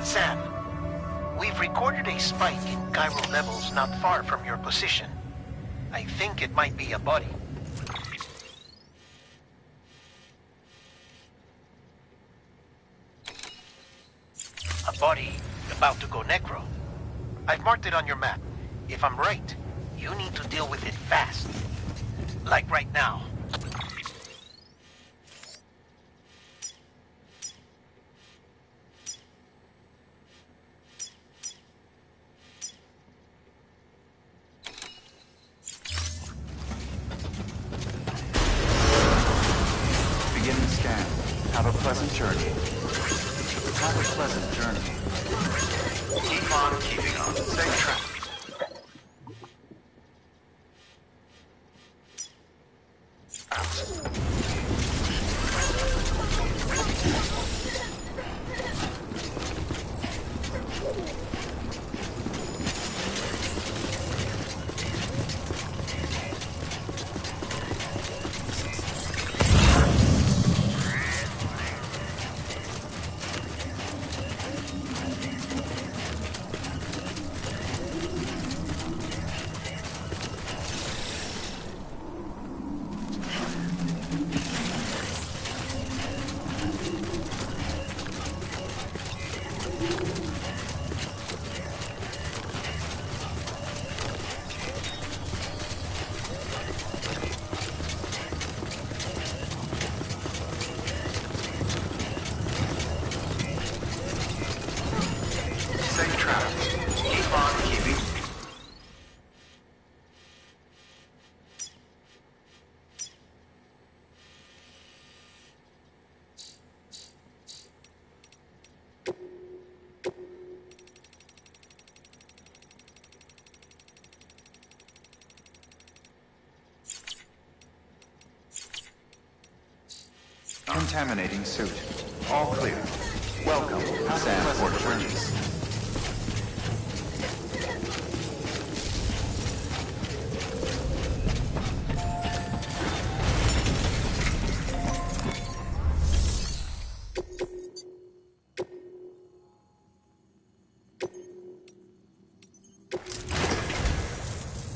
Sam, we've recorded a spike in gyro levels not far from your position. I think it might be a body. A body about to go necro. I've marked it on your map. If I'm right, you need to deal with it fast. Like right now. Beginning scan. Have a pleasant journey. Have a pleasant journey. Keep on keeping on. Safe travel. Safe travels. Keep on keeping. Contaminating suit. All clear. Welcome, Sam Fortune.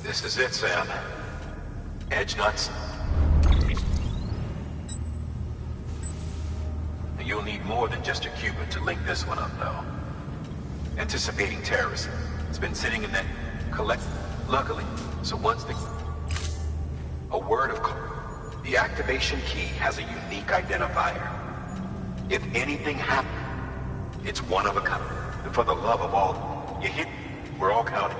This is it, Sam. Edge nuts. You'll need more than just a Cuban to link this one up, though. Anticipating terrorism. It's been sitting in that collect. Luckily, so once a word of the activation key has a unique identifier. If anything happens, it's one of a kind. And for the love of all, you hit. We're all counting.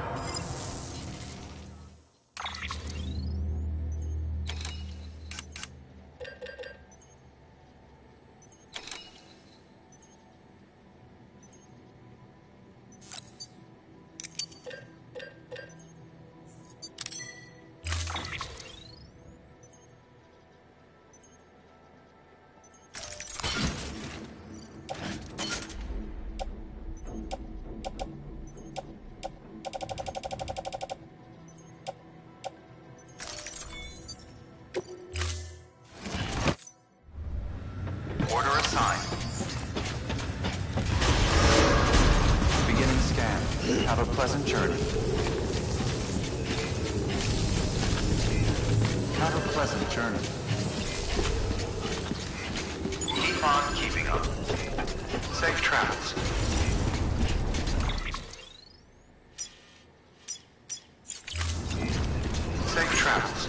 Order assigned. Beginning scan. Have a pleasant journey. Have a pleasant journey. Keep on keeping on. Safe travels. Safe travels.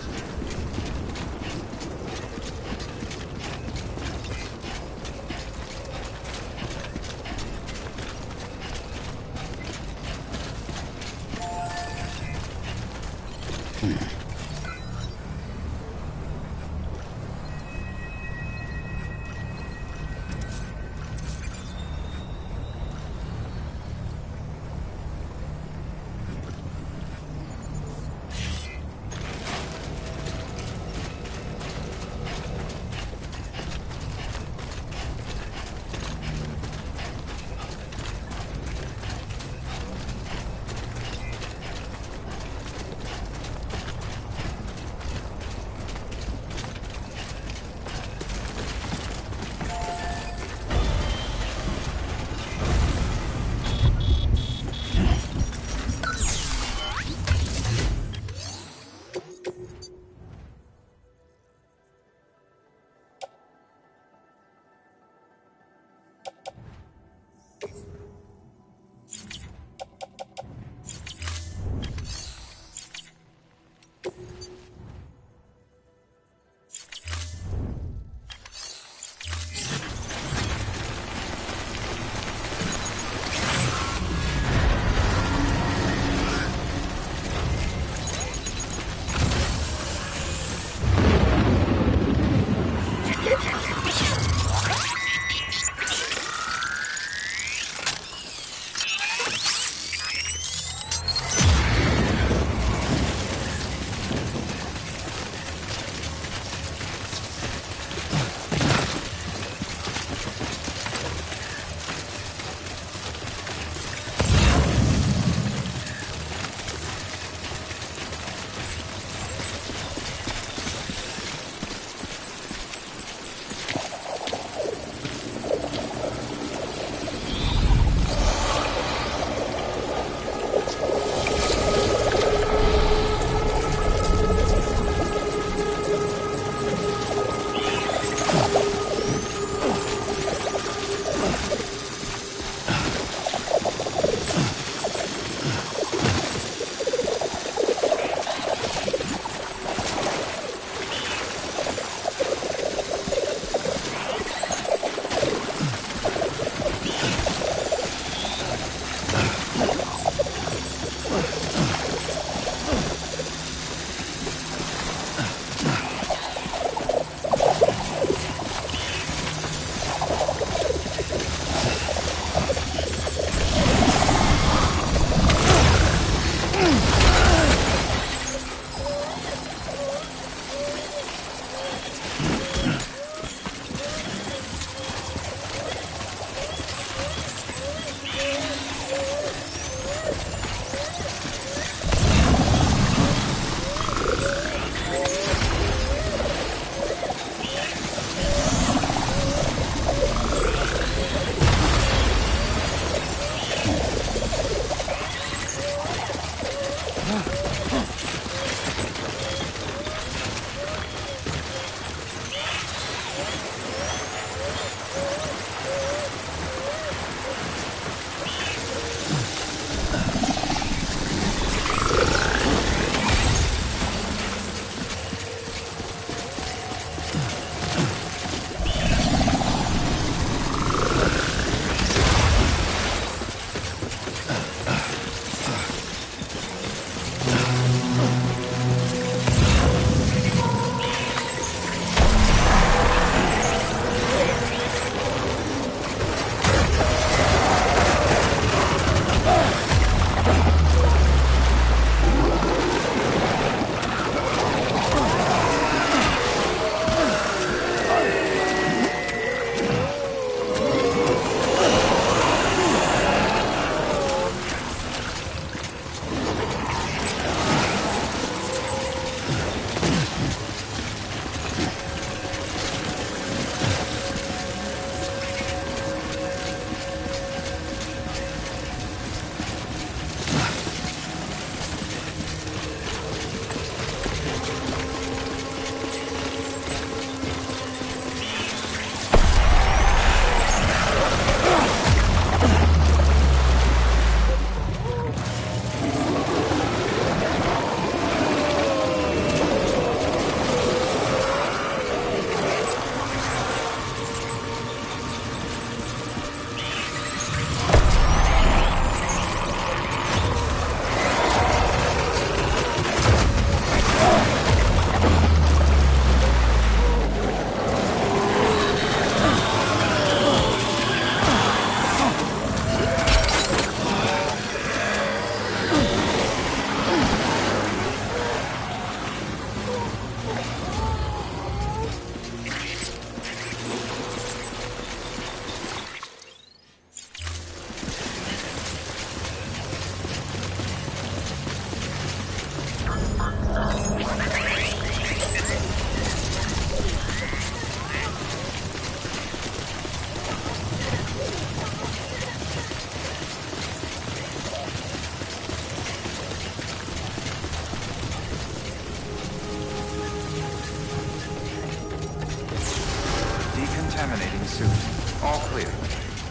Decontaminating suit. All clear.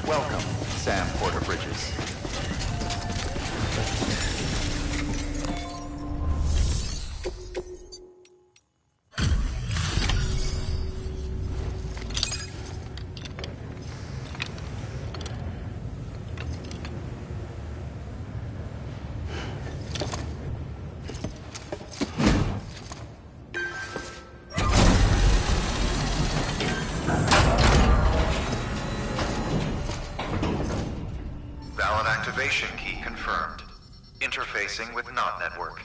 Welcome, Sam Porter Bridges. Valid activation key confirmed. Interfacing with NOT network.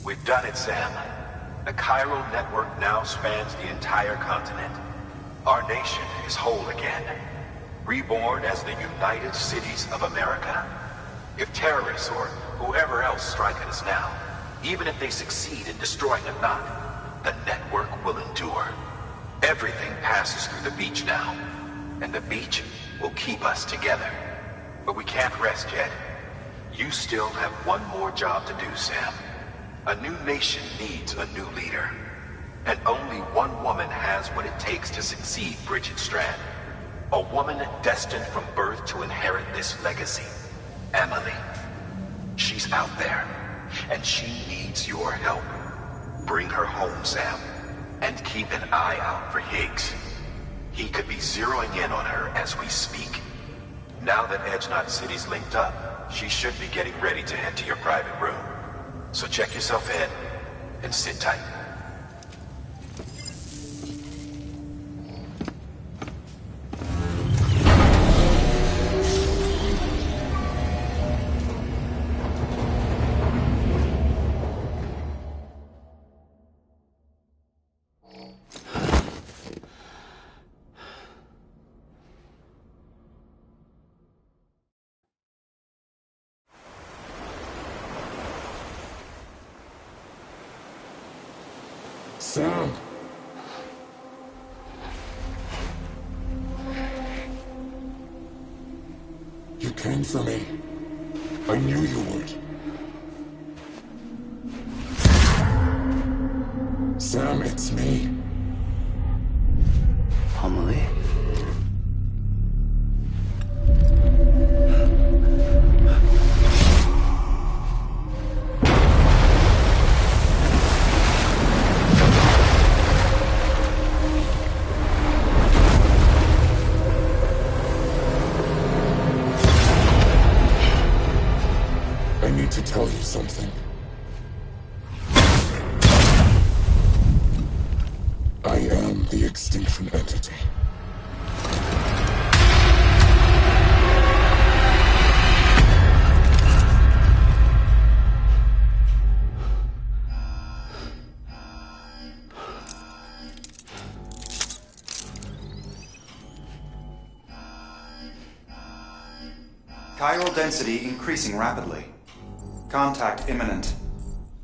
We've done it, Sam. The chiral network now spans the entire continent. Our nation is whole again, reborn as the United Cities of America. If terrorists or whoever else strike at us now, even if they succeed in destroying a knot, the network will endure. Everything passes through the beach now, and the beach will keep us together. But we can't rest yet. You still have one more job to do, Sam. A new nation needs a new leader. And only one woman has what it takes to succeed Bridget Strand. A woman destined from birth to inherit this legacy. Emily. She's out there, and she needs your help. Bring her home, Sam, and keep an eye out for Higgs. He could be zeroing in on her as we speak. Now that Edge Knot City's linked up, she should be getting ready to head to your private room. So check yourself in, and sit tight. Sam! You came for me. I knew you would. Sam, it's me. Emily? I need to tell you something. I am the Extinction Entity. Chiral density increasing rapidly. Contact imminent.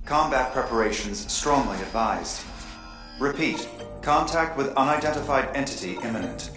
Combat preparations strongly advised. Repeat, contact with unidentified entity imminent.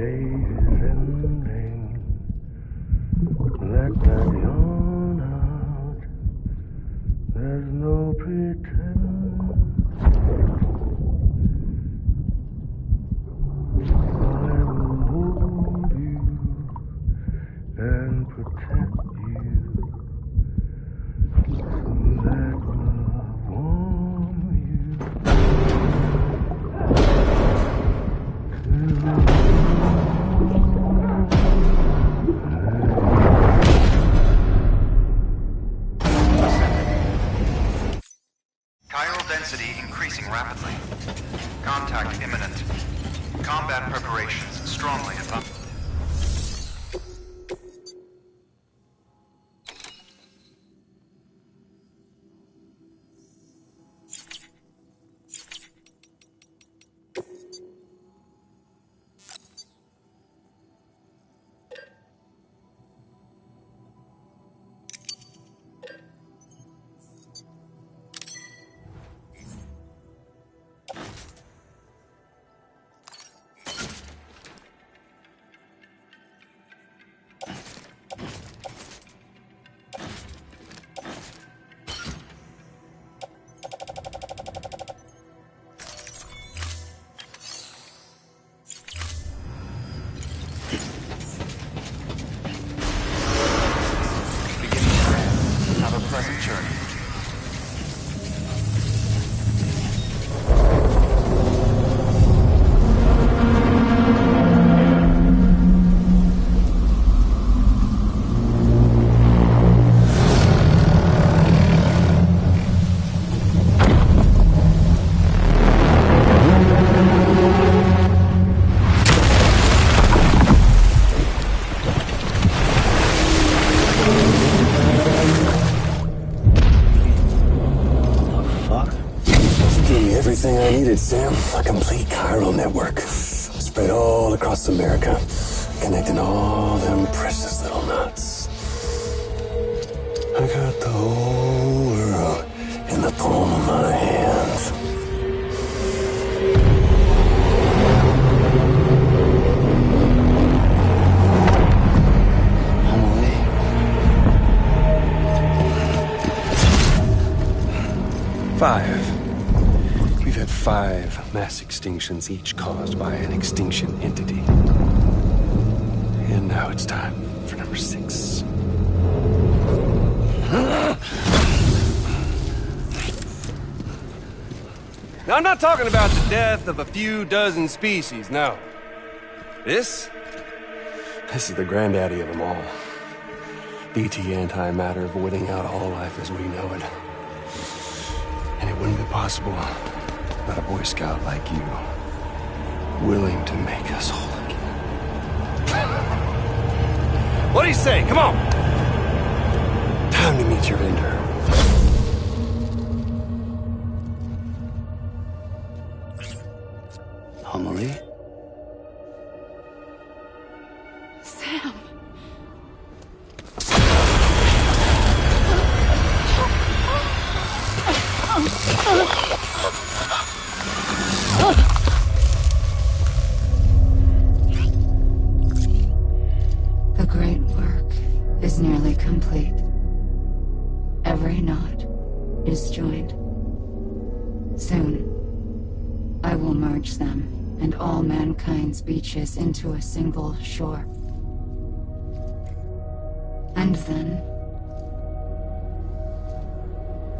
day is ending. Let that yawn out. There's no pretend. I will hold you and protect you. So that love warm you. Chiral density increasing rapidly. Contact imminent. Combat preparations strongly advanced. Pleasant journey. Everything I needed, Sam. A complete chiral network. Spread all across America. Connecting all them precious little knots. I got the whole world in the palm of my hand. Emily? 5. We've had 5 mass extinctions, each caused by an extinction entity. And now it's time for number 6. Now, I'm not talking about the death of a few dozen species, no. This is the granddaddy of them all. BT antimatter voiding out all life as we know it. And it wouldn't be possible without a Boy Scout like you, willing to make us whole again. What do you say? Come on! Time to meet your ender. Emily? Sam. The great work is nearly complete. Every knot is joined. Soon, I will merge them and all mankind's beaches into a single shore. And then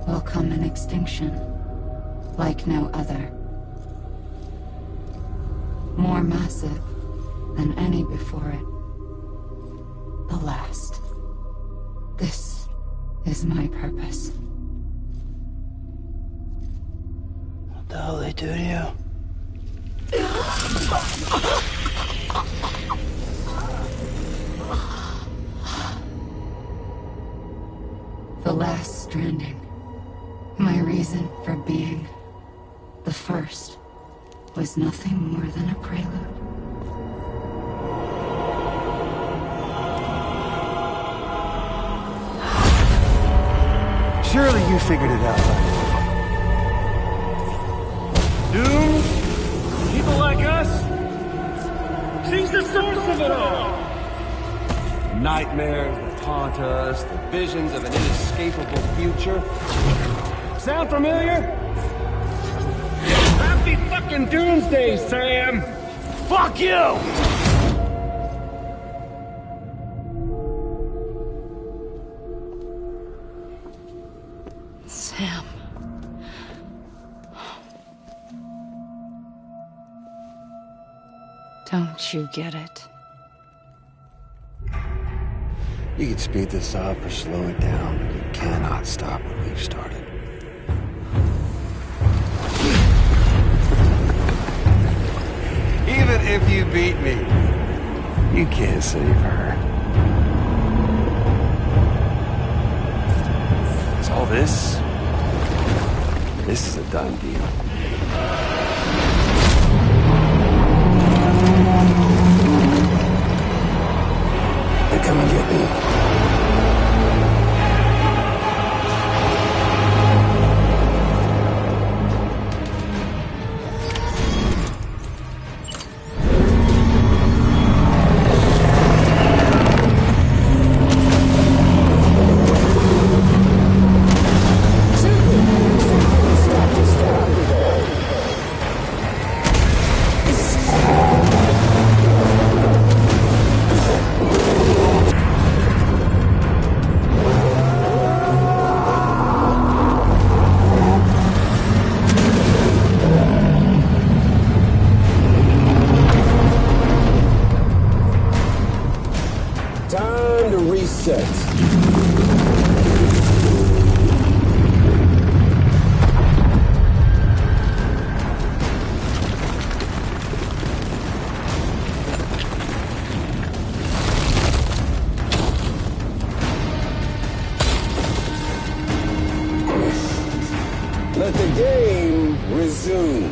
will come an extinction like no other. More massive than any before it. The last. This is my purpose. What the hell they do to you? The last stranding. My reason for being. The first was nothing more than a prelude. Surely you figured it out by now. Doomed? People like us? Sings the song! nightmares that haunt us, the visions of an inescapable future. Sound familiar? Happy fucking doomsday, Sam! Fuck you! Sam. Don't you get it? You can speed this up or slow it down, but you cannot stop what we've started. Even if you beat me, you can't save her. So all this is a done deal. They come and get me. Time to reset. Let the game resume.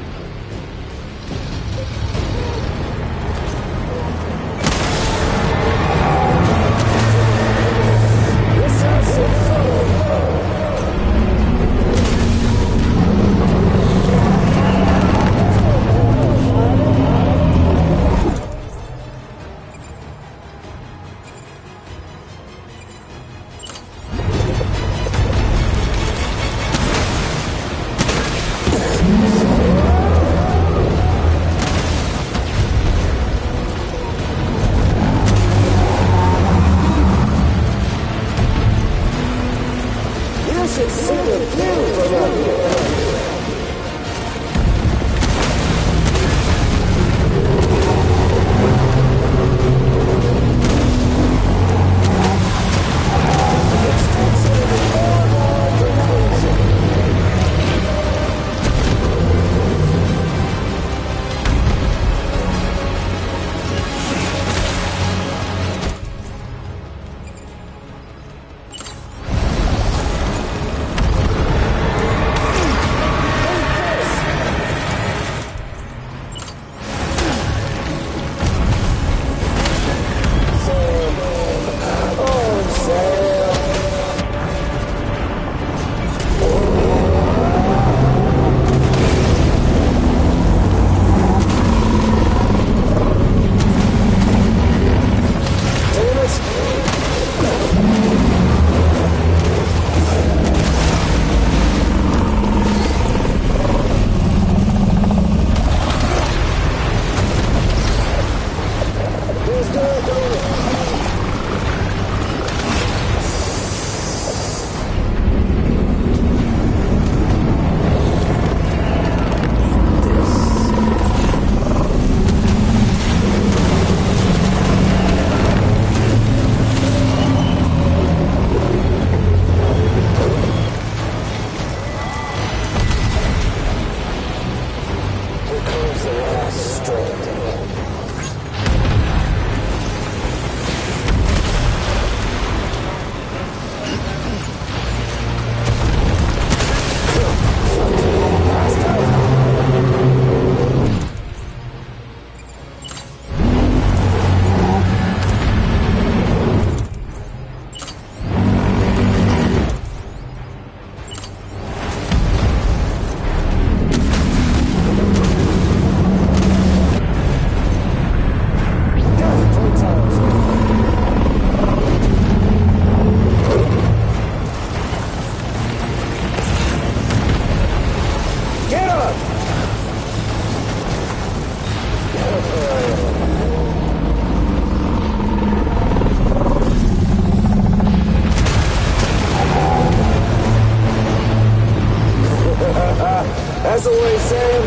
That's the way, Sam.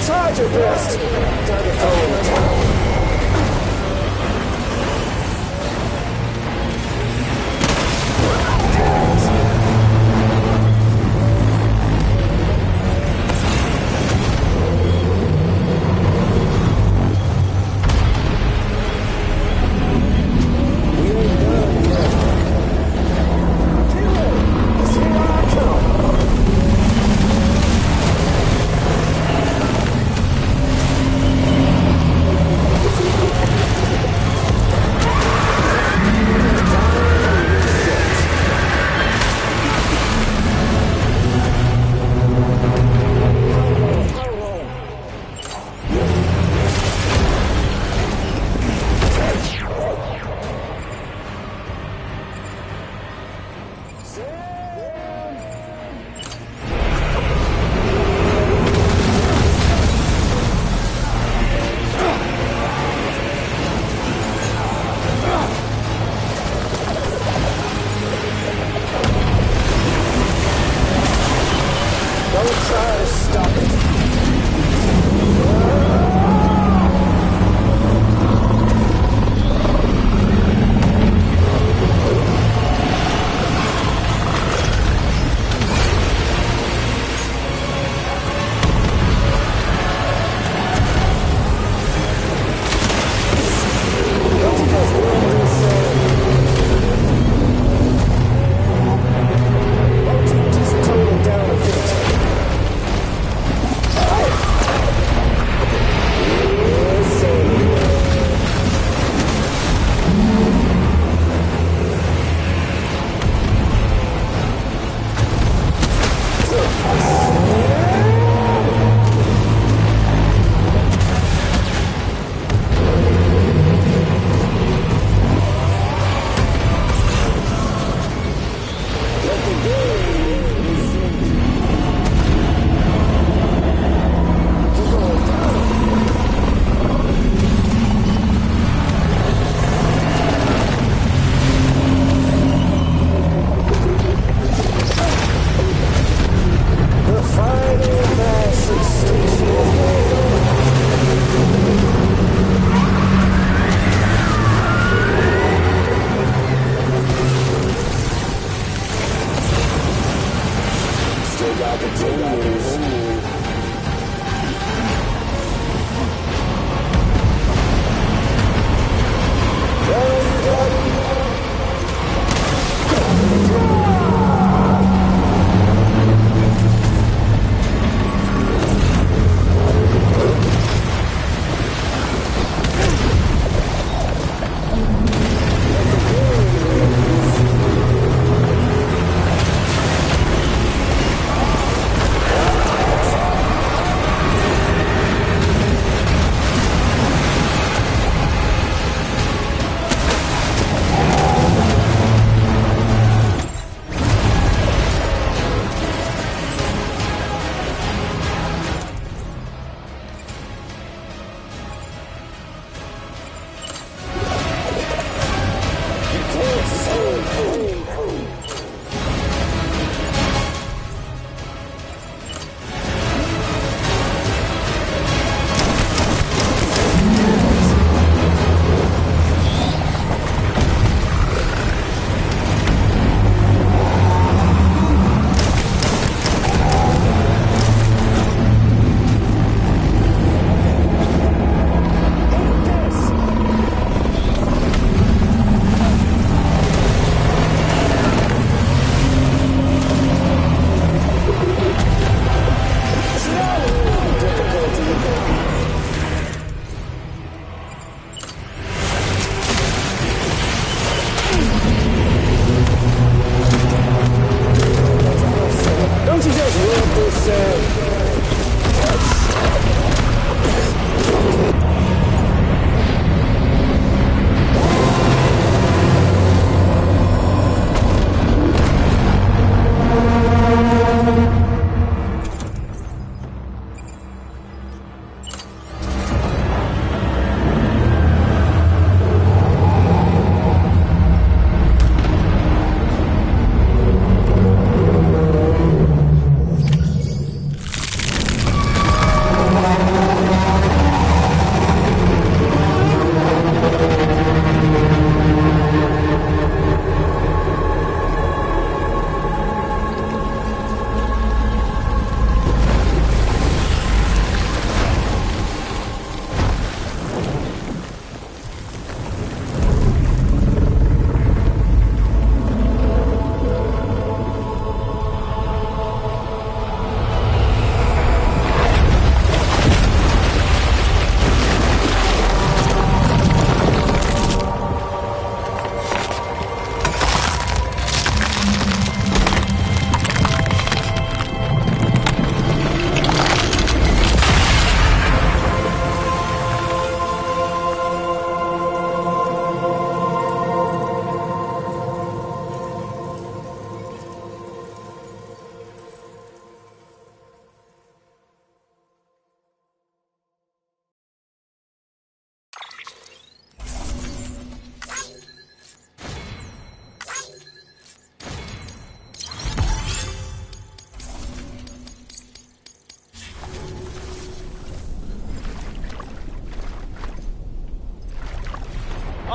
Charge your best. Time to throw in the towel.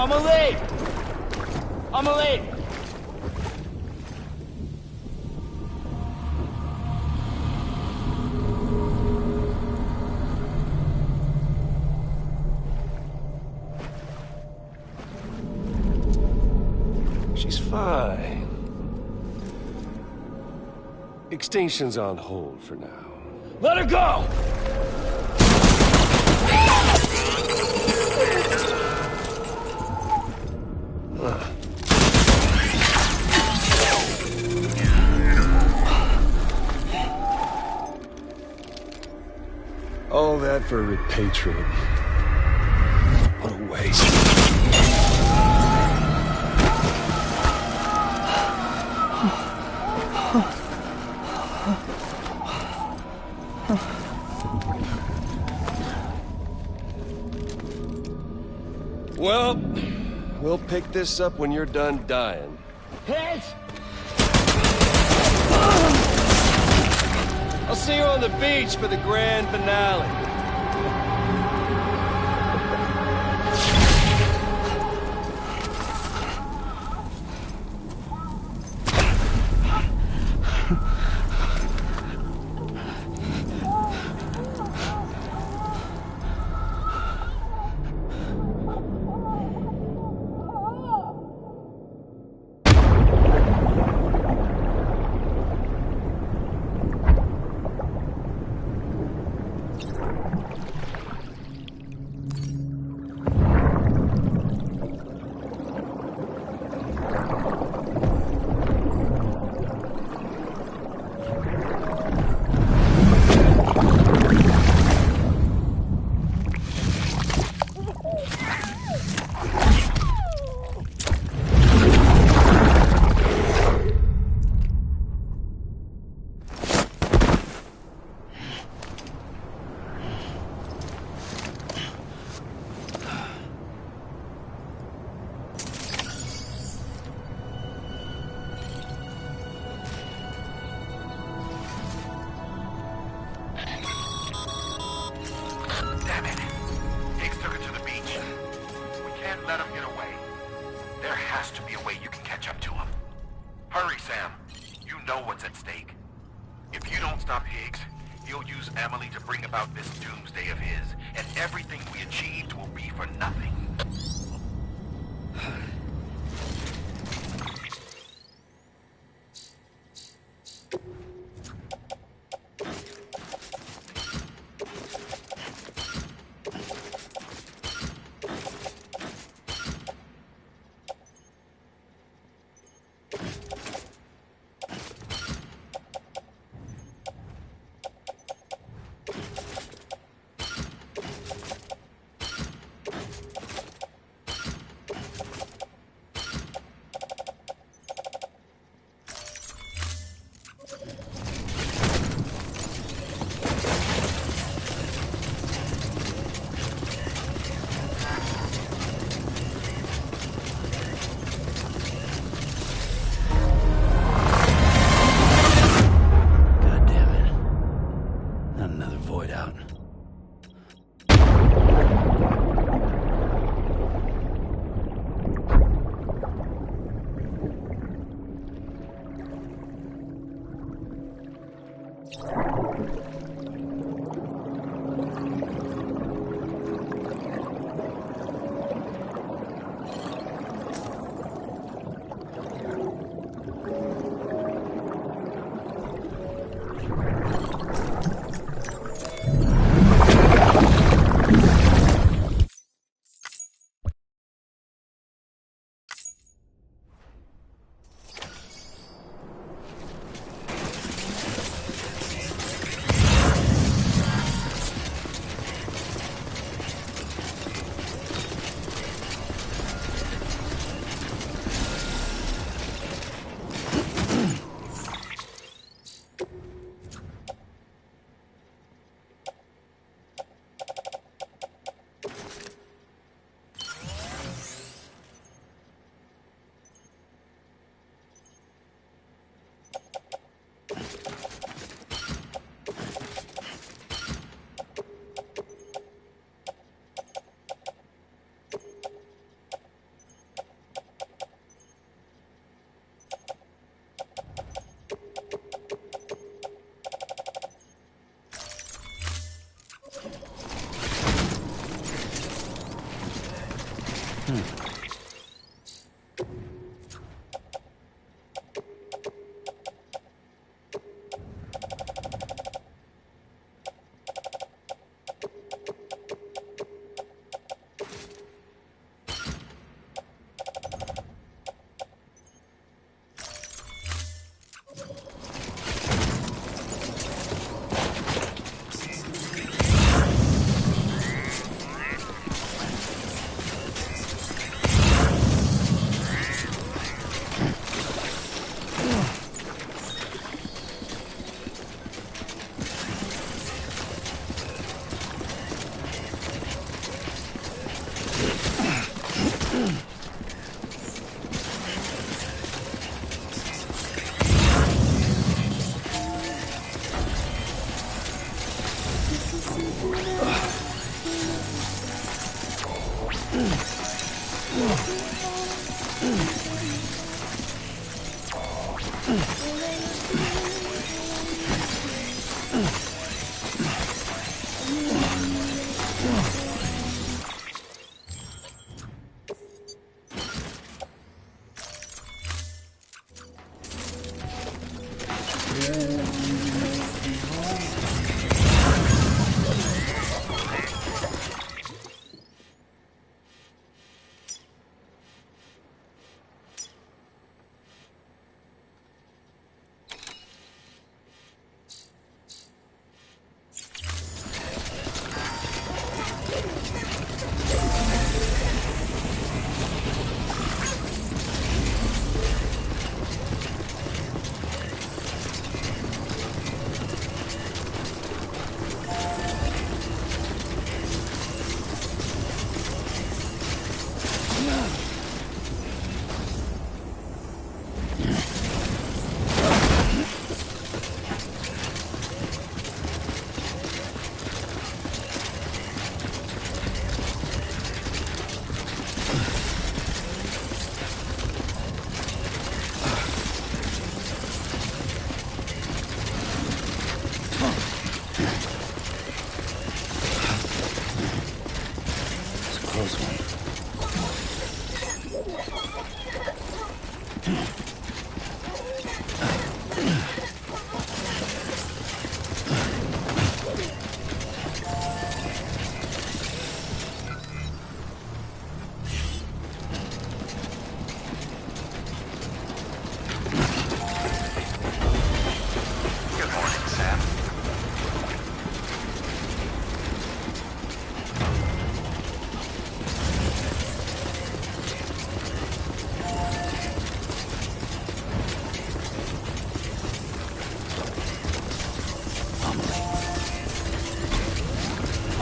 I'ma leave! I'ma leave! She's fine. Extinction's on hold for now. Let her go! All that for a repatriate. What a waste. Well, we'll pick this up when you're done dying. Hands! I'll see you on the beach for the grand finale.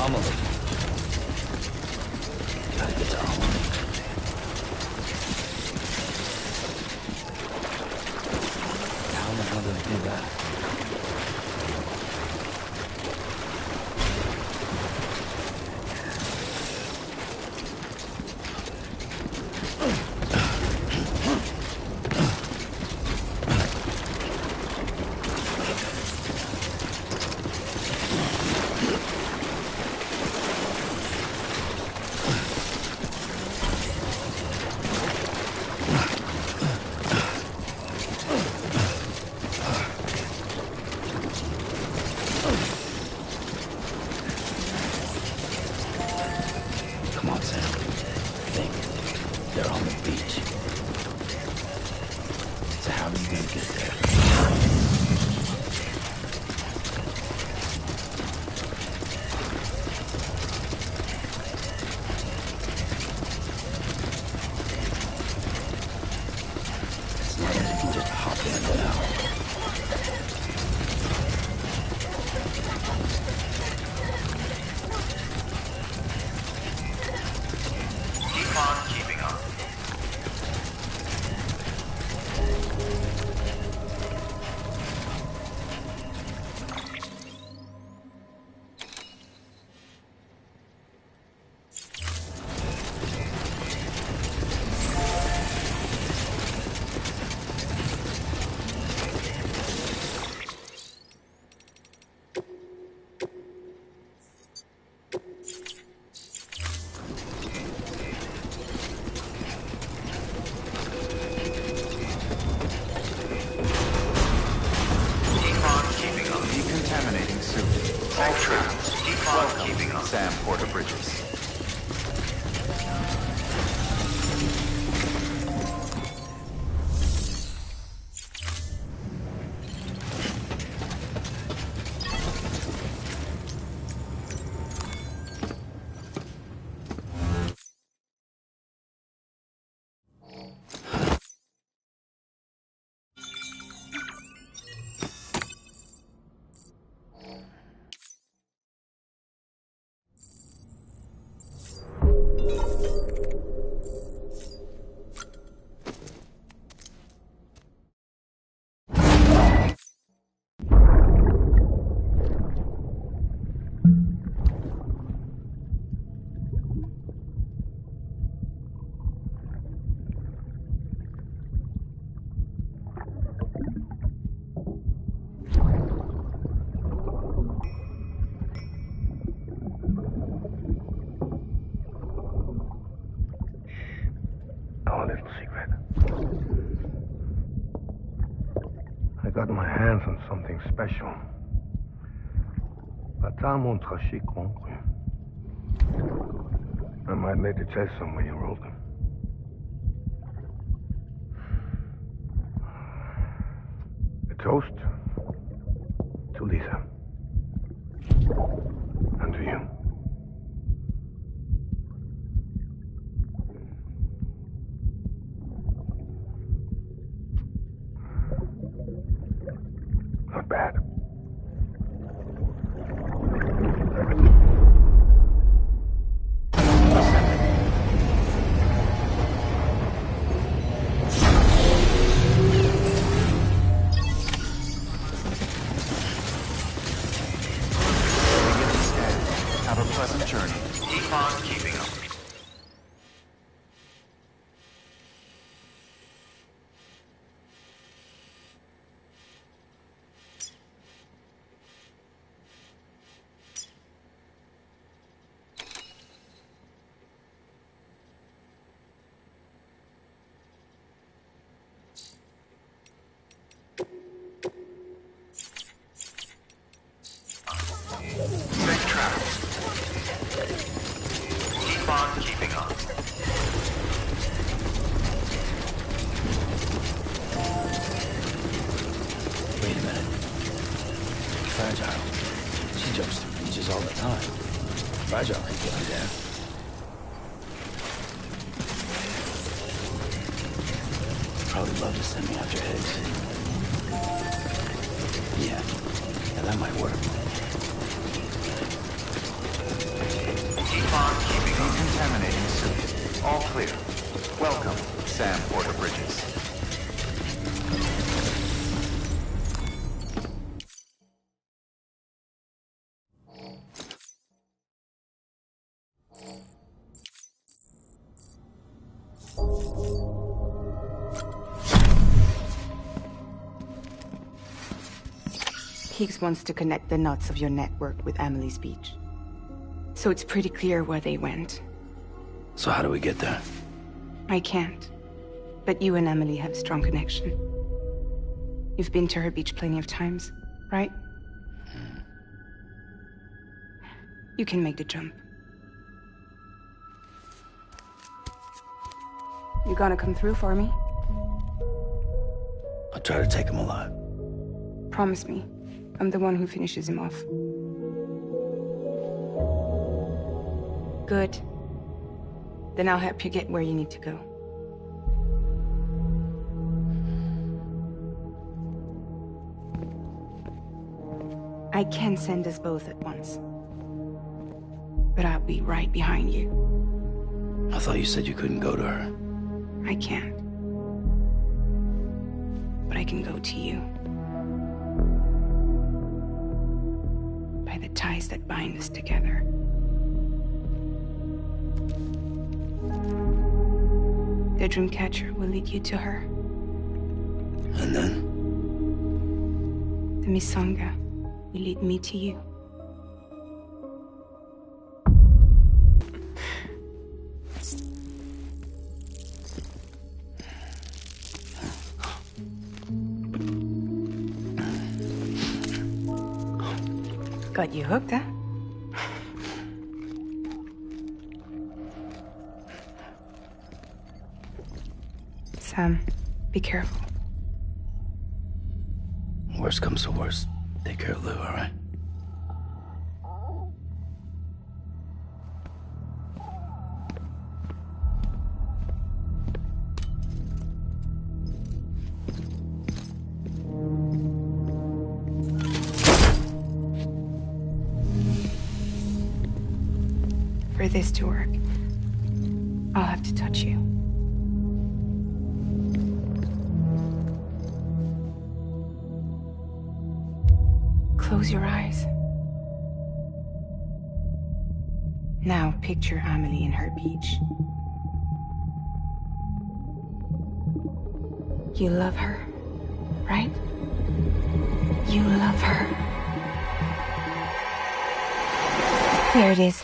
I'm a lead. Gotta get to Amelie. How am I gonna do that? Come on, Sam. Think. They're on the beach. So how are you gonna get there? It's not like you can just hop in and out. Keep on keeping on. Keep on keeping on. Decontaminating suit. All traps. Keep on keeping on. Sam Porter Bridges. Our little secret. I got my hands on something special. Attends tracé concru. I might make the test some when you roll them. A toast to Lisa. And to you. Not bad. Have a pleasant journey. Keep on keeping on. Safe travels. Keep on keeping on. Wait a minute. Fragile. She jumps through beaches all the time. Fragile ain't going there. Probably love to send me after Higgs. Yeah, that might work. clear. Welcome, Sam Porter Bridges. Higgs wants to connect the knots of your network with Amelie's beach. So it's pretty clear where they went. So how do we get there? I can't. But you and Emily have a strong connection. You've been to her beach plenty of times, right? You can make the jump. You gonna come through for me? I'll try to take him alive. Promise me. I'm the one who finishes him off. Good. Then I'll help you get where you need to go. I can send us both at once. But I'll be right behind you. I thought you said you couldn't go to her. I can't. But I can go to you. By the ties that bind us together. The Dreamcatcher will lead you to her. And then? The Misanga will lead me to you. Got you hooked, huh? Sam, be careful. Worst comes to worst. Take care of Lou, all right? For this to work, I'll have to touch you. Close your eyes. Now picture Amelie in her beach. You love her, right? You love her. There it is.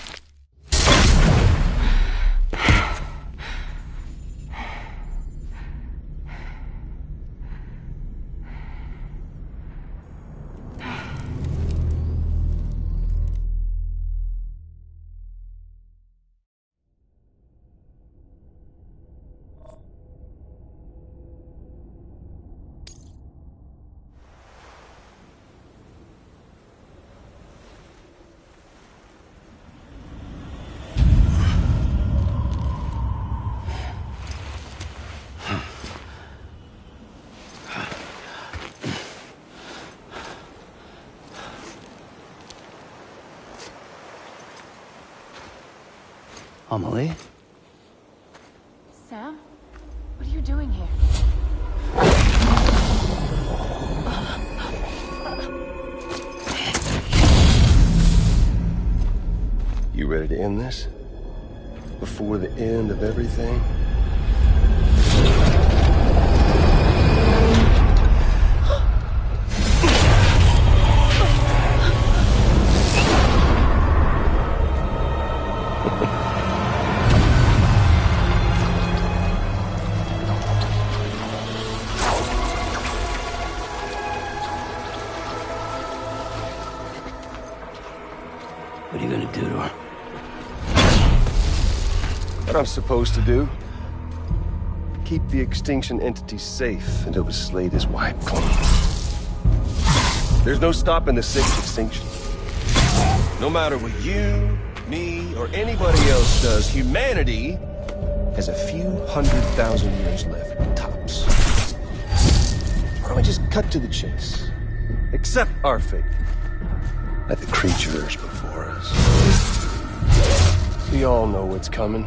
Amelie? Sam? What are you doing here? You ready to end this? Before the end of everything? What are you gonna do to her? What I'm supposed to do? Keep the extinction entity safe until the slate is wiped clean. There's no stopping the sixth extinction. No matter what you, me, or anybody else does, humanity has a few 100,000 years left, tops. Why don't we just cut to the chase? Accept our fate. Like the creatures before us. We all know what's coming.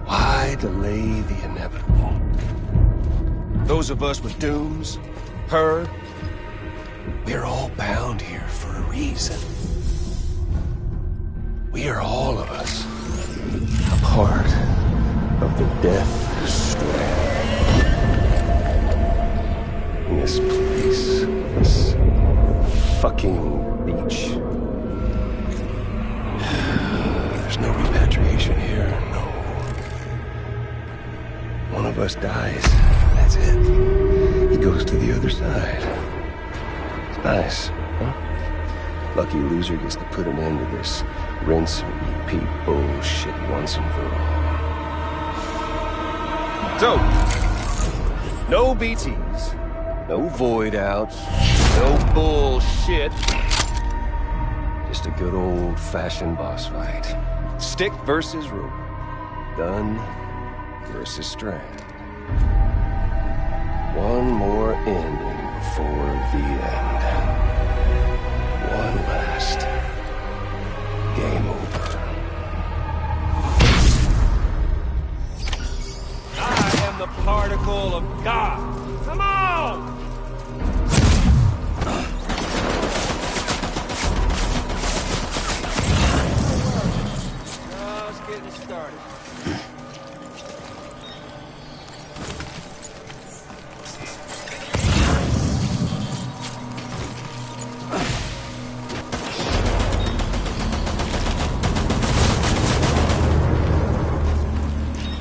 Why I delay the inevitable. Those of us with dooms, her, we're all bound here for a reason. We are all of us a part of the Death Strand. This place, this fucking beach. There's no repatriation here, no. One of us dies, that's it. He goes to the other side. It's nice, huh? Lucky loser gets to put an end to this rinse and repeat bullshit once and for all. So, no BTs, no void outs, no bullshit. Just a good old-fashioned boss fight. Stick versus rope. Gun versus strand. One more ending before the end. One last game over. I am the particle of God. Come on! Just getting started.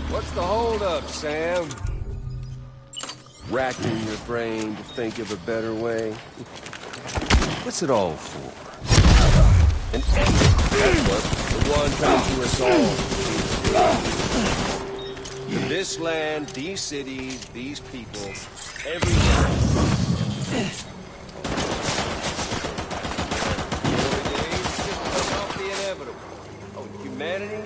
What's the holdup, Sam? Racking your brain to think of a better way? What's it all for? An end. That's what the one comes to us all. This land, these cities, these people, everyone. Off the inevitable. Oh, humanity?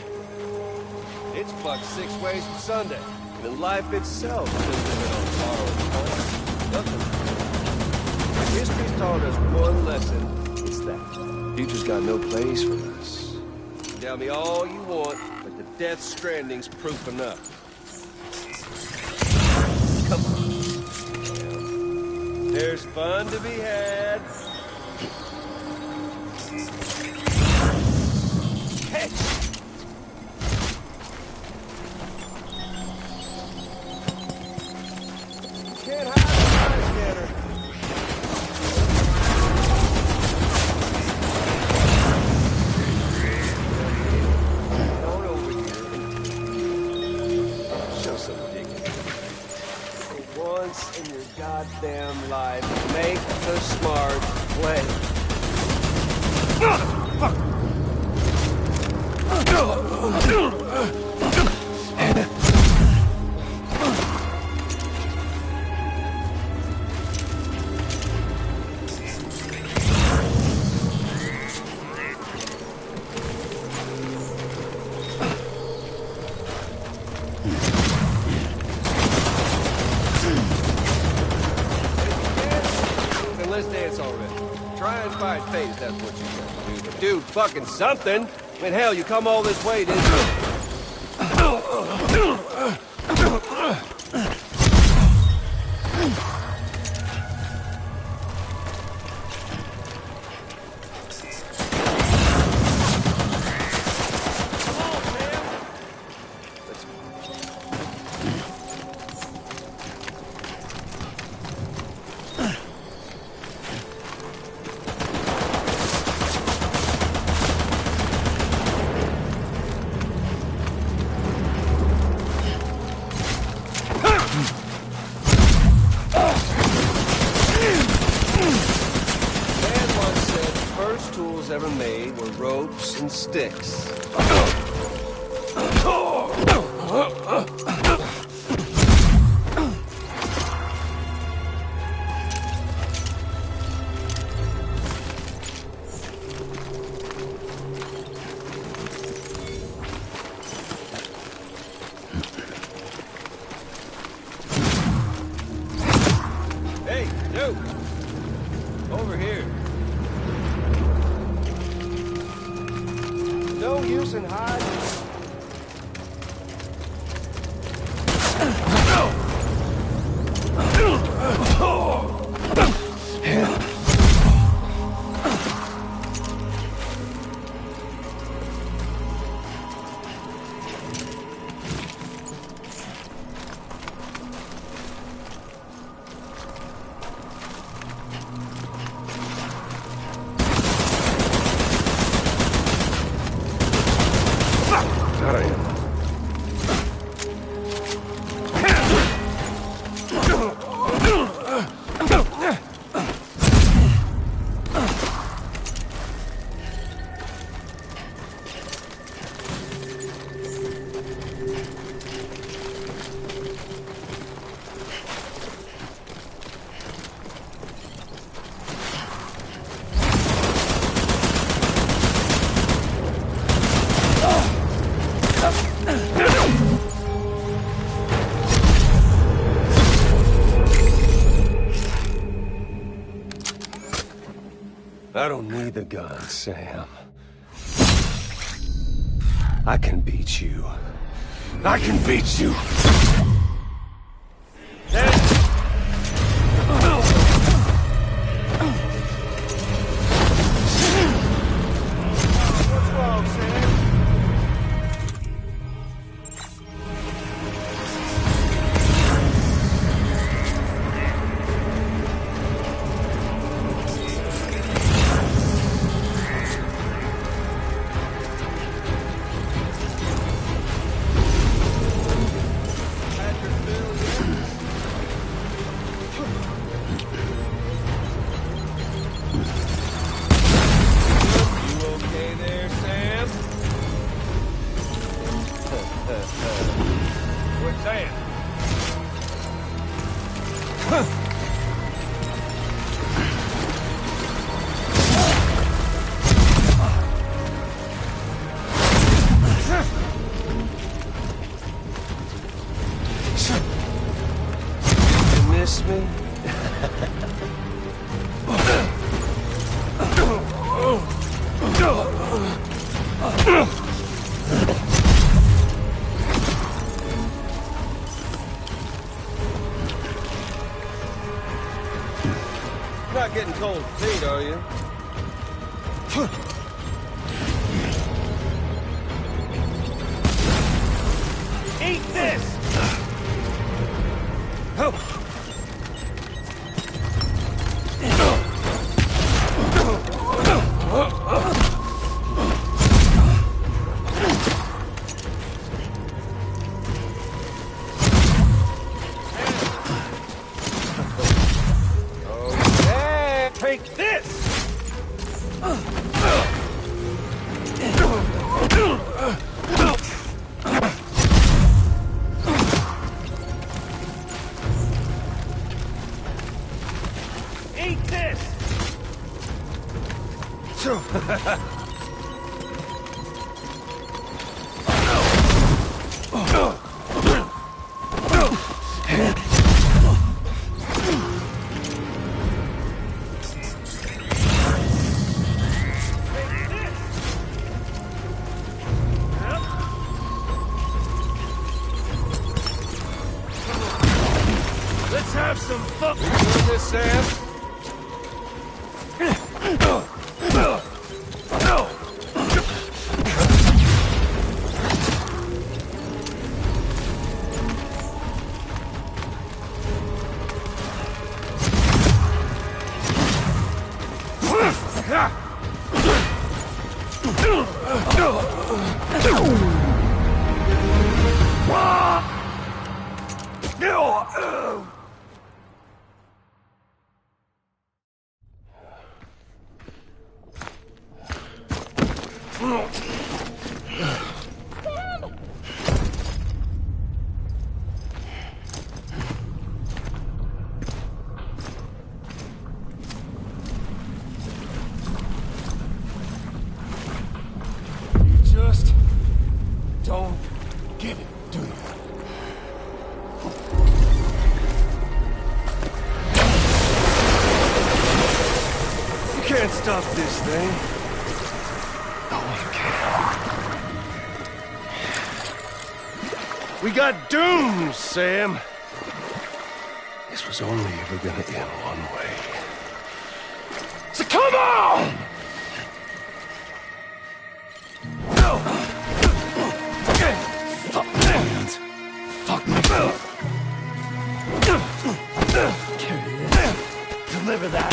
It's fucked 6 ways from Sunday. Even life itself is living on borrowed funds. Nothing. If history's taught us one lesson, it's that. Future's got no place for us. You can tell me all you want, but the Death Stranding's proof enough. Come on. There's fun to be had. Catch! Can't hide the bystander. Going over here. Show some dignity. For once in your goddamn life, make the smart play. Fuck! Let's dance already. Try and fight fate if that's what you got to do. But dude, fucking something. I mean, hell, you come all this way, didn't you? Ever made were ropes and sticks. Hey, dude! Over here. No use in hiding. I don't need the gun, Sam. I can beat you. I can beat you. What's wrong, Sam? Not getting cold feet, are you? Eat this! Take this! Eat this! Let's have some fun! You doing this, Sam? Just don't get it, do you? You can't stop this thing. No one can. We got doomed, Sam. This was only ever gonna end one way. So come on! Fuck me. Carry this. Deliver that.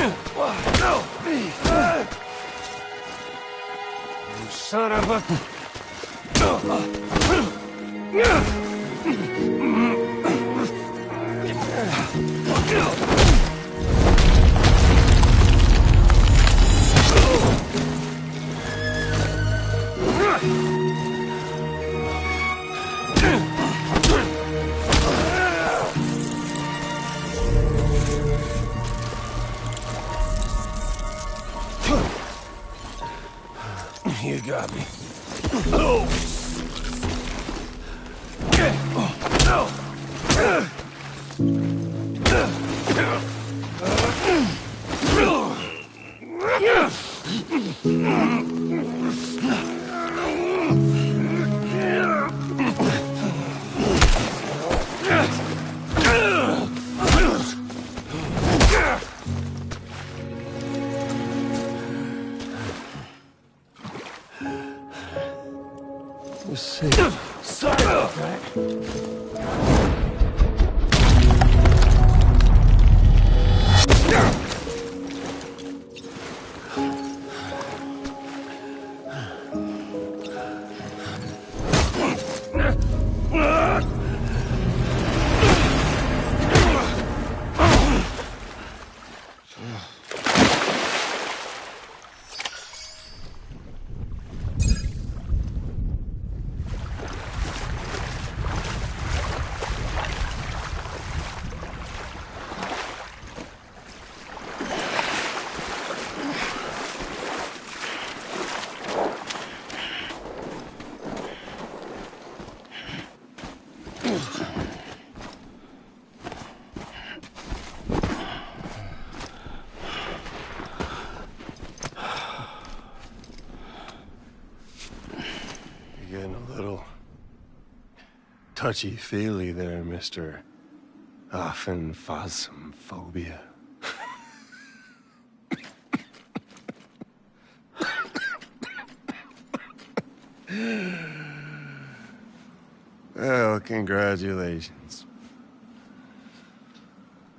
You son of a... You got me. Let's see. Sorry about that. You're getting a little touchy-feely there, Mr. Aphenphasmophobia. Well, congratulations.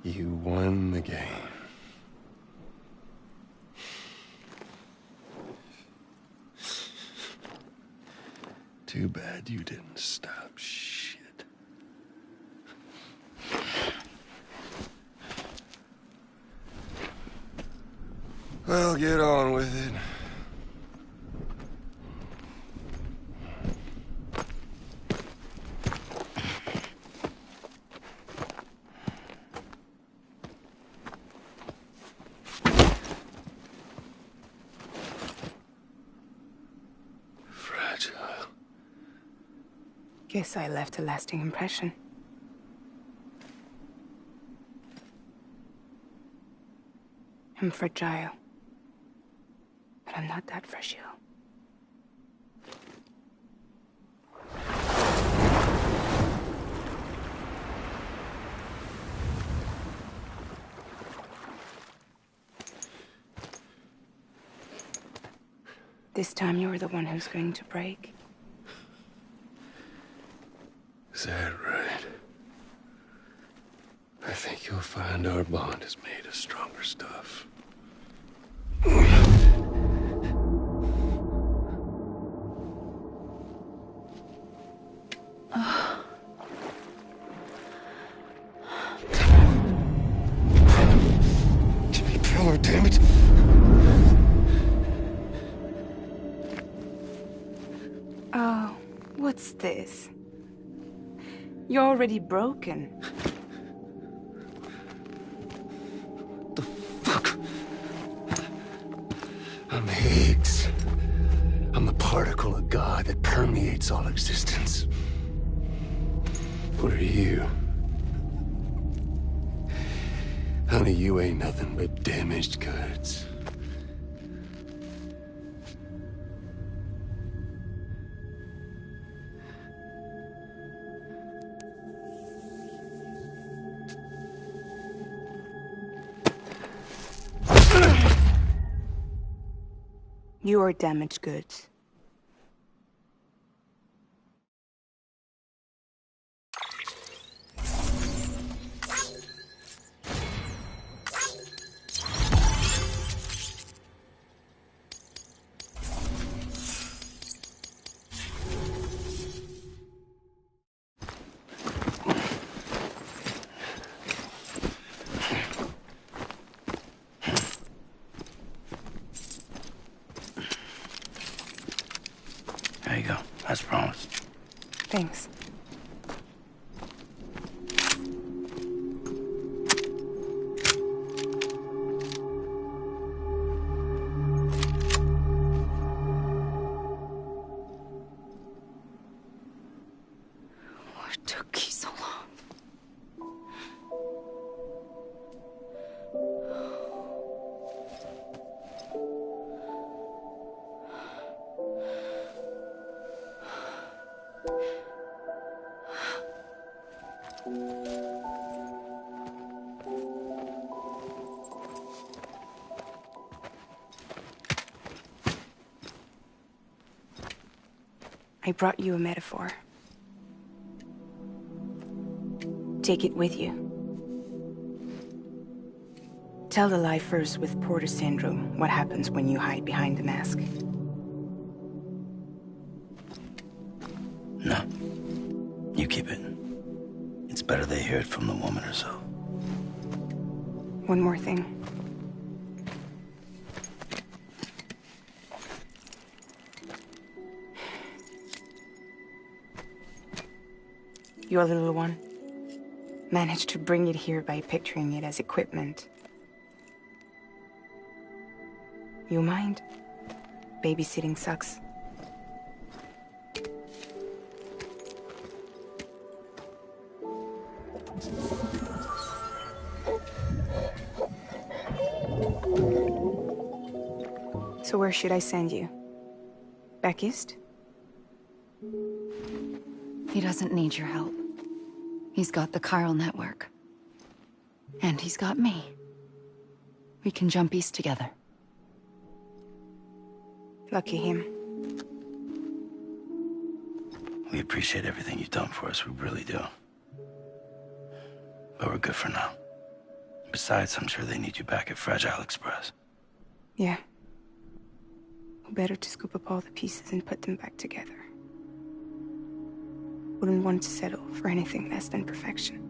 You won the game. Too bad you didn't stop shit. Well, get on with it. Guess I left a lasting impression. I'm fragile. But I'm not that fragile. This time you're the one who's going to break. Is that right? I think you'll find our bond is made of stronger stuff. Jimmy Pillar, damn it! Oh, what's this? You're already broken. The fuck? I'm Higgs. I'm the particle of God that permeates all existence. What are you? Honey, you ain't nothing but damaged goods. You are damaged goods. surprise, promise. Thanks. What took you so long? I brought you a metaphor. Take it with you. Tell the lifers with Porter syndrome what happens when you hide behind the mask. No. You keep it. It's better they hear it from the woman herself. One more thing. Your little one managed to bring it here by picturing it as equipment. You mind? Babysitting sucks. So where should I send you? Back east? He doesn't need your help. He's got the chiral network. And he's got me. We can jump east together. Lucky him. We appreciate everything you've done for us, we really do. But we're good for now. Besides, I'm sure they need you back at Fragile Express. Yeah. Better to scoop up all the pieces and put them back together. Wouldn't want to settle for anything less than perfection.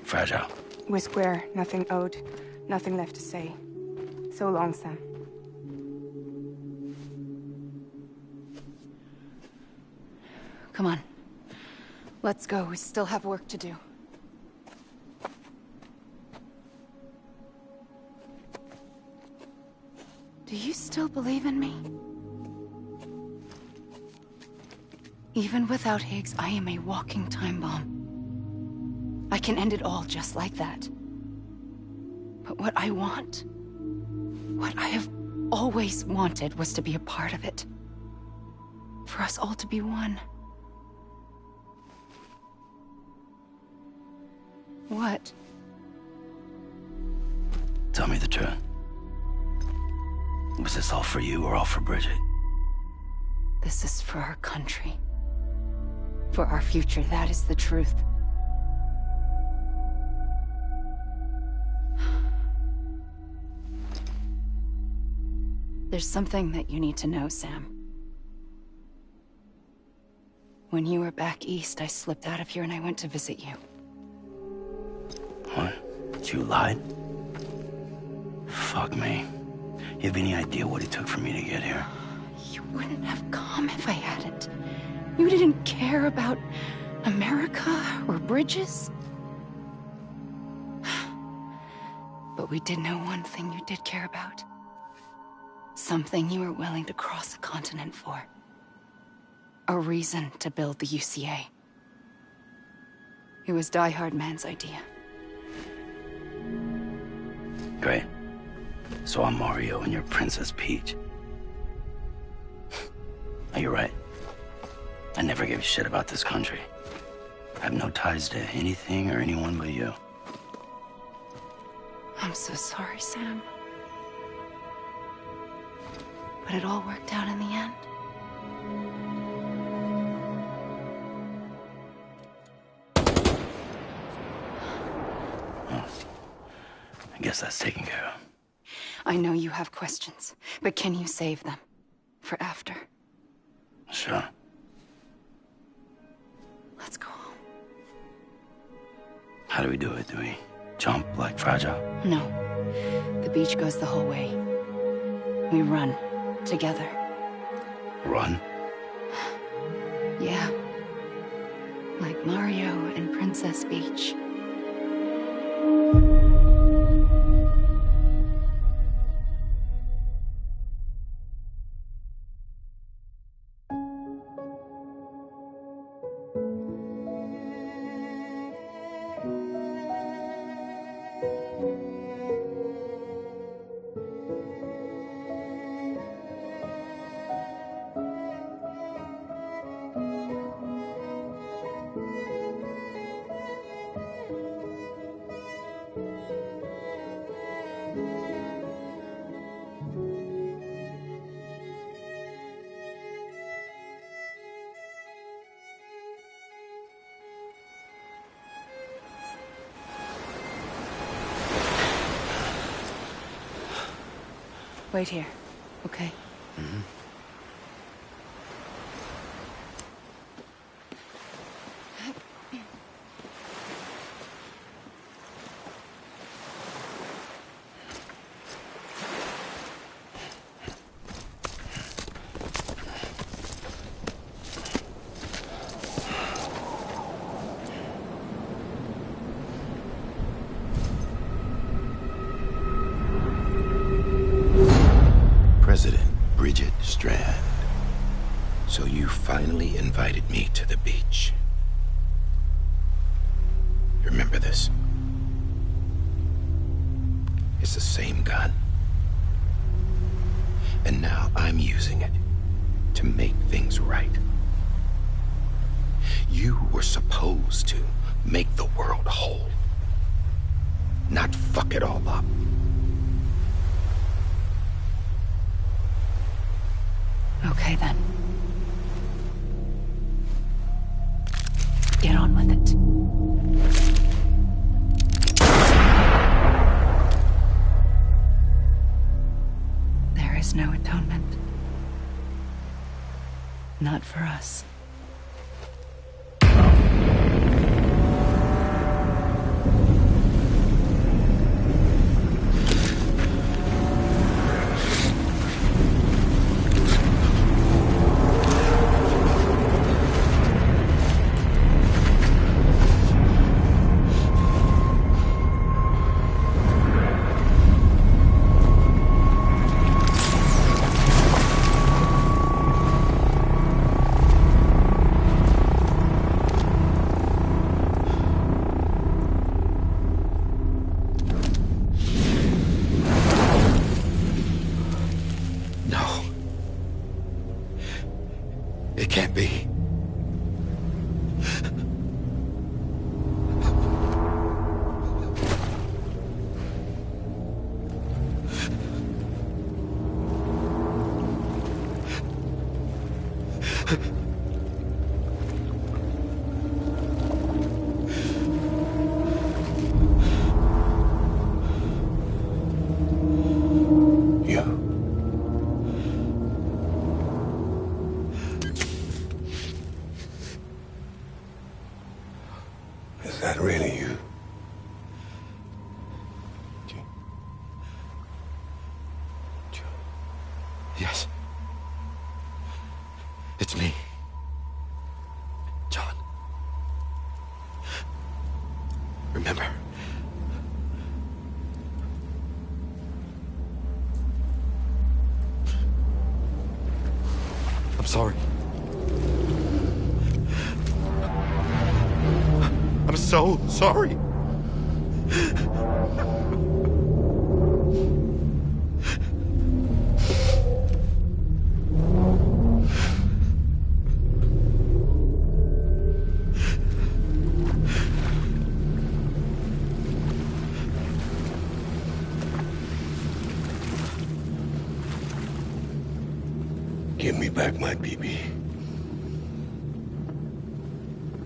Fragile. We're square, nothing owed, nothing left to say. So long, Sam. Come on. Let's go. We still have work to do. Do you still believe in me? Even without Higgs, I am a walking time bomb. I can end it all just like that. But what I want, what I have always wanted, was to be a part of it. For us all to be one. What? Tell me the truth. Was this all for you or all for Bridget? This is for our country. For our future, that is the truth. There's something that you need to know, Sam. When you were back east, I slipped out of here and I went to visit you. What? You lied? Fuck me. You have any idea what it took for me to get here? You wouldn't have come if I hadn't. You didn't care about America or bridges. But we did know one thing you did care about. Something you were willing to cross a continent for. A reason to build the UCA. It was Die Hard Man's idea. Great. So I'm Mario and you're Princess Peach. Oh, you're right. I never gave a shit about this country. I have no ties to anything or anyone but you. I'm so sorry, Sam. But it all worked out in the end. Oh. I guess that's taken care of. I know you have questions, but can you save them? For after? Sure. Let's go home. How do we do it? Do we Jump like Fragile? No. The beach goes the whole way. We run. Together. Run? Yeah. Like Mario and Princess Peach. Wait here, okay? Mm-hmm. President Bridget Strand. So you finally invited me to the beach. Remember this? It's the same gun. And now I'm using it to make things right. You were supposed to make the world whole, not fuck it all up. Okay, then. Get on with it. There is no atonement. Not for us. It can't be. Is that really you? Yes. It's me. John. Remember. I'm sorry. I'm so sorry. Give me back my BB.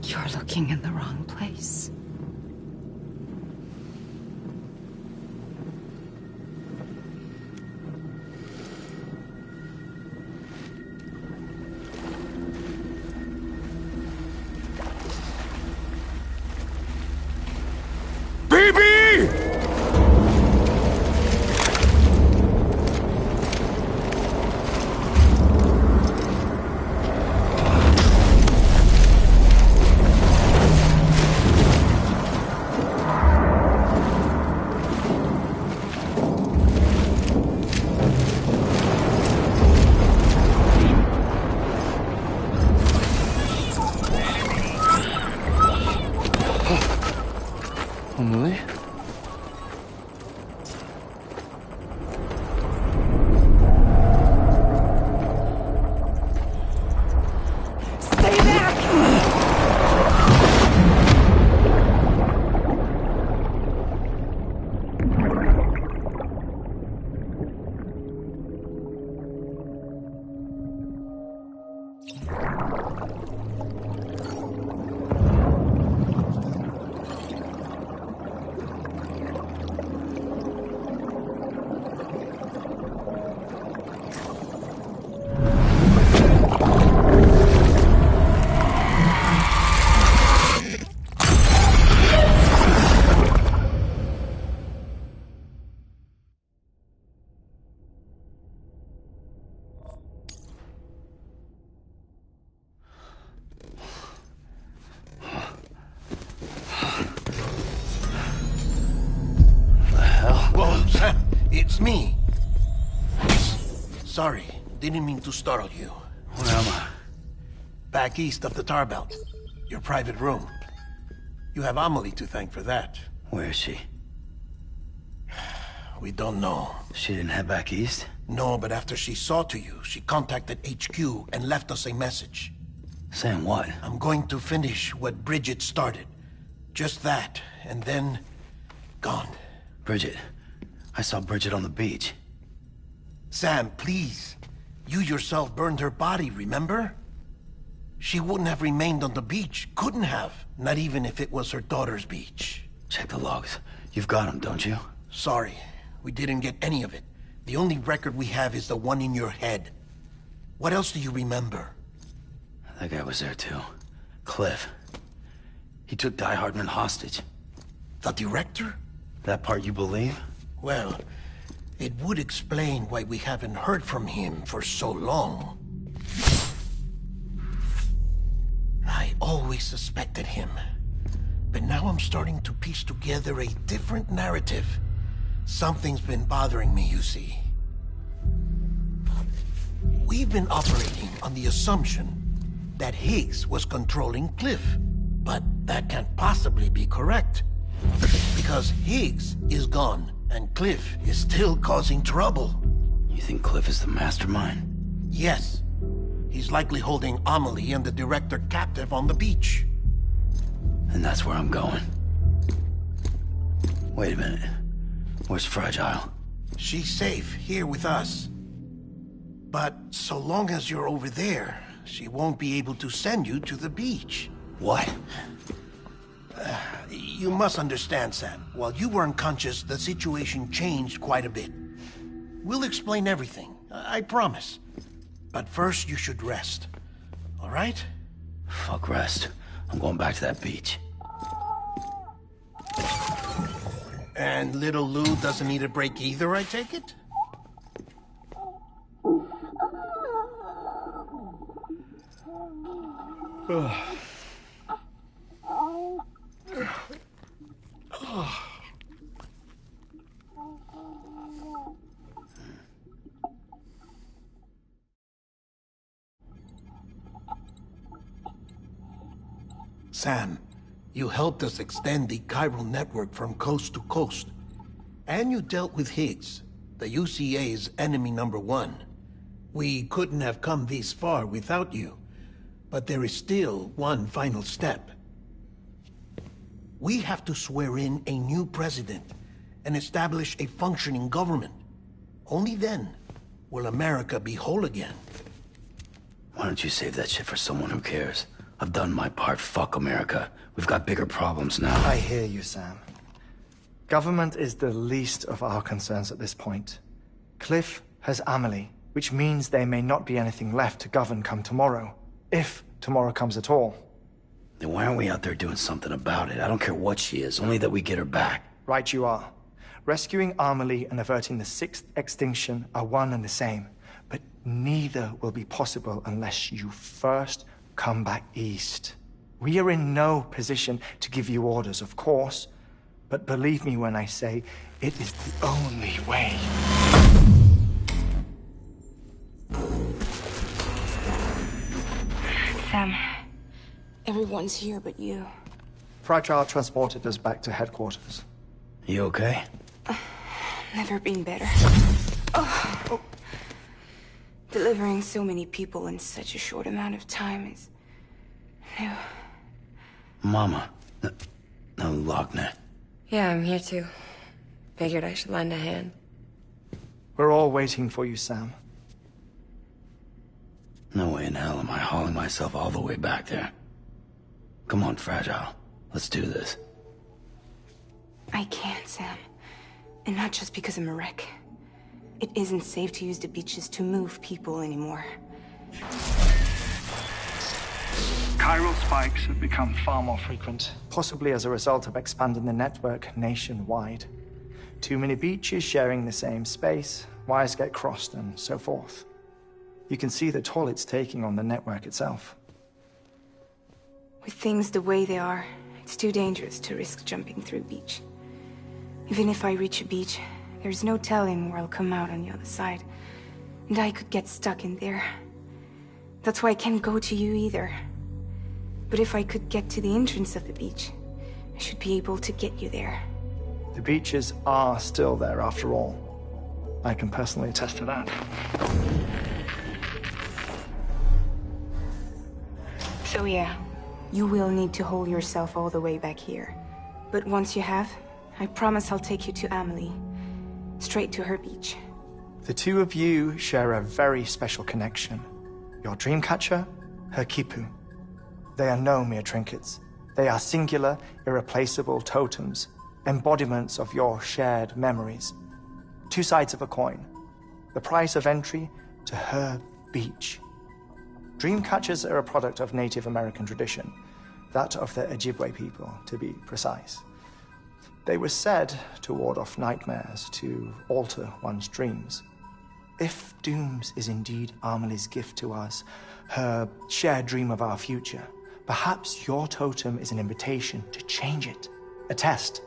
You're looking in the wrong place. BB! Emily? Stay back! Whoa, Sam, it's me. Sorry, didn't mean to startle you. Where am I? Back east of the Tar Belt. Your private room. You have Amelie to thank for that. Where is she? We don't know. She didn't head back east? No, but after she saw to you, she contacted HQ and left us a message. Saying what? I'm going to finish what Bridget started. Just that, and then... gone. Bridget. I saw Bridget on the beach. Sam, please. You yourself burned her body, remember? She wouldn't have remained on the beach. Couldn't have. Not even if it was her daughter's beach. Check the logs. You've got them, don't you? Sorry. We didn't get any of it. The only record we have is the one in your head. What else do you remember? That guy was there too. Cliff. He took Die Hardman hostage. The director? That part you believe? Well, it would explain why we haven't heard from him for so long. I always suspected him. But now I'm starting to piece together a different narrative. Something's been bothering me, you see. We've been operating on the assumption that Higgs was controlling Cliff. But that can't possibly be correct. Because Higgs is gone, and Cliff is still causing trouble. You think Cliff is the mastermind? Yes. He's likely holding Amelie and the director captive on the beach. And that's where I'm going. Wait a minute. Where's Fragile? She's safe here with us. But so long as you're over there, she won't be able to send you to the beach. What? You must understand, Sam. While you were unconscious, the situation changed quite a bit. We'll explain everything, I promise. But first, you should rest. All right? Fuck rest. I'm going back to that beach. And little Lou doesn't need a break either, I take it? Sam, you helped us extend the chiral network from coast to coast. And you dealt with Higgs, the UCA's enemy number one. We couldn't have come this far without you. But there is still one final step. We have to swear in a new president and establish a functioning government. Only then will America be whole again. Why don't you save that shit for someone who cares? I've done my part. Fuck America. We've got bigger problems now. I hear you, Sam. Government is the least of our concerns at this point. Cliff has Amelie, which means there may not be anything left to govern come tomorrow. If tomorrow comes at all. Then why aren't we out there doing something about it? I don't care what she is, only that we get her back. Right you are. Rescuing Amelie and averting the sixth extinction are one and the same. But neither will be possible unless you first come back east. We are in no position to give you orders, of course. But believe me when I say, it is the only way. Sam, everyone's here but you. Fragile transported us back to headquarters. You okay? Never been better. Oh. Delivering so many people in such a short amount of time is new. Mama. No, Lochner. Yeah, I'm here too. Figured I should lend a hand. We're all waiting for you, Sam. No way in hell am I hauling myself all the way back there. Come on, Fragile. Let's do this. I can't, Sam. And not just because I'm a wreck. It isn't safe to use the beaches to move people anymore. Chiral spikes have become far more frequent, possibly as a result of expanding the network nationwide. Too many beaches sharing the same space, wires get crossed, and so forth. You can see the toll it's taking on the network itself. With things the way they are, it's too dangerous to risk jumping through a beach. Even if I reach a beach, there's no telling where I'll come out on the other side. And I could get stuck in there. That's why I can't go to you either. But if I could get to the entrance of the beach, I should be able to get you there. The beaches are still there after all. I can personally attest to that. So yeah, you will need to hold yourself all the way back here. But once you have, I promise I'll take you to Amelie. Straight to her beach. The two of you share a very special connection. Your Dreamcatcher, her Kipu. They are no mere trinkets. They are singular, irreplaceable totems, embodiments of your shared memories. Two sides of a coin. The price of entry to her beach. Dreamcatchers are a product of Native American tradition, that of the Ojibwe people, to be precise. They were said to ward off nightmares, to alter one's dreams. If Dooms is indeed Amelie's gift to us, her shared dream of our future, perhaps your totem is an invitation to change it. A test,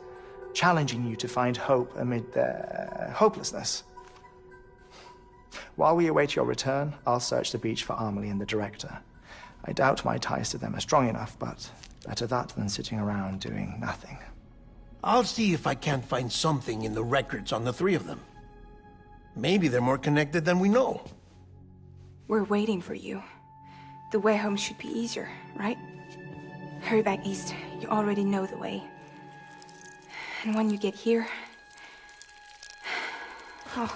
challenging you to find hope amid their hopelessness. While we await your return, I'll search the beach for Amelie and the director. I doubt my ties to them are strong enough, but better that than sitting around doing nothing. I'll see if I can't find something in the records on the three of them. Maybe they're more connected than we know. We're waiting for you. The way home should be easier, right? Hurry back east. You already know the way. And when you get here... Oh.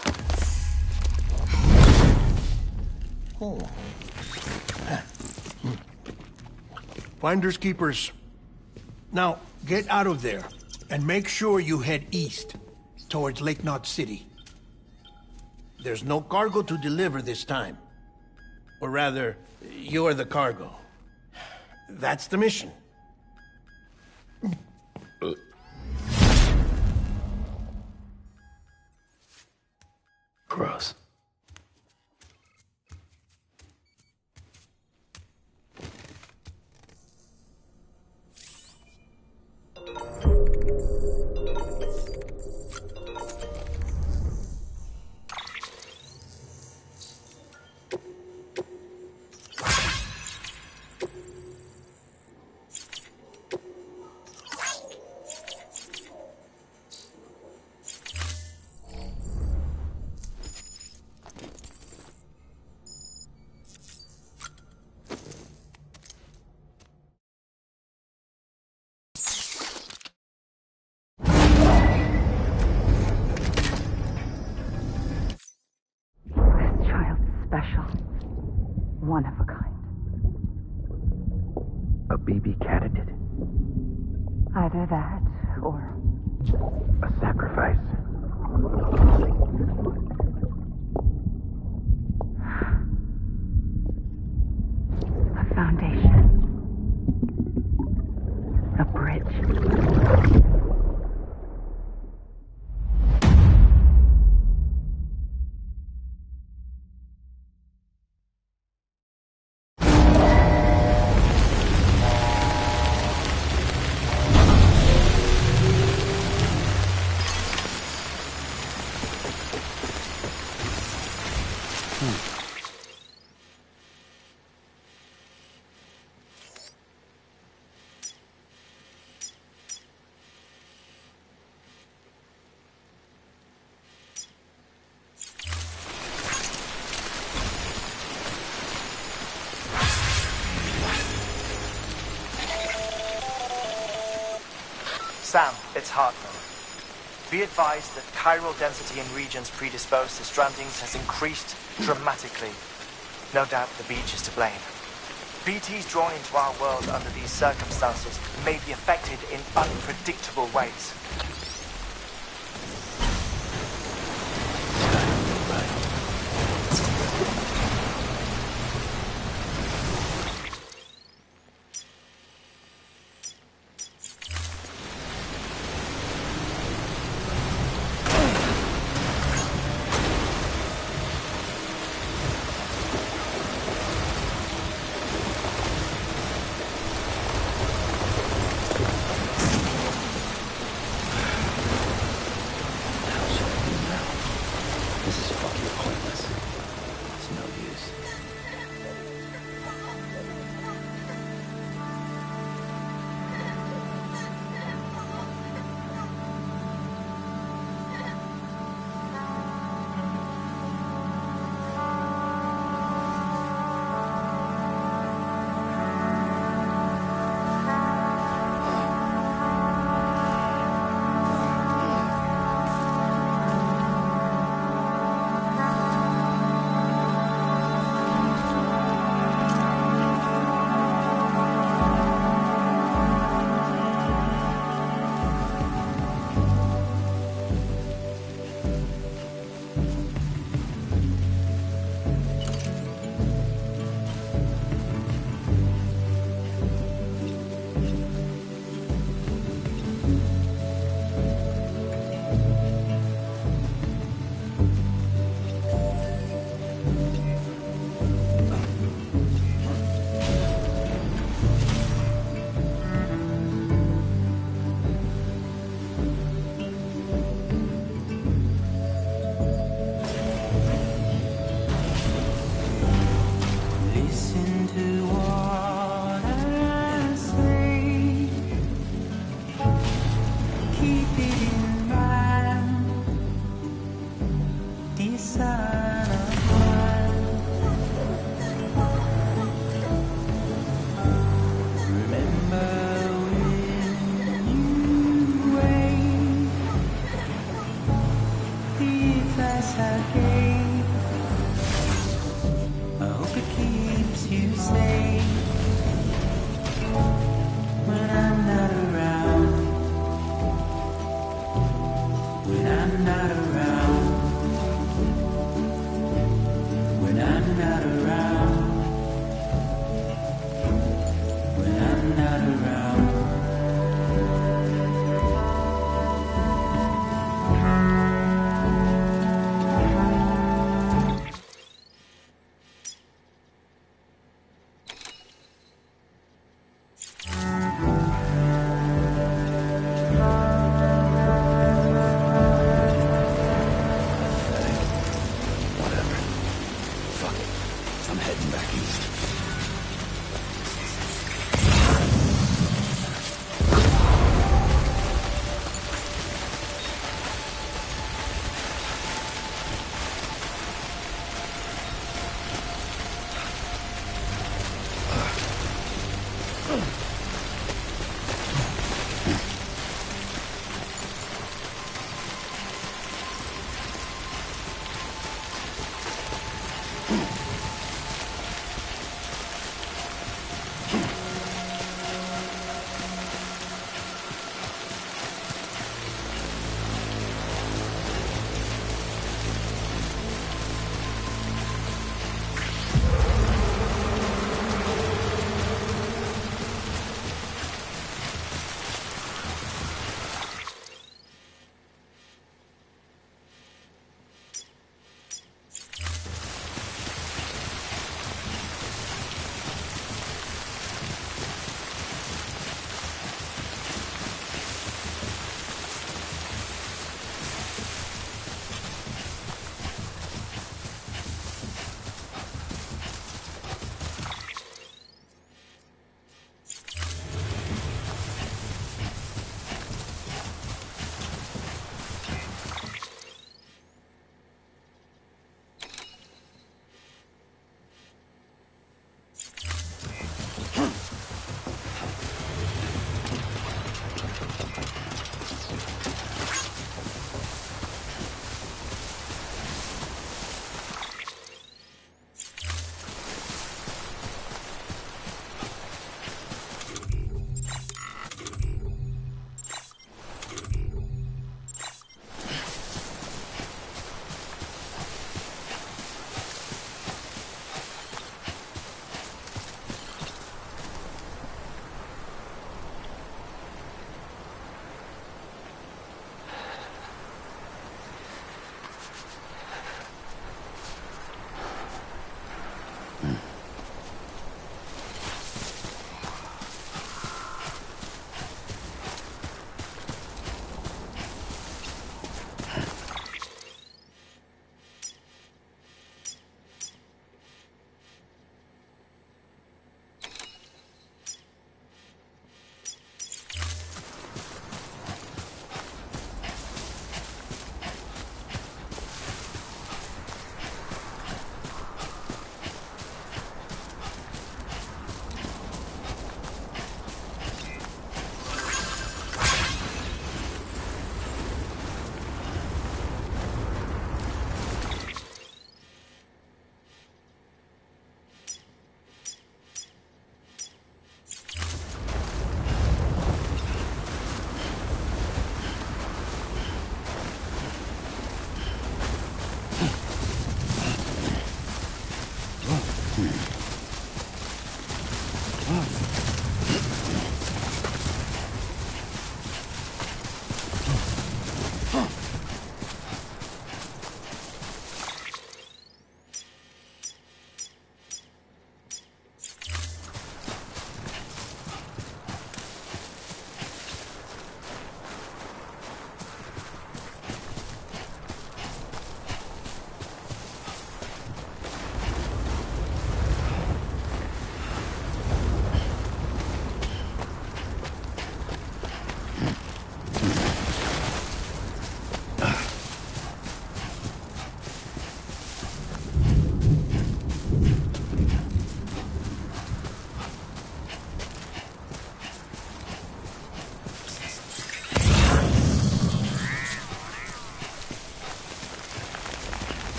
Oh. Finders keepers. Now, get out of there, and make sure you head east, towards Lake Knot City. There's no cargo to deliver this time. Or rather, you're the cargo. That's the mission. Gross. Special. One of a kind. A BB candidate? Either that, or... a sacrifice. A foundation. A bridge. Sam, it's Hartman. Be advised that chiral density in regions predisposed to strandings has increased dramatically. No doubt the beach is to blame. BTs drawn into our world under these circumstances may be affected in unpredictable ways.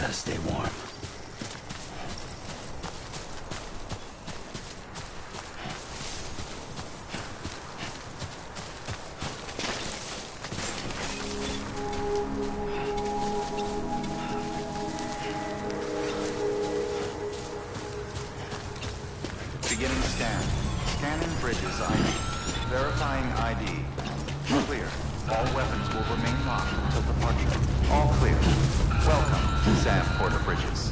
Gotta stay warm. Beginning scan. Scanning Bridges ID. Verifying ID. Clear. All weapons will remain locked until departure. All clear. Welcome, Sam Porter Bridges.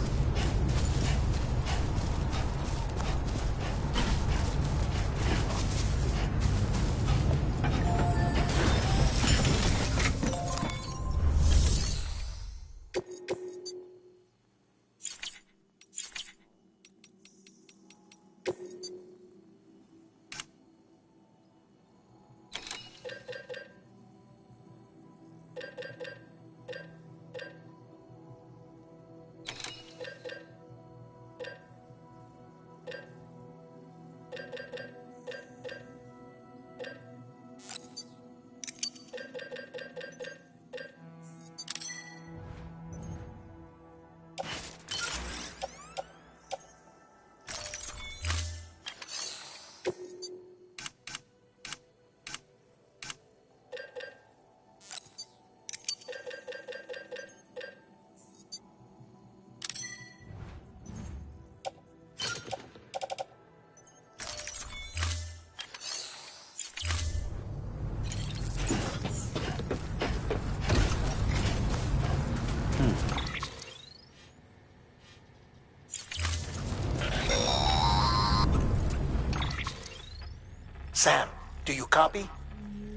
Sam, do you copy?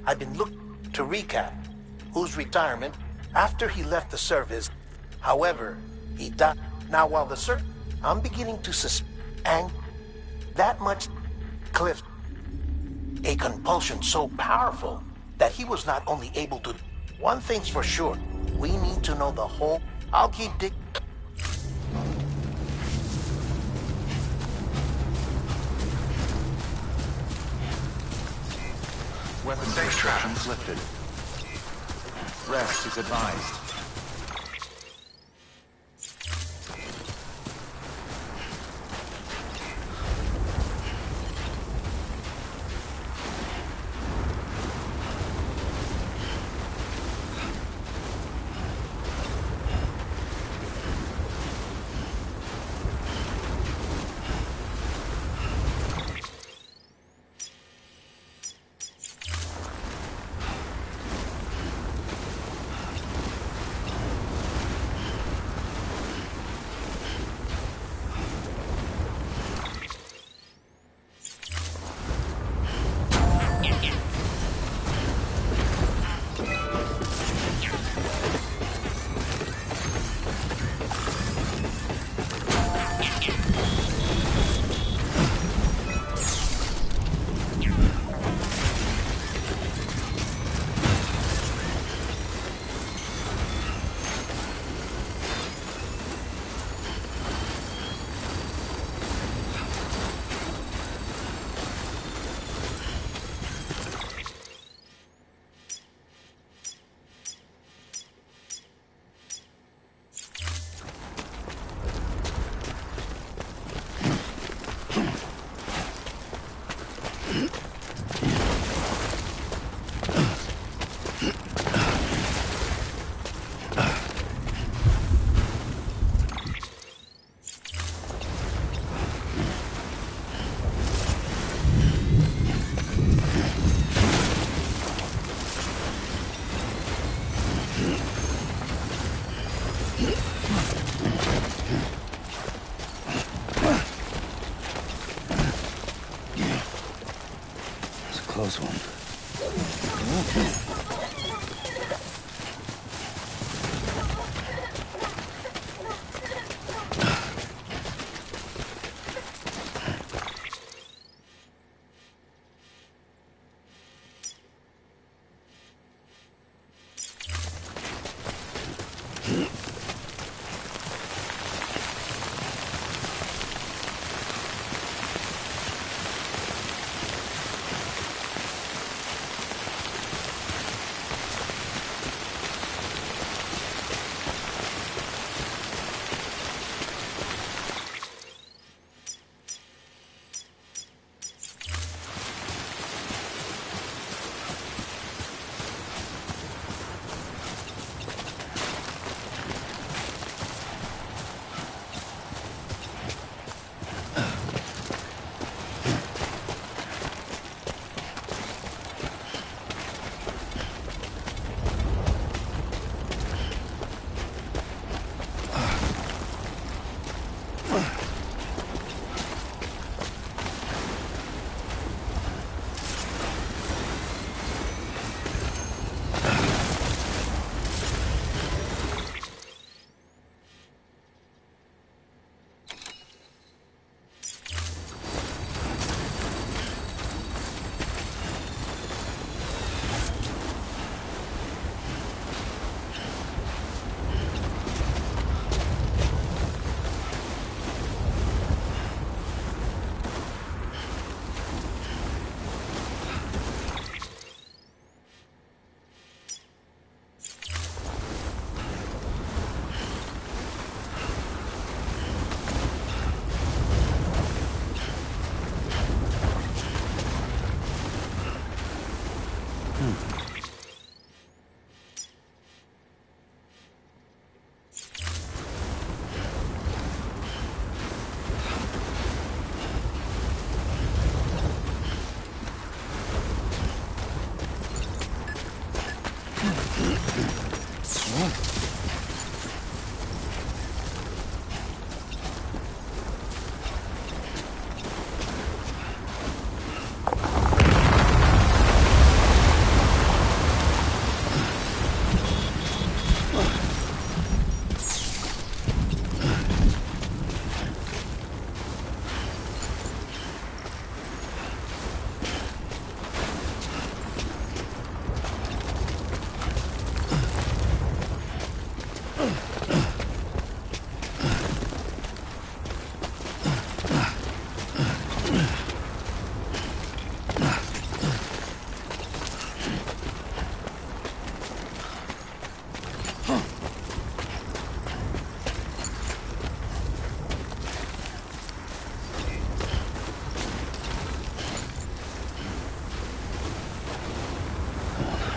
I've been looking to recap whose retirement after he left the service. However, he died. Now while the service, I'm beginning to suspect and that much Cliff, a compulsion so powerful that he was not only able to. One thing's for sure, we need to know the whole. I'll keep digging. Weapons restrictions lifted. Rest is advised. Close one.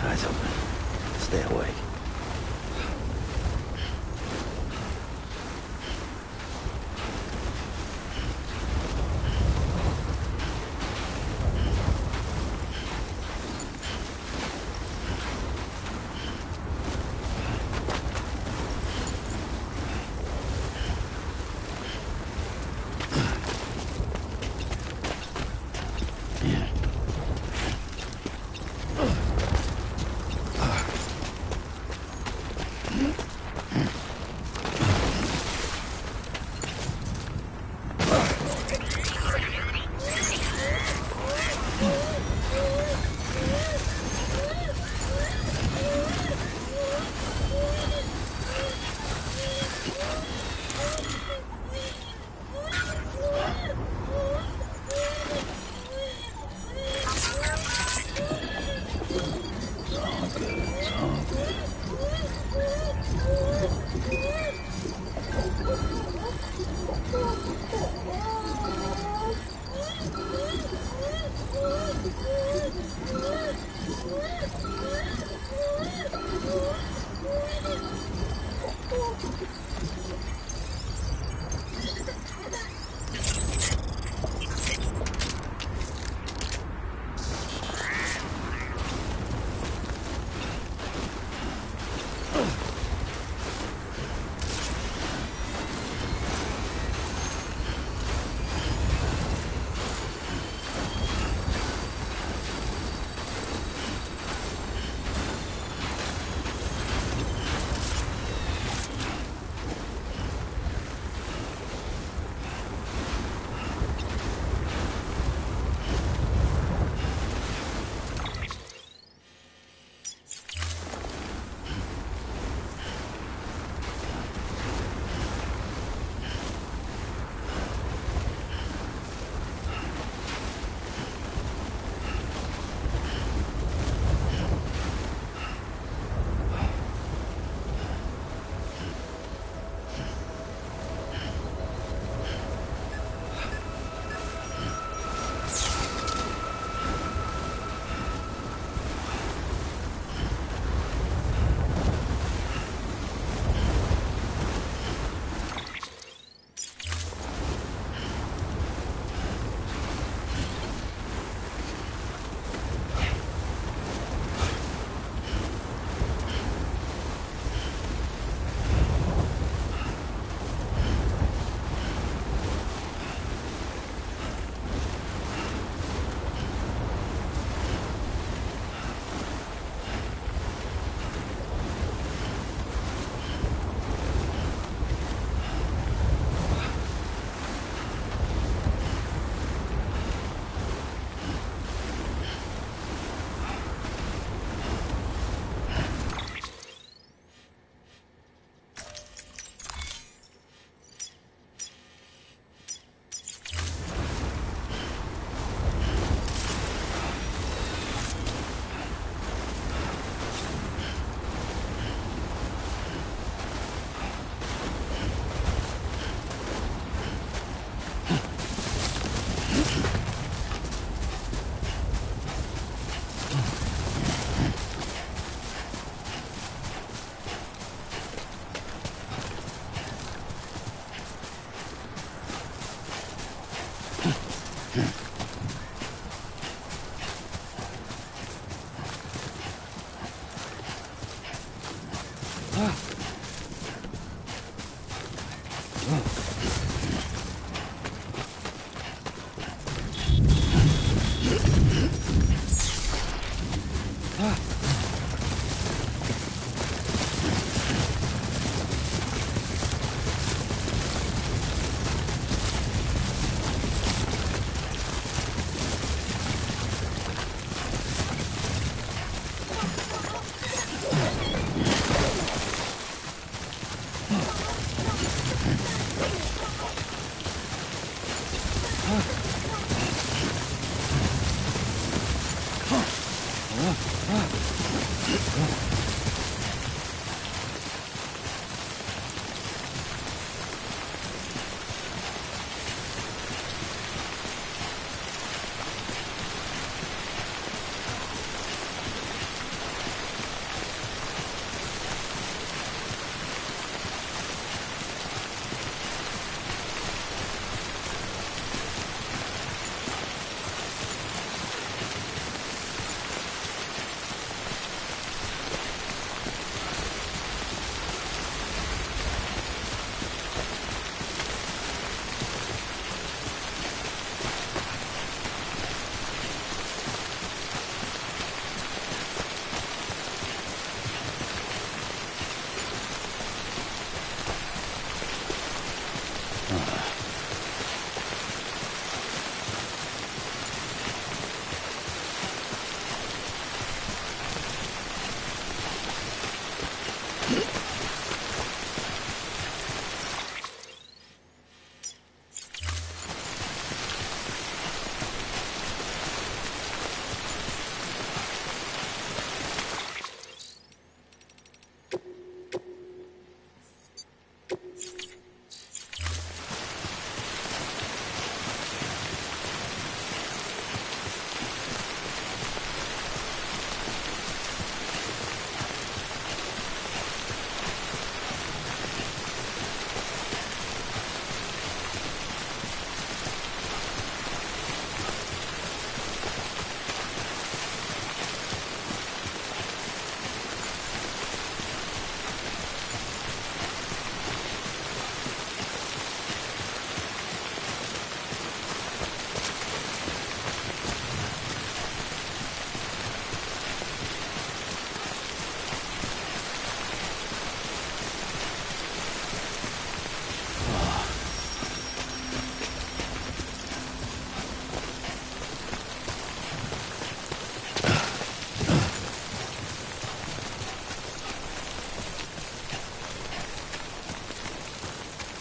Eyes open. Stay awake.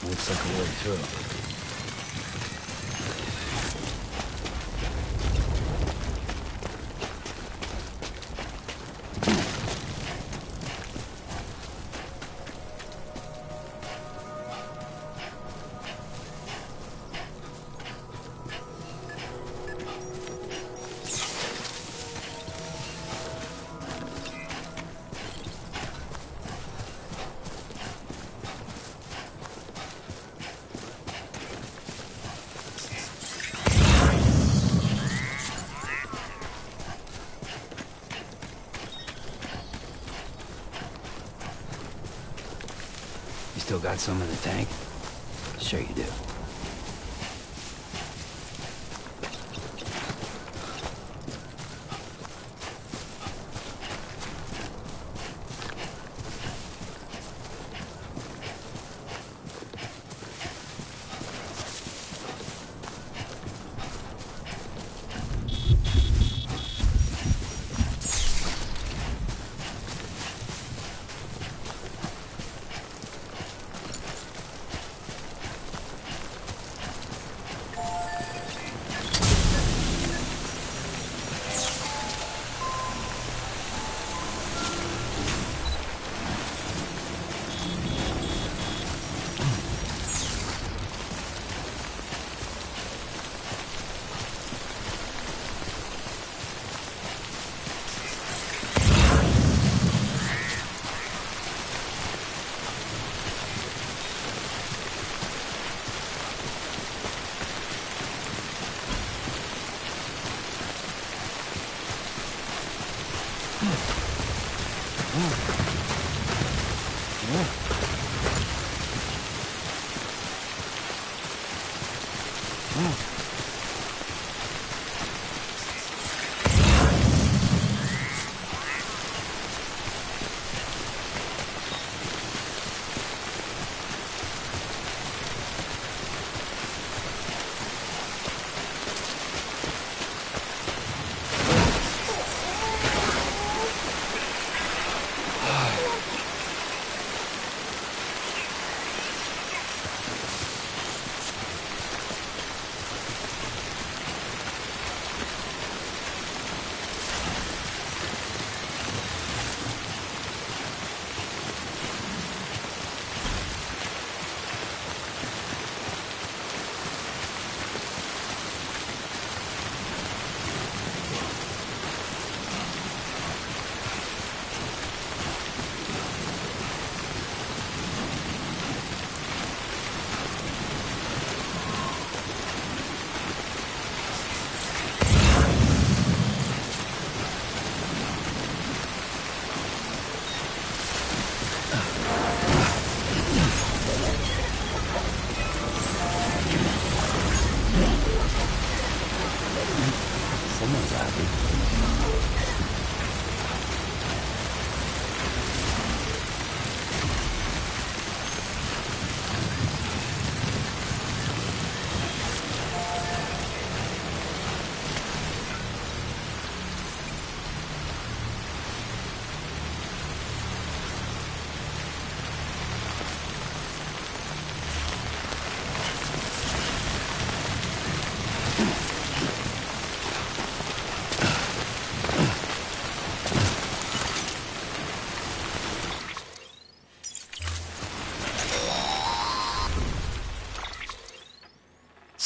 Looks like a way through. Still got some in the tank? Sure you do.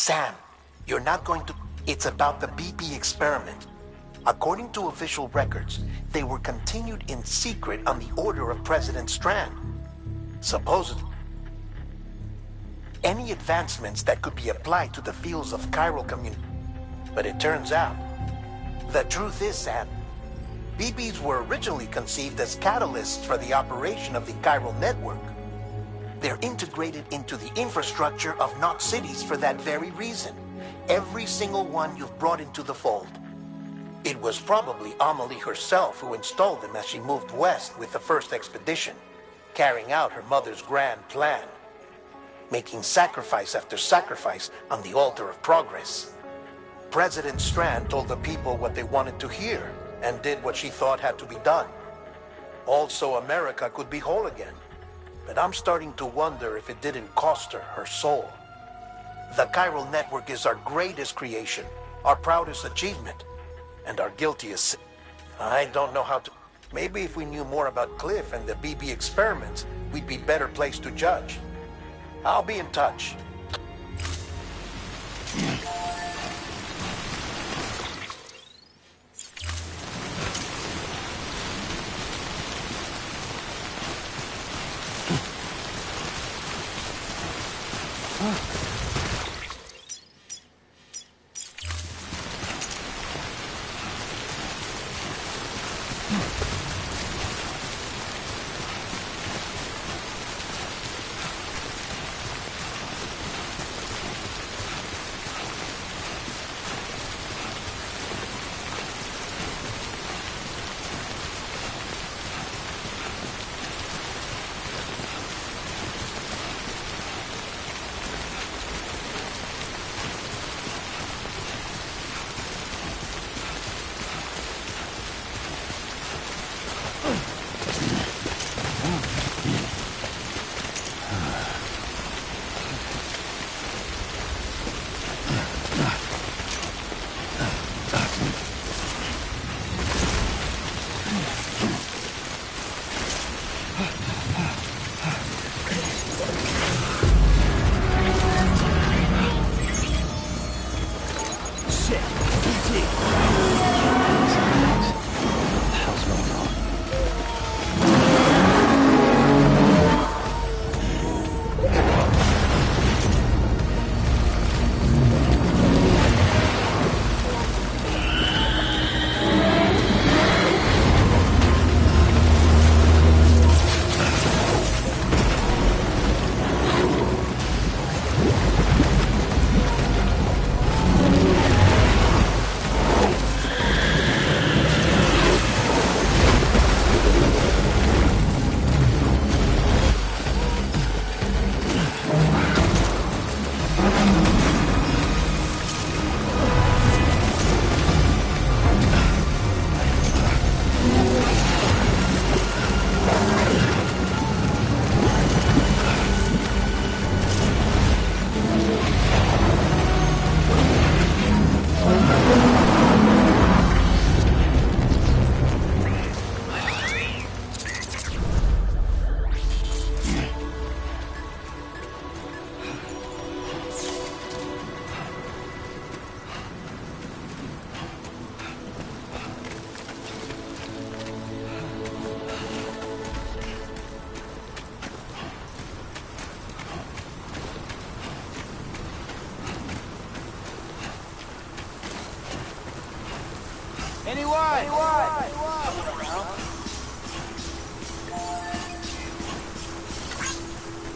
Sam, you're not going to... It's about the BP experiment. According to official records, they were continued in secret on the order of President Strand. Supposedly, any advancements that could be applied to the fields of chiral communication. But it turns out, the truth is, Sam, BBs were originally conceived as catalysts for the operation of the chiral network. They're integrated into the infrastructure of Knot cities for that very reason. Every single one you've brought into the fold. It was probably Amelie herself who installed them as she moved west with the first expedition, carrying out her mother's grand plan, making sacrifice after sacrifice on the altar of progress. President Strand told the people what they wanted to hear, and did what she thought had to be done. Also, America could be whole again. But I'm starting to wonder if it didn't cost her soul. The chiral network is our greatest creation, our proudest achievement, and our guiltiest sin. I don't know how to... Maybe if we knew more about Cliff and the BB experiments, we'd be better placed to judge. I'll be in touch.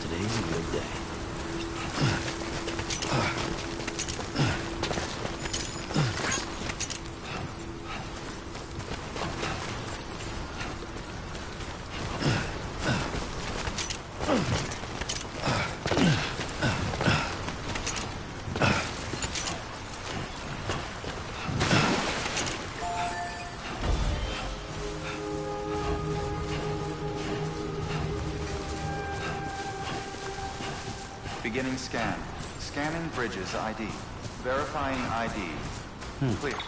Today's a good day. Beginning scan. Scanning Bridges ID. Verifying ID. Clear.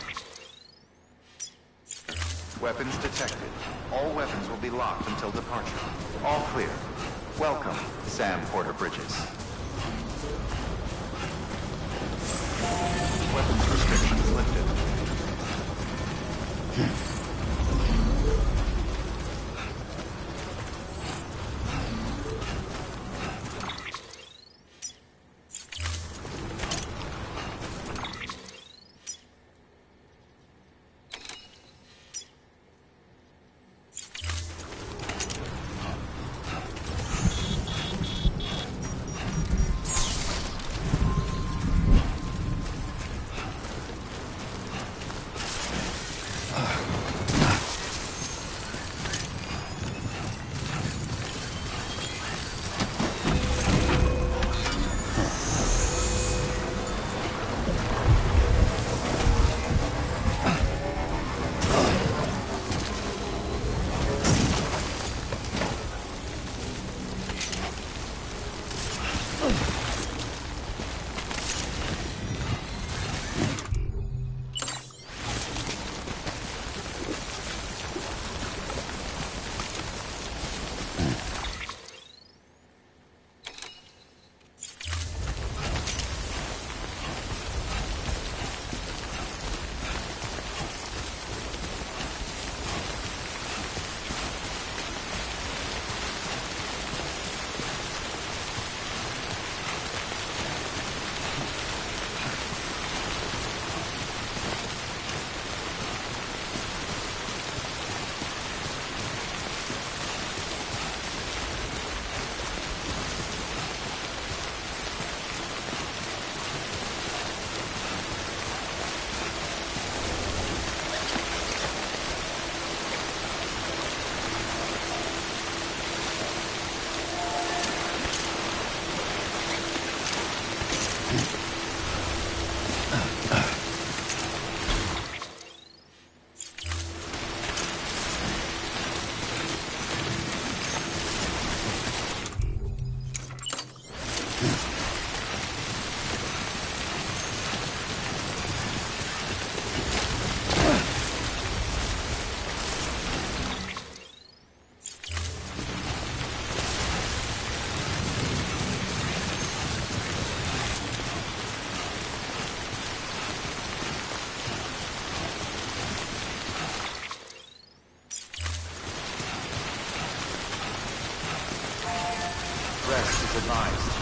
Weapons detected. All weapons will be locked until departure. All clear. Welcome, Sam Porter Bridges. lifted. Rest is advised.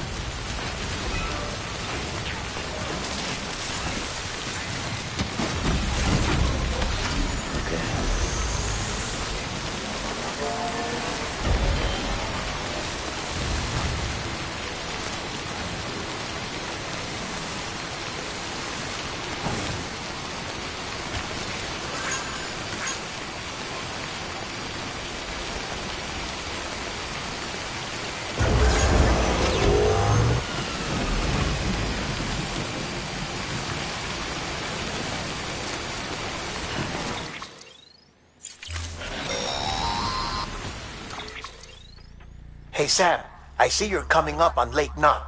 Hey, Sam, I see you're coming up on Lake Knot.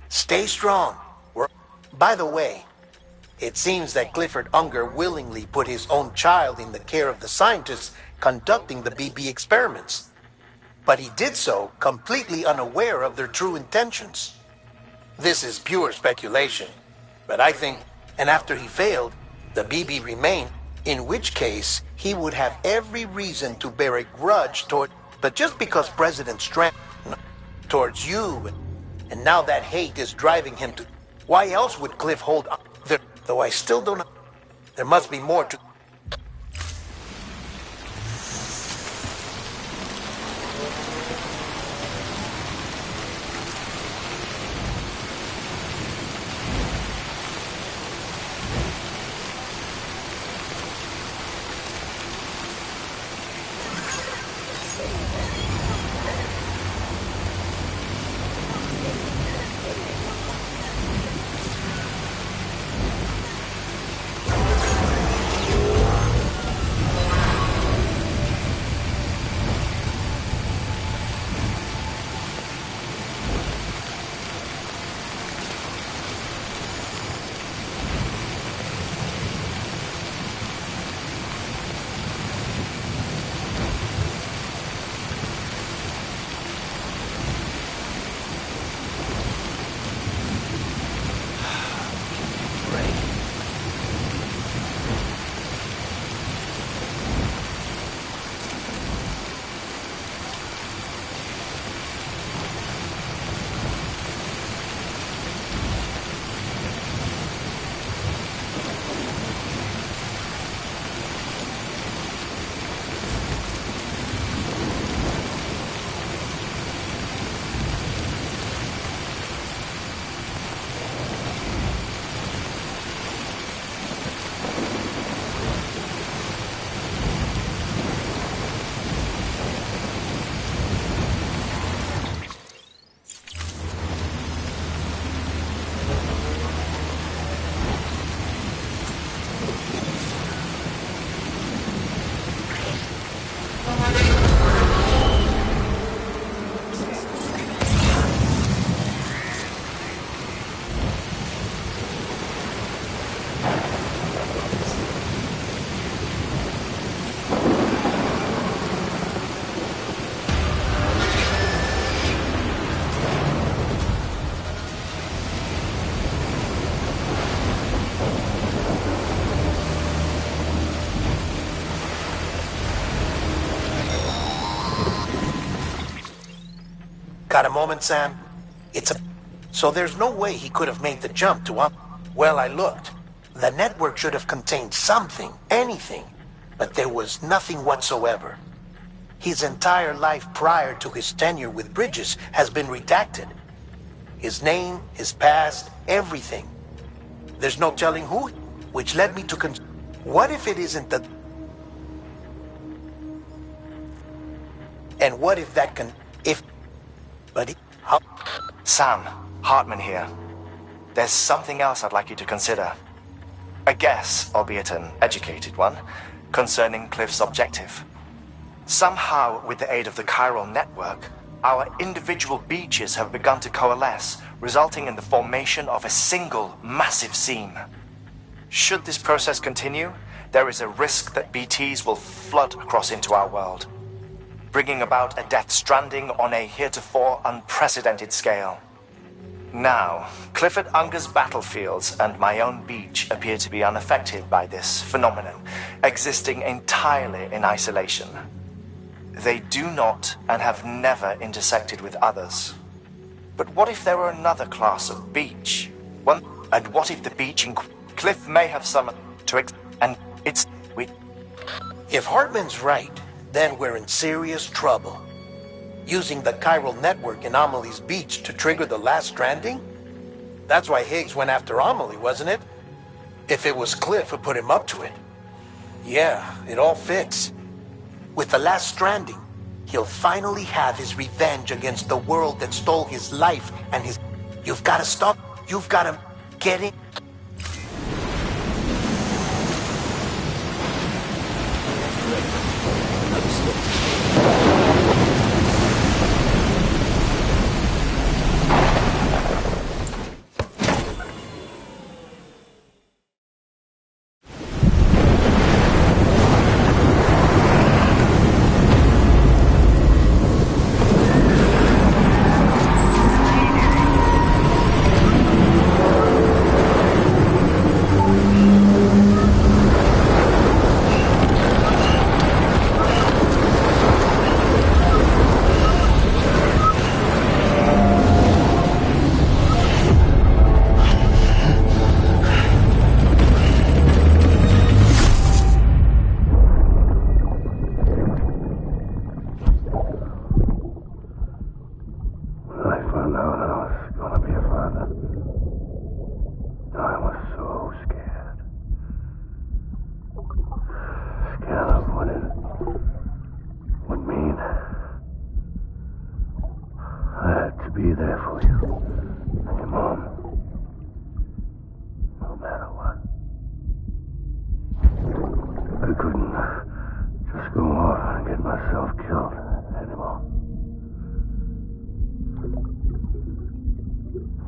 Stay strong. By the way, it seems that Clifford Unger willingly put his own child in the care of the scientists conducting the BB experiments. But he did so completely unaware of their true intentions. This is pure speculation, but I think, and after he failed, the BB remained, in which case he would have every reason to bear a grudge toward... But just because President Strand towards you, and now that hate is driving him to... Why else would Cliff hold on there? Though I still don't know. There must be more to... Got a moment, Sam? So there's no way he could have made the jump to up. Well, I looked. The network should have contained something, anything. But there was nothing whatsoever. His entire life prior to his tenure with Bridges has been redacted. His name, his past, everything. There's no telling who, which led me to what if it isn't the... And what if that can... But how... Sam, Hartman here. There's something else I'd like you to consider. A guess, albeit an educated one, concerning Cliff's objective. Somehow, with the aid of the chiral network, our individual beaches have begun to coalesce, resulting in the formation of a single massive seam. Should this process continue, there is a risk that BTs will flood across into our world, bringing about a Death Stranding on a heretofore unprecedented scale. Now, Clifford Unger's battlefields and my own beach appear to be unaffected by this phenomenon, existing entirely in isolation. They do not and have never intersected with others. But what if there were another class of beach? And what if the beach in Cliff may have some to and it's If Hartman's right, then we're in serious trouble. Using the chiral network in Amelie's beach to trigger the last stranding? That's why Higgs went after Amelie, wasn't it? If it was Cliff who put him up to it. Yeah, it all fits. With the last stranding, he'll finally have his revenge against the world that stole his life and his... You've got to stop. You've got to get in. Be there for you. And your mom. No matter what. I couldn't just go off and get myself killed anymore.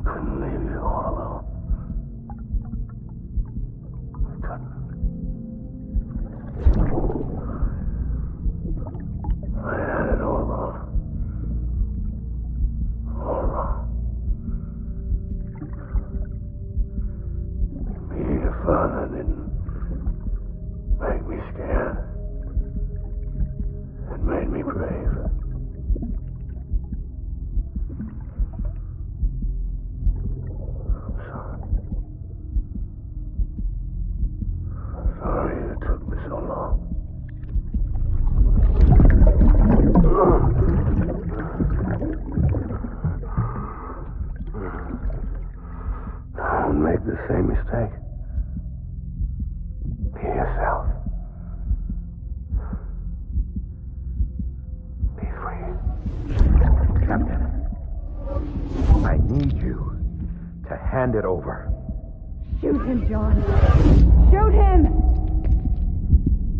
Couldn't leave you all alone. I couldn't. I had it all wrong. Being a father didn't make me scared. It made me brave. I'm sorry. I'm sorry it took me so long. Don't make the same mistake. Be yourself. Be free. Captain, I need you to hand it over. Shoot him, John. Shoot him!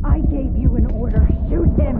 I gave you an order. Shoot him!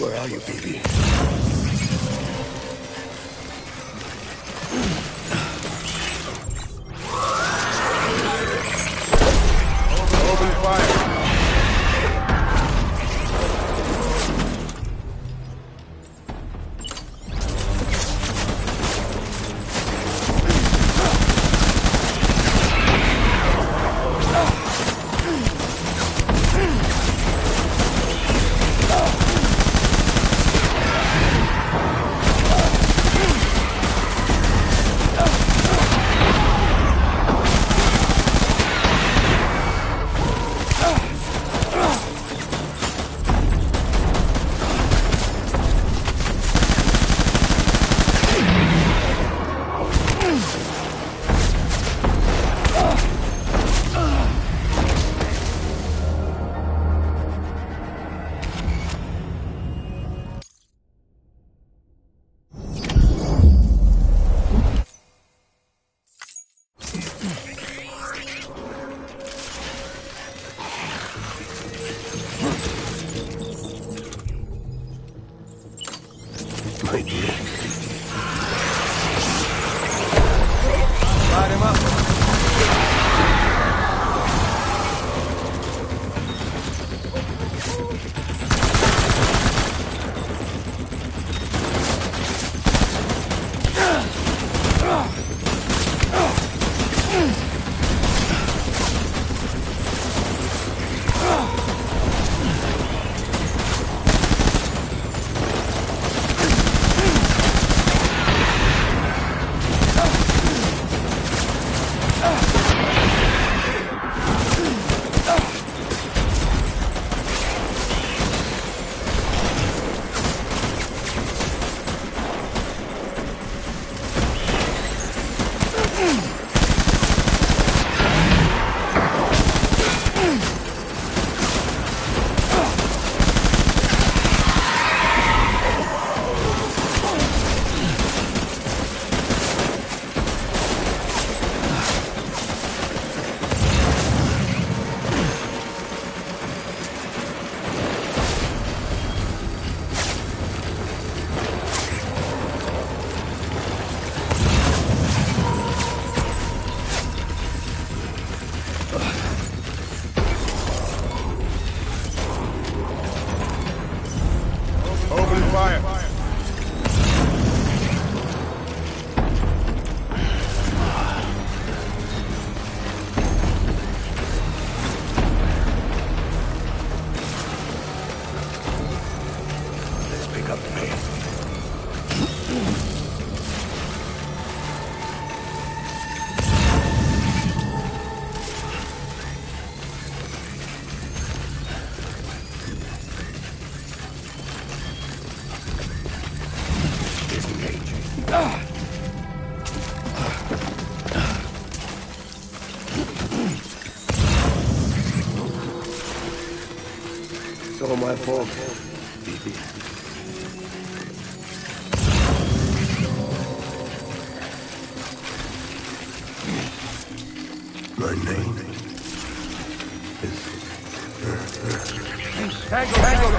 Where are you, baby? Open fire. My dear. Light him up. It's all my fault, baby. My name is... Tango!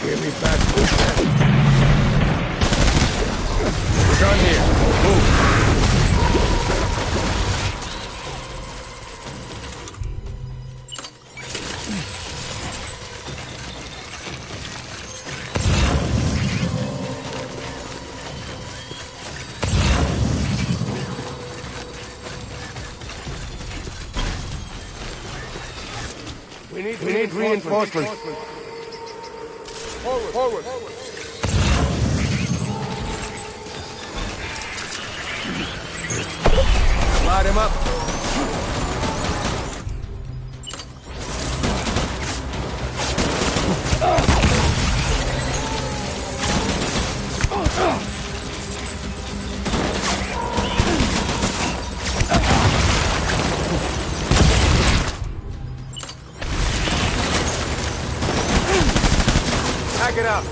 Give me back movement. We're done here. Move. We need reinforcements. Forward. Light him up. Pack it up.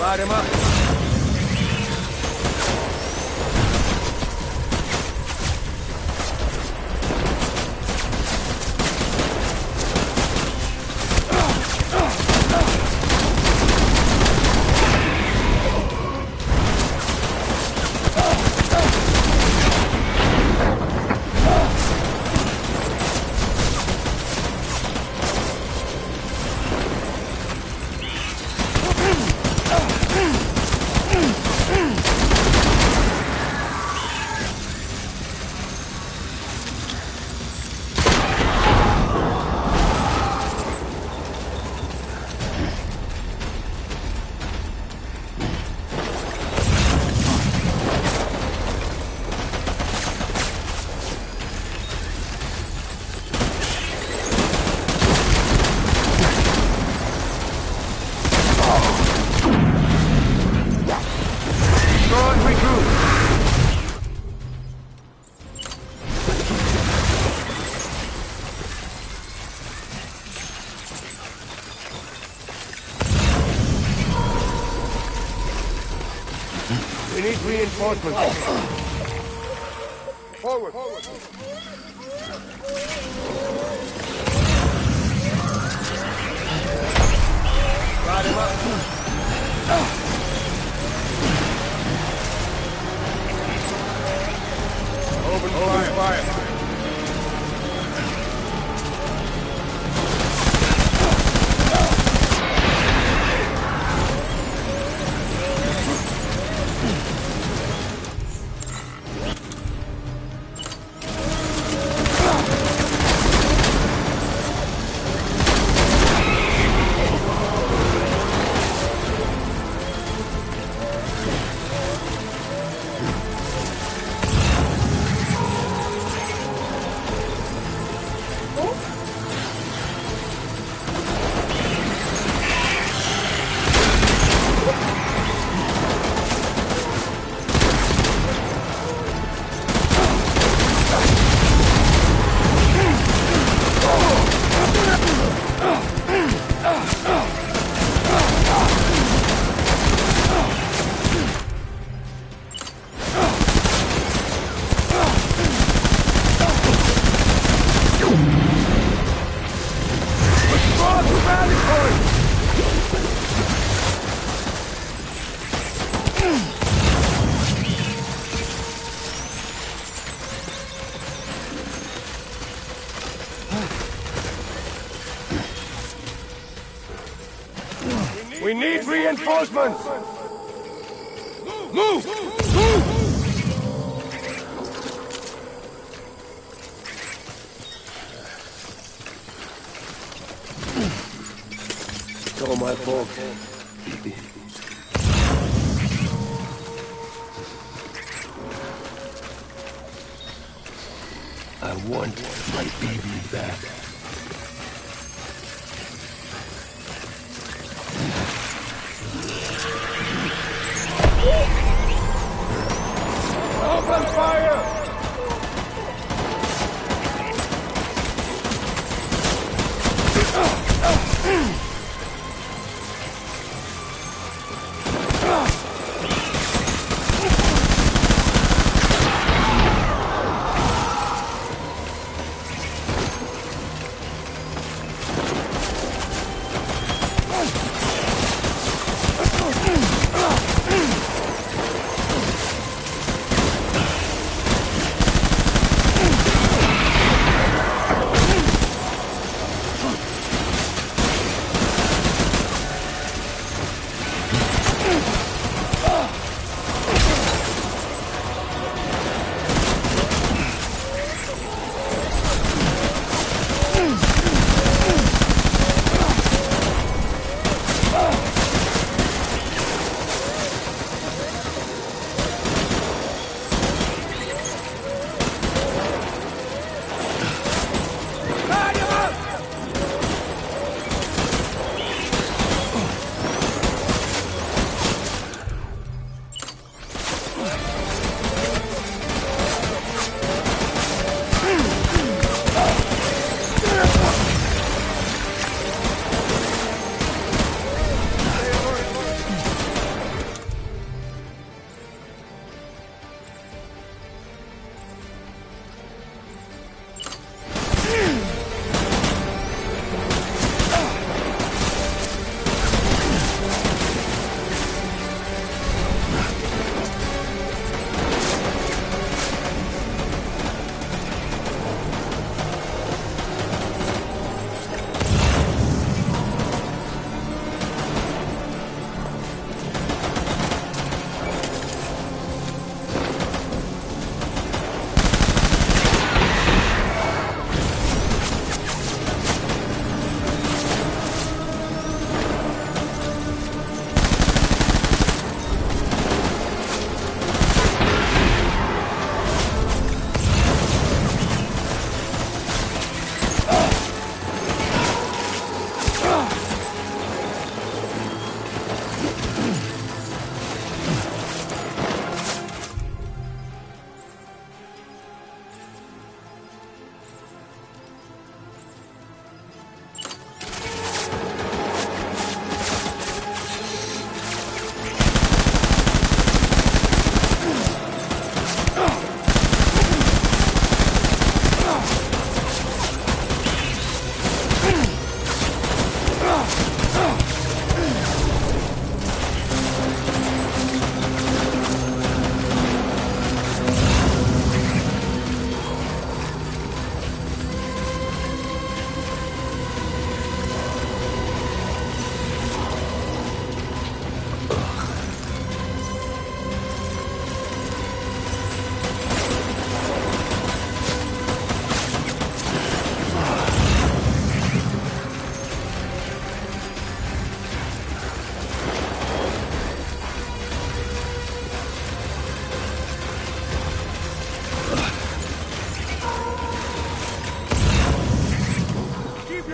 Light him up. We need reinforcements. Forward. Light him up. Open fire. We need reinforcements! Move! Move! It's all my fault. I want my baby back. Open fire!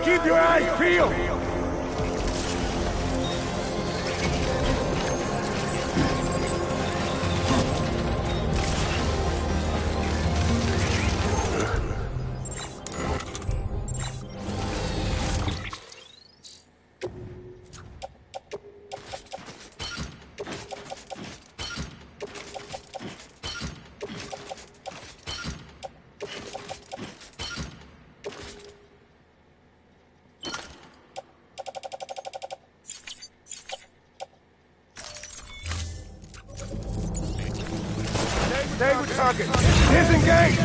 Keep your eyes peeled! Stay with target. Disengage!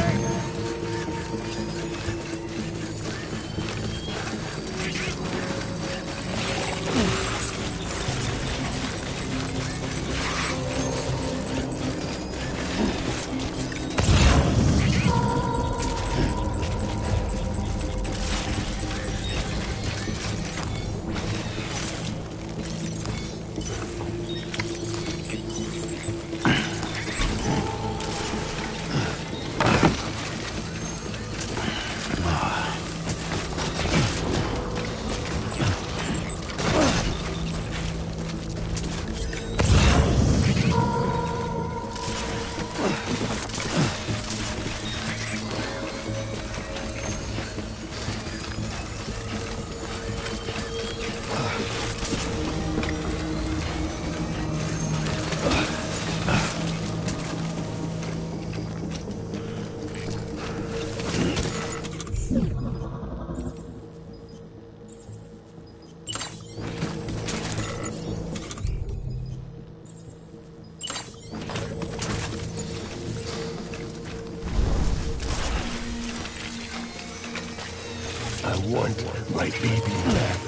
want my baby back.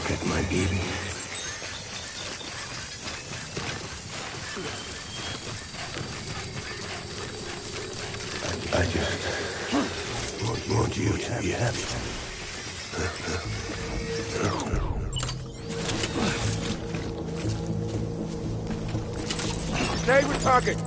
Get my baby. I just want you to be happy. Stay with target.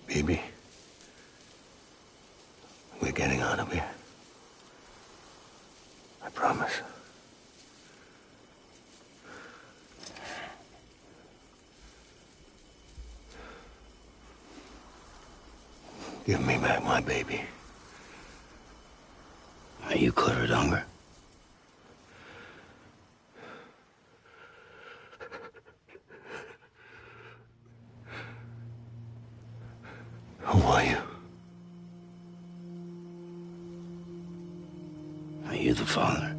Baby, we're getting out of here. I promise. Give me back my baby. Are you clear of hunger? Who are you? Are you the father?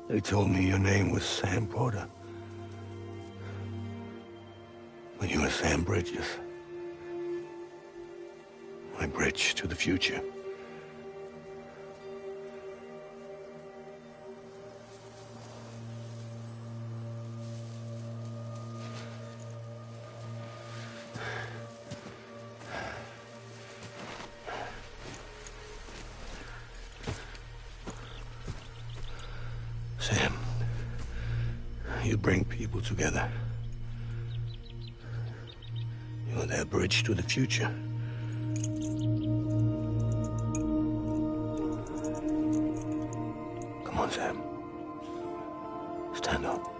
They told me your name was Sam Porter. But you were Sam Bridges. My bridge to the future. Sam, you bring people together. You're their bridge to the future. Come on, Sam. Stand up.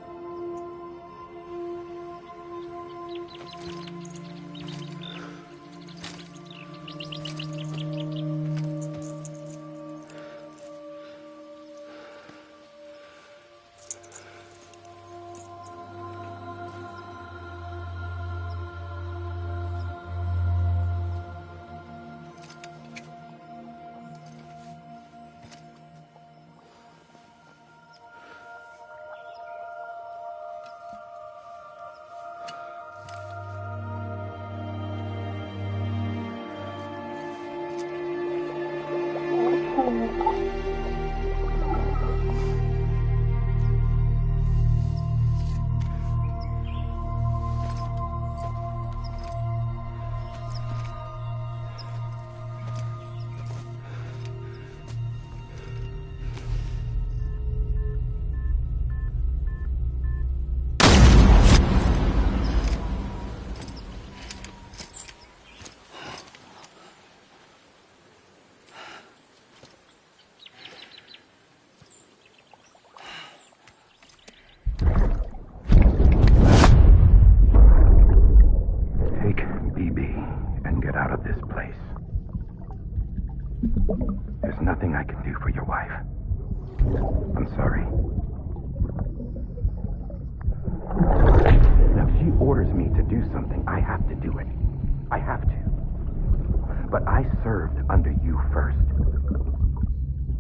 I served under you first.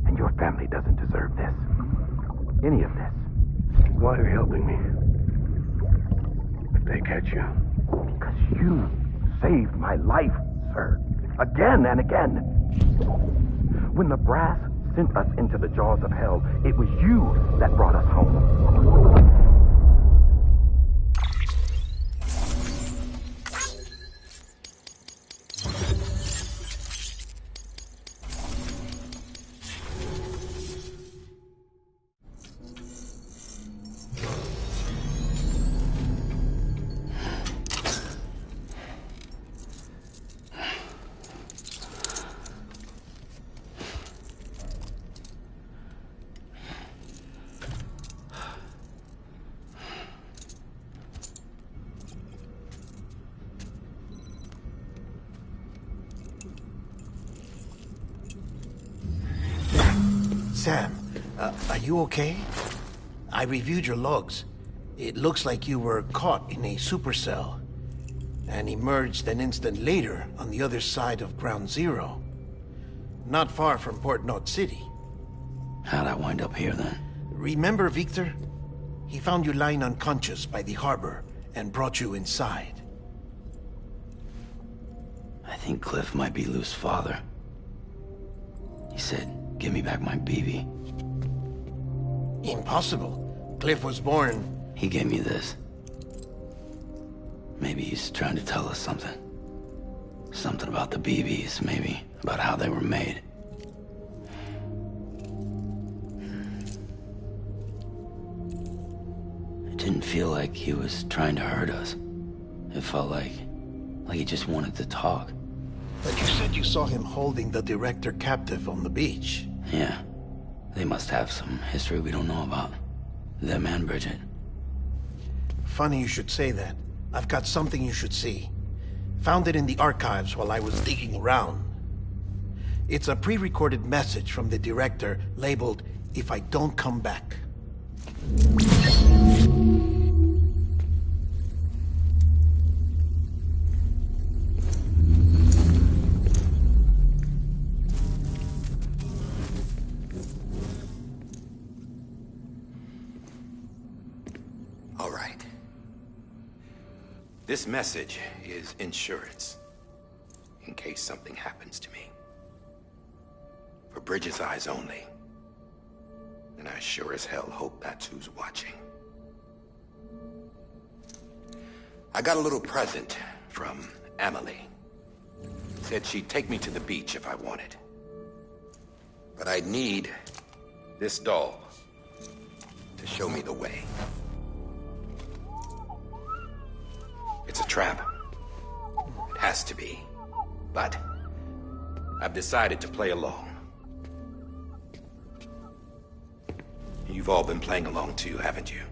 And your family doesn't deserve this. Any of this. Why are you helping me? If they catch you. Because you saved my life, sir. Again and again. When the brass sent us into the jaws of hell, it was you that brought us home. Sam, are you okay? I reviewed your logs. It looks like you were caught in a supercell and emerged an instant later on the other side of Ground Zero. Not far from Port Knot City. How'd I wind up here then? Remember Victor? He found you lying unconscious by the harbor and brought you inside. I think Cliff might be Lou's father. He said, "Give me back my BB." Impossible. Cliff was born... He gave me this. Maybe he's trying to tell us something. Something about the BBs, maybe. About how they were made. It didn't feel like he was trying to hurt us. It felt like he just wanted to talk. But you said you saw him holding the director captive on the beach. Yeah. They must have some history we don't know about. Them and Bridget. Funny you should say that. I've got something you should see. Found it in the archives while I was digging around. It's a pre-recorded message from the director labeled, "If I don't come back." All right. This message is insurance. In case something happens to me. For Bridget's eyes only. And I sure as hell hope that's who's watching. I got a little present from Amelie. Said she'd take me to the beach if I wanted. But I'd need this doll to show me the way. It's a trap. It has to be. But I've decided to play along. You've all been playing along too, haven't you?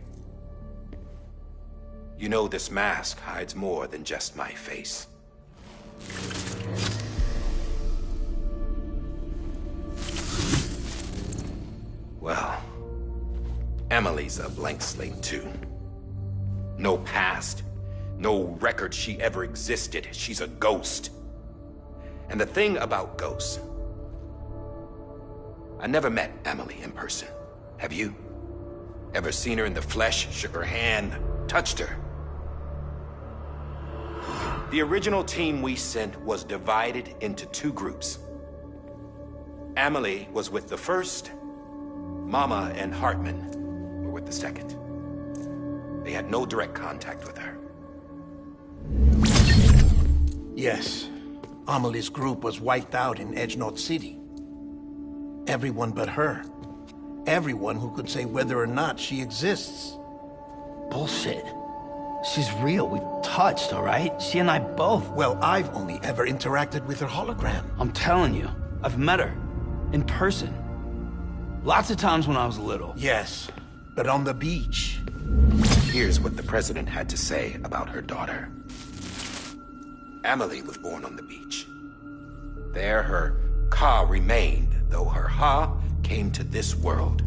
You know this mask hides more than just my face. Well, Emily's a blank slate too. No past. No record she ever existed. She's a ghost. And the thing about ghosts... I never met Amelie in person. Have you? Ever seen her in the flesh, shook her hand, touched her? The original team we sent was divided into two groups. Amelie was with the first. Mama and Hartman were with the second. They had no direct contact with her. Yes. Amelie's group was wiped out in Edge Knot City. Everyone but her. Everyone who could say whether or not she exists. Bullshit. She's real. We've touched, all right? She and I both. Well, I've only ever interacted with her hologram. I'm telling you, I've met her. In person. Lots of times when I was little. Yes, but on the beach. Here's what the president had to say about her daughter. Amelie was born on the beach. There her Ka remained, though her Ha came to this world.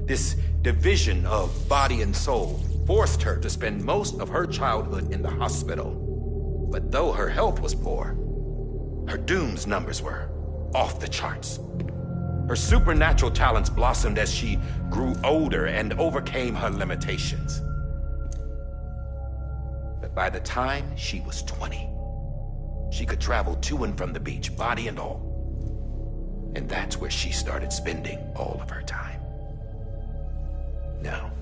This division of body and soul forced her to spend most of her childhood in the hospital. But though her health was poor, Her Doom's numbers were off the charts. Her supernatural talents blossomed as she grew older and overcame her limitations. But by the time she was 20, she could travel to and from the beach, body and all. And that's where she started spending all of her time. Now,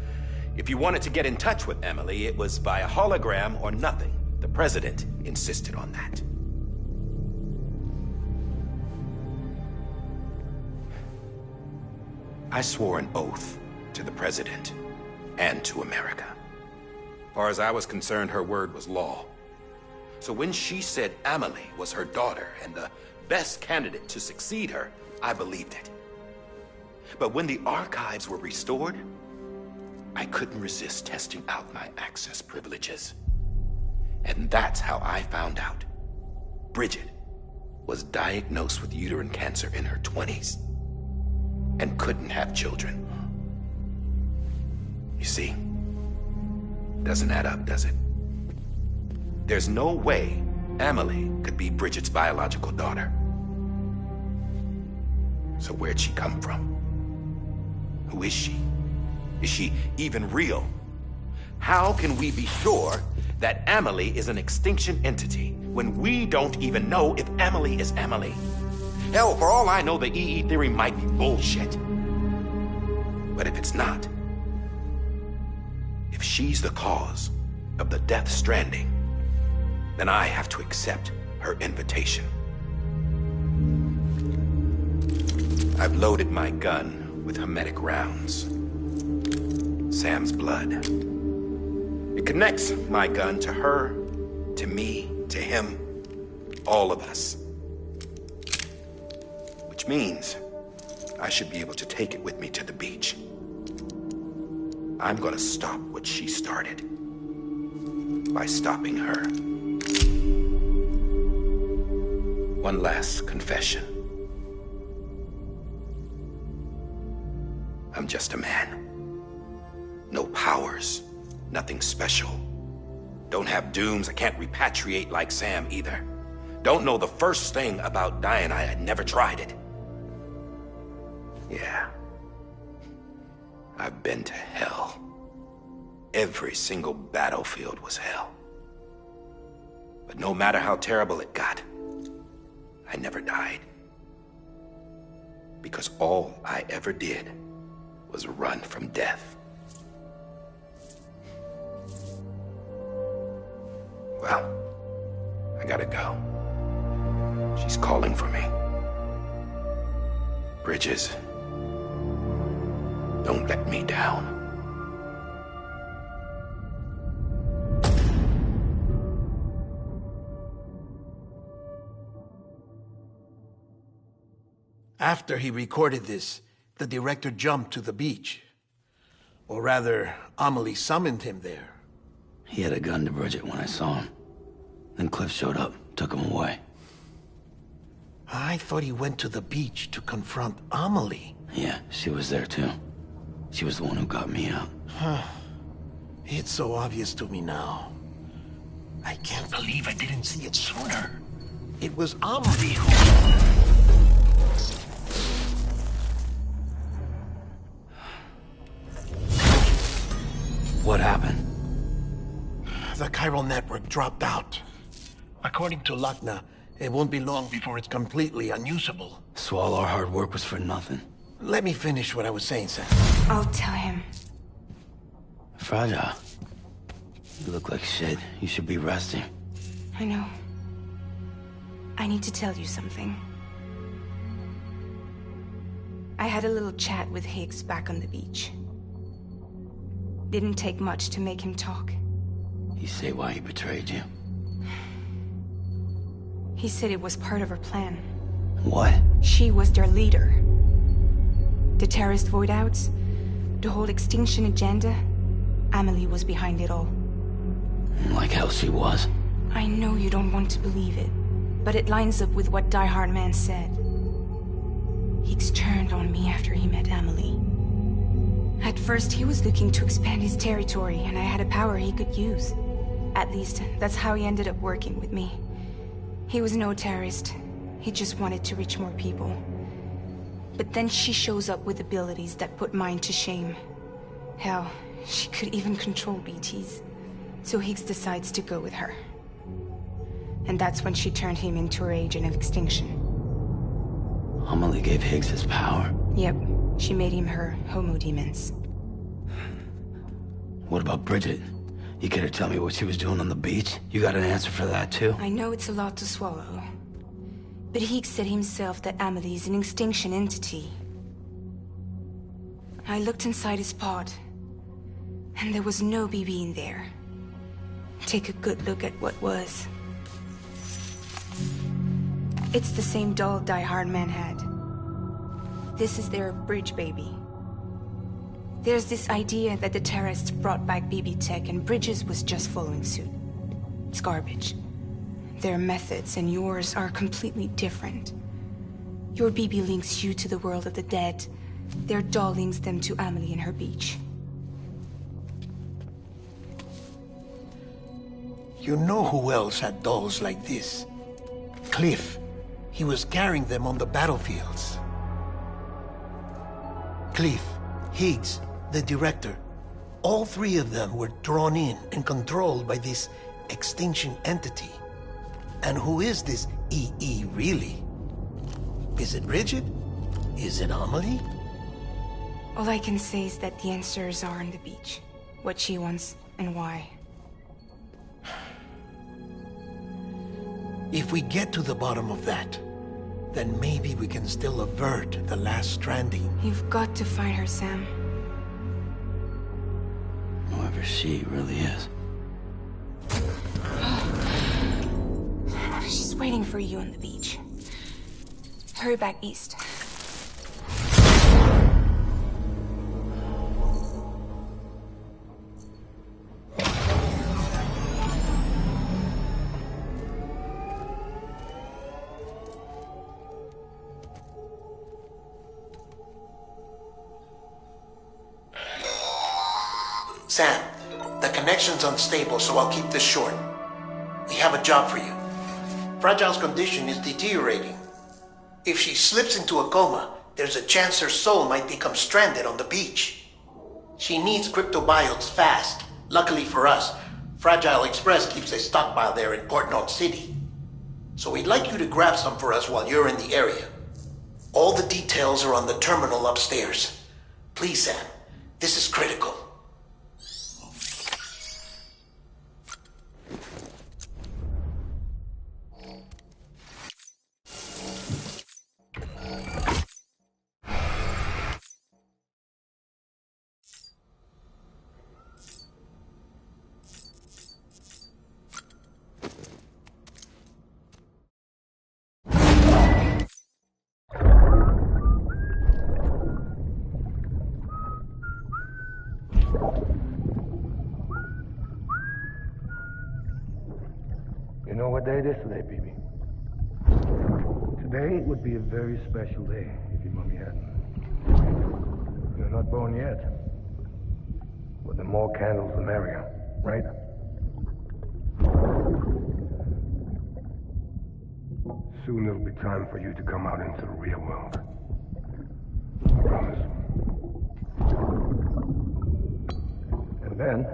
if you wanted to get in touch with Emily, it was via hologram or nothing. The President insisted on that. I swore an oath to the President and to America. As far as I was concerned, her word was law. So when she said Amelie was her daughter and the best candidate to succeed her, I believed it. But when the archives were restored, I couldn't resist testing out my access privileges. And that's how I found out Bridget was diagnosed with uterine cancer in her 20s and couldn't have children. You see, doesn't add up, does it? There's no way Amelie could be Bridget's biological daughter. So where'd she come from? Who is she? Is she even real? How can we be sure that Amelie is an extinction entity when we don't even know if Amelie is Amelie? Hell, for all I know, the EE theory might be bullshit. But if it's not, if she's the cause of the Death Stranding, then I have to accept her invitation. I've loaded my gun with hermetic rounds. Sam's blood. It connects my gun to her, to me, to him, all of us. Which means I should be able to take it with me to the beach. I'm gonna stop what she started by stopping her. One last confession. I'm just a man. No powers, nothing special. Don't have dooms, I can't repatriate like Sam either. Don't know the first thing about dying, I had never tried it. Yeah. I've been to hell. Every single battlefield was hell. But no matter how terrible it got, I never died. Because all I ever did was run from death. Well, I gotta go. She's calling for me. Bridges, don't let me down. After he recorded this, the director jumped to the beach. Or rather, Amelie summoned him there. He had a gun to Bridget when I saw him. Then Cliff showed up, took him away. I thought he went to the beach to confront Amelie. Yeah, she was there too. She was the one who got me out. It's so obvious to me now. I can't believe I didn't see it sooner. It was Amelie who... What happened? The chiral network dropped out. According to Lochner, it won't be long before it's completely unusable. So all our hard work was for nothing. Let me finish what I was saying, Sam. I'll tell him. Fragile. You look like shit. You should be resting. I know. I need to tell you something. I had a little chat with Higgs back on the beach. Didn't take much to make him talk. You say why he betrayed you? He said it was part of her plan. What? She was their leader. The terrorist void outs, the whole extinction agenda, Amelie was behind it all. Like hell she was. I know you don't want to believe it, but it lines up with what Die Hard Man said. Higgs turned on me after he met Amelie. At first, he was looking to expand his territory, and I had a power he could use. At least, that's how he ended up working with me. He was no terrorist, He just wanted to reach more people. But then she shows up with abilities that put mine to shame. Hell, she could even control BTs. So Higgs decides to go with her. And that's when she turned him into her agent of extinction. Amelie gave Higgs his power? Yep, she made him her Homo Demons. What about Bridget? You care to tell me what she was doing on the beach? You got an answer for that too? I know it's a lot to swallow. But Higgs said himself that Amelie is an extinction entity. I looked inside his pod, and there was no BB in there. Take a good look at what was. It's the same doll Die Hard Man had. This is their bridge baby. There's this idea that the terrorists brought back BB tech and Bridges was just following suit. It's garbage. Their methods and yours are completely different. Your BB links you to the world of the dead. Their doll links them to Amelie and her beach. You know who else had dolls like this? Cliff. He was carrying them on the battlefields. Cliff, Higgs, the director. All three of them were drawn in and controlled by this extinction entity. And who is this EE really? Is it Bridget? Is it Amelie? All I can say is that the answers are on the beach. What she wants and why. If we get to the bottom of that, then maybe we can still avert the last stranding. You've got to find her, Sam. Whoever she really is. She's waiting for you on the beach. Hurry back east. Sam, the connection's unstable, so I'll keep this short. We have a job for you. Fragile's condition is deteriorating. If she slips into a coma, there's a chance her soul might become stranded on the beach. She needs cryptobiotes fast. Luckily for us, Fragile Express keeps a stockpile there in Port North City. So we'd like you to grab some for us while you're in the area. All the details are on the terminal upstairs. Please, Sam, this is critical. You know what day it is today, BB? Today would be a very special day if your mommy hadn't. You're not born yet. But the more candles, the merrier, right? Soon it'll be time for you to come out into the real world. I promise. And then,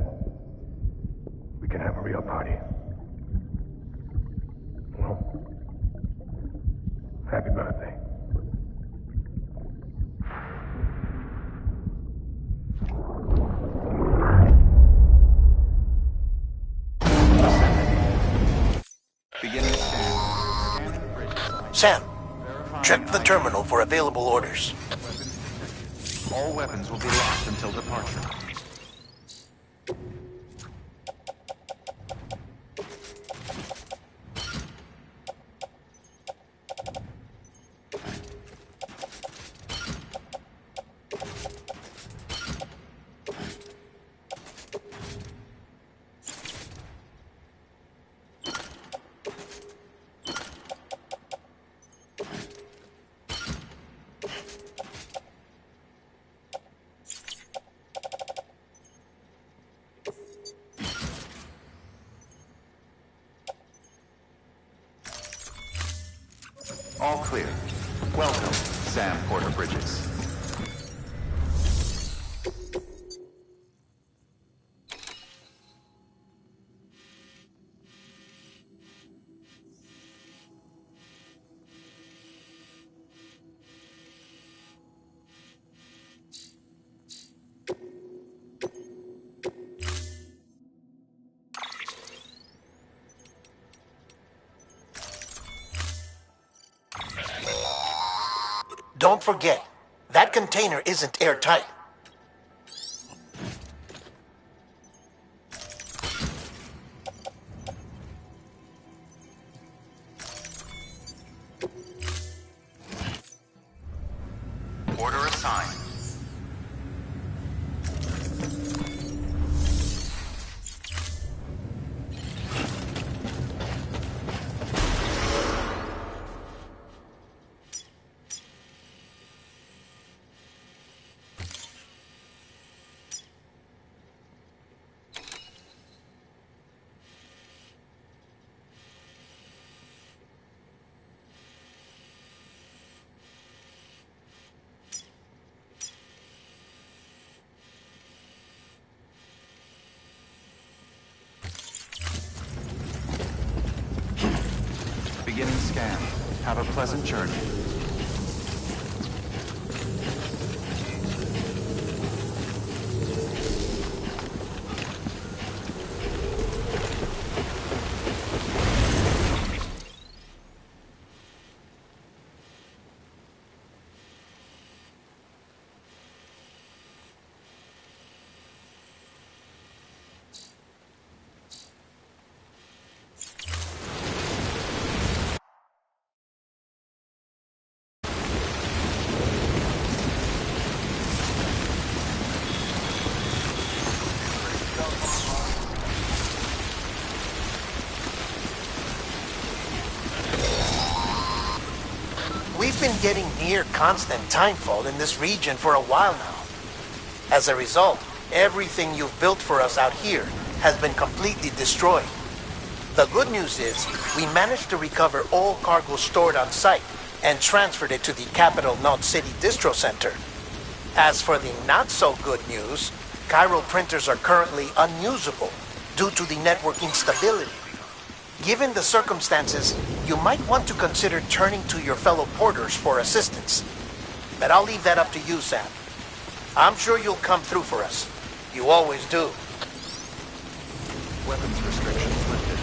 we can have a real party. Well, happy birthday. Beginning scan. Scanning bridges. Sam, check the terminal for available orders. All weapons will be locked until departure. All clear. Welcome, Sam Porter Bridges. Don't forget, that container isn't airtight. Order assigned. Beginning scan. Have a pleasant journey. We've been getting near constant timefall in this region for a while now. As a result, everything you've built for us out here has been completely destroyed. The good news is, we managed to recover all cargo stored on site and transferred it to the Capital Knot City Distro Center. As for the not-so-good news, chiral printers are currently unusable due to the network instability. Given the circumstances, you might want to consider turning to your fellow porters for assistance. But I'll leave that up to you, Sam. I'm sure you'll come through for us. You always do. Weapons restrictions lifted.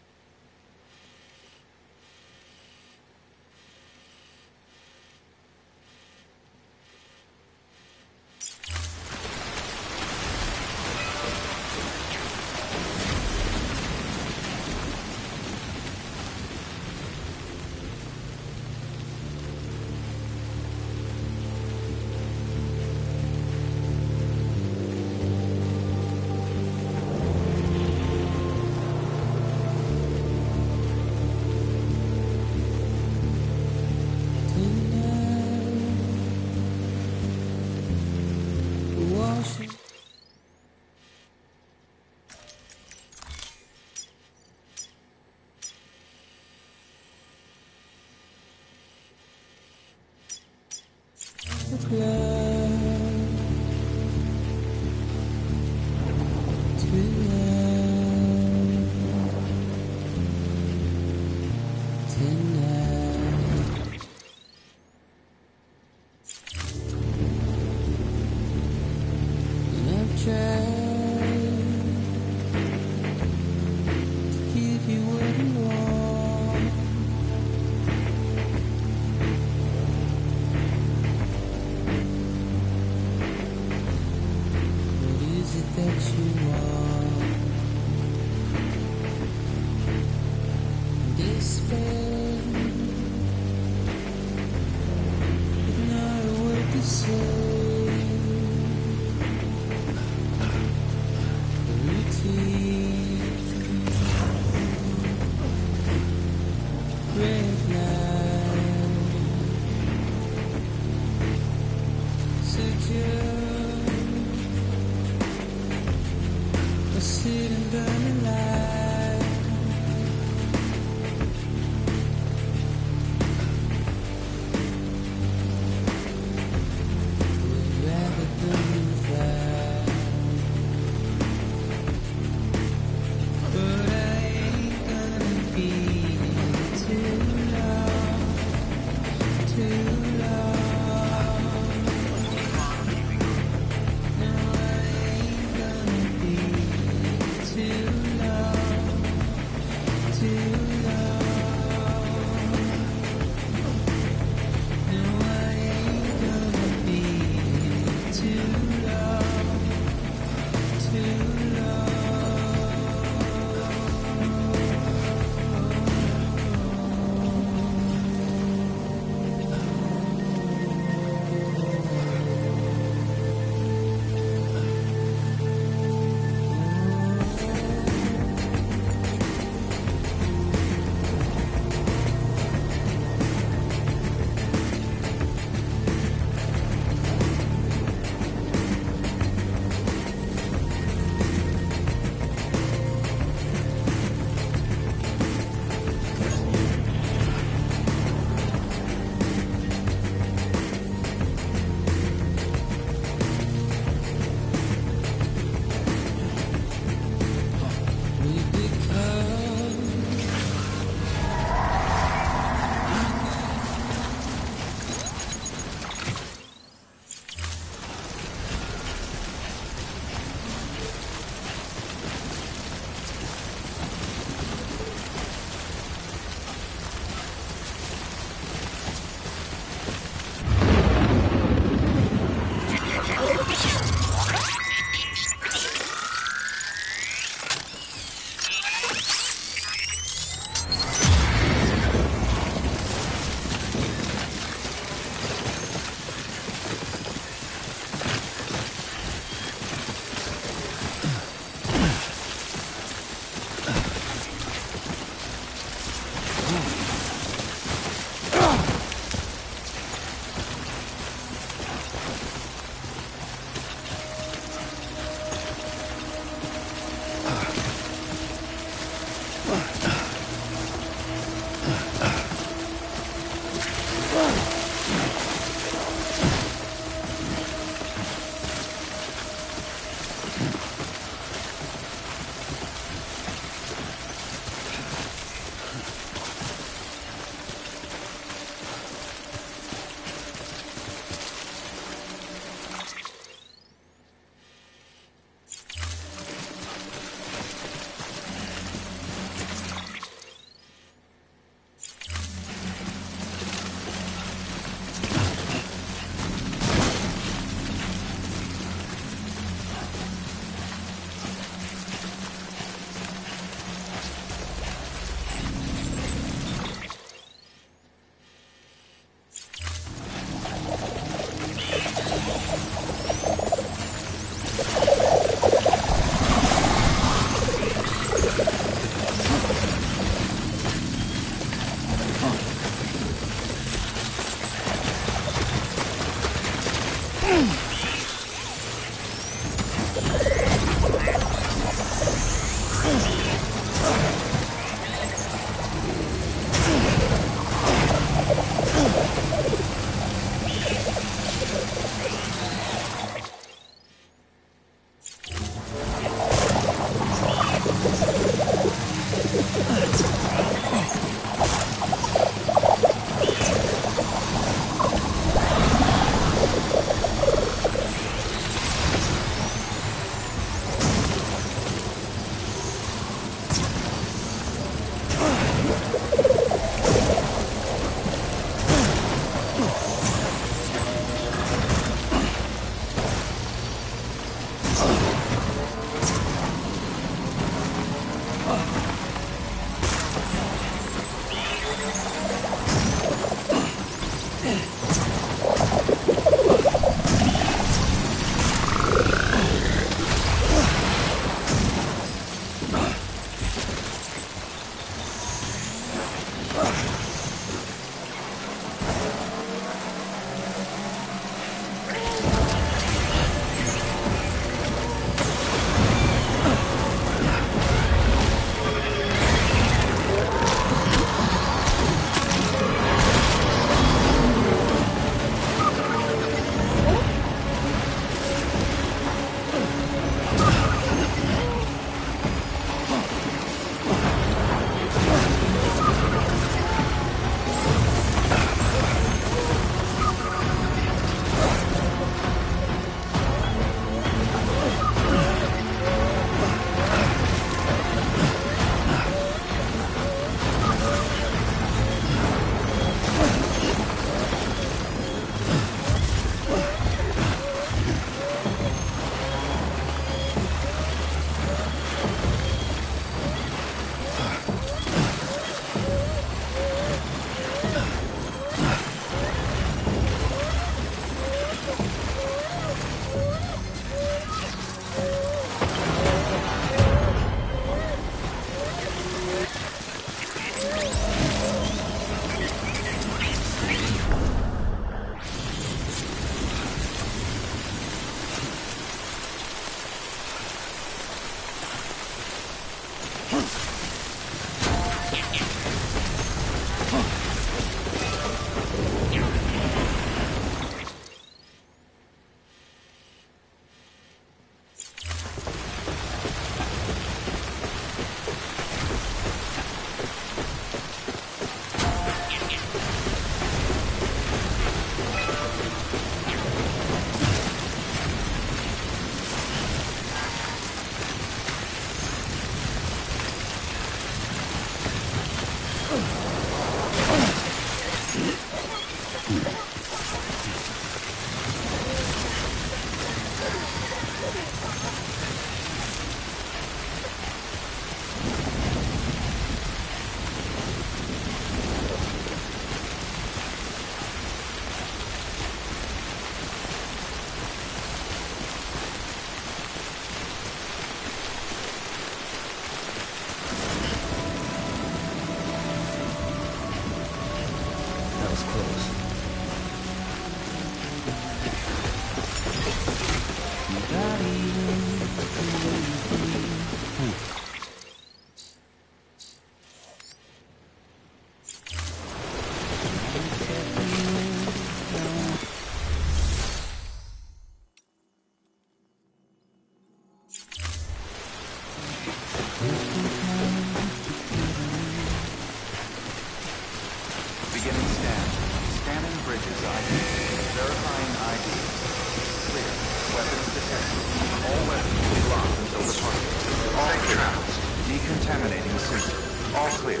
Decontaminating suit. All clear.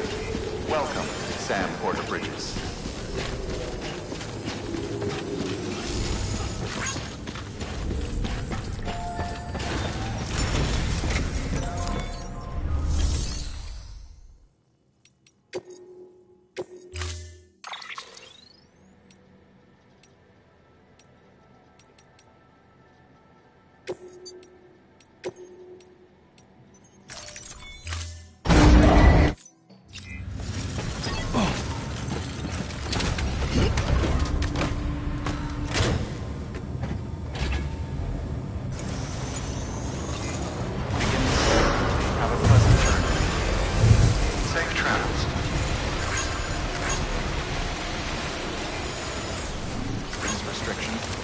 Welcome, Sam Porter-Bridges. restrictions.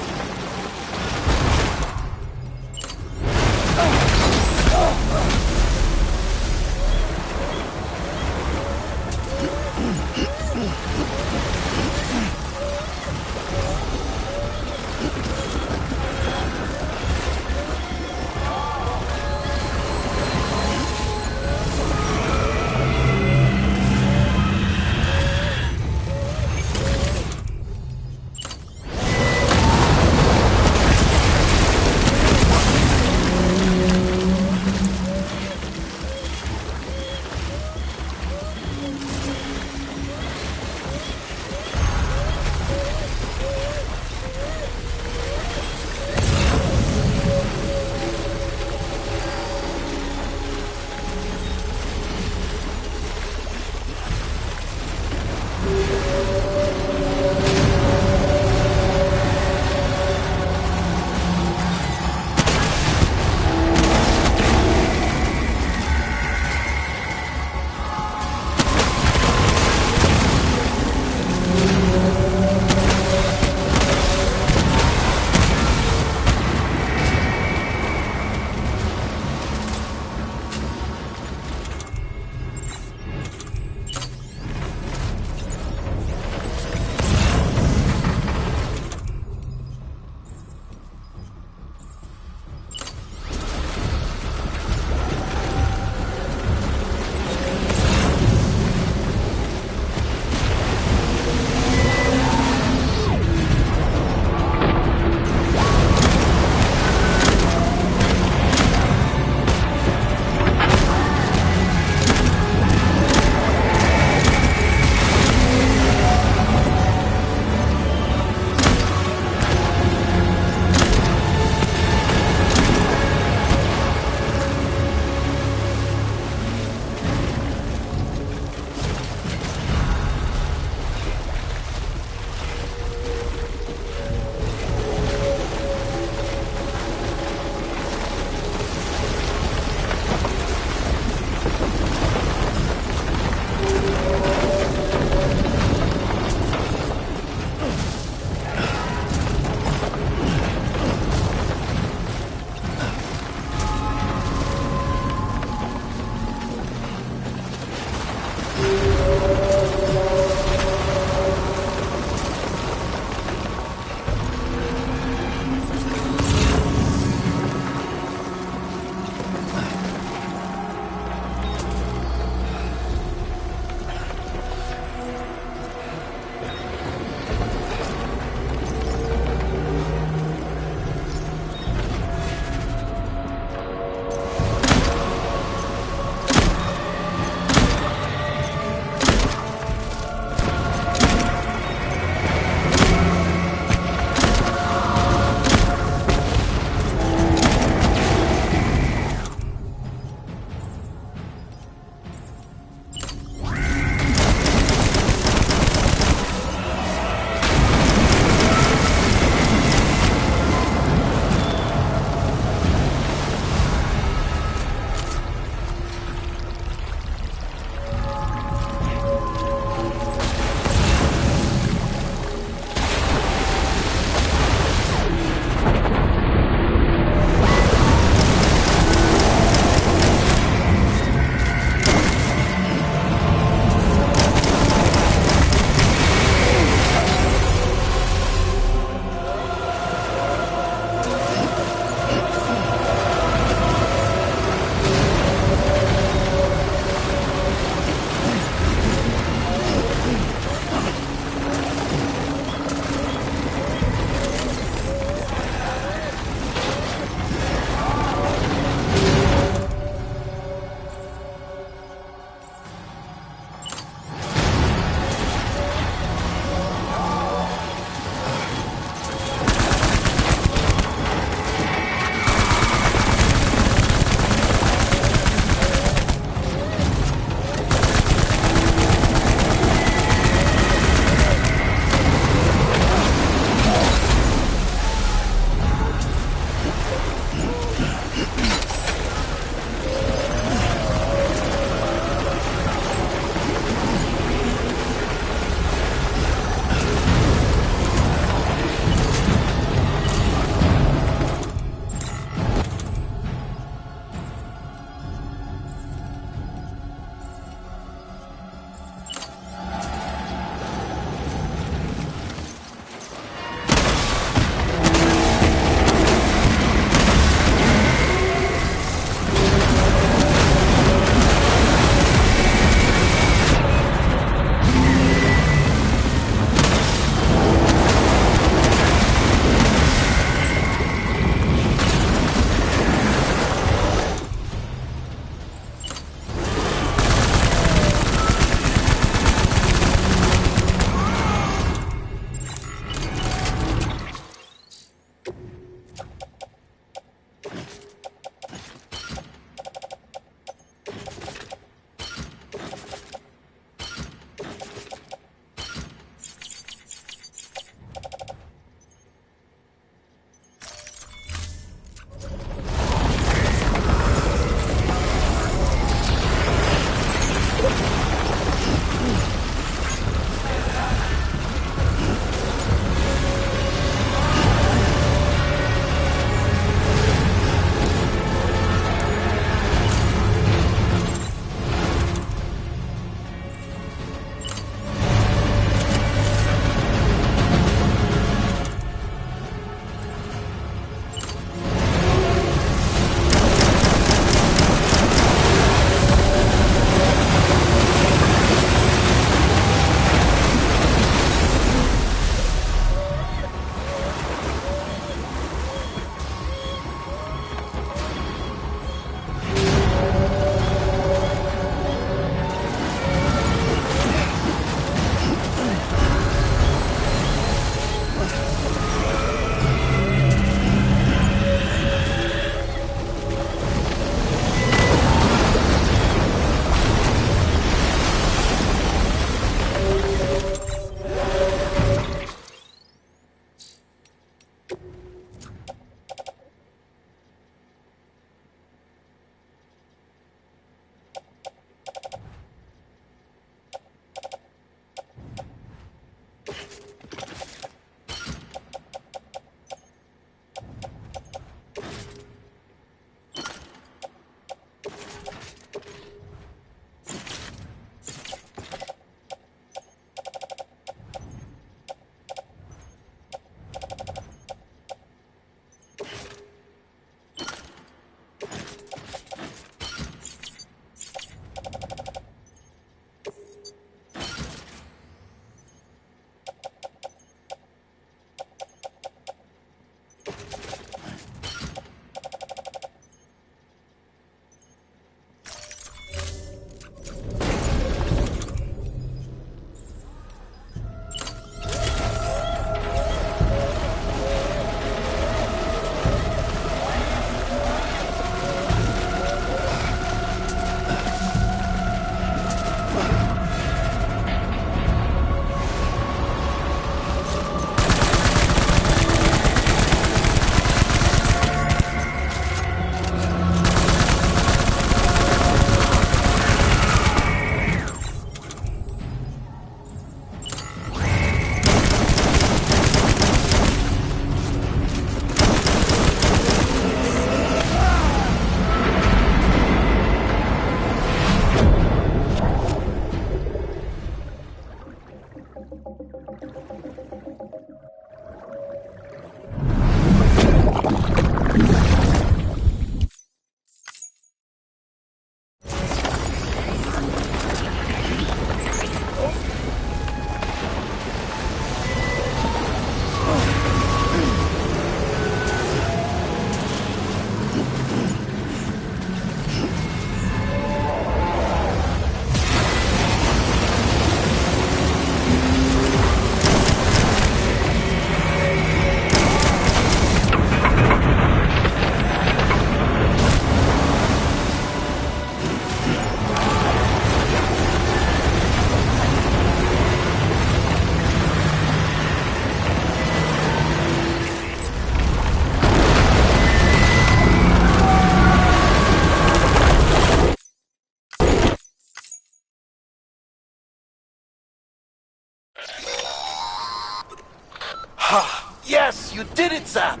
Ah, yes, you did it, Sam!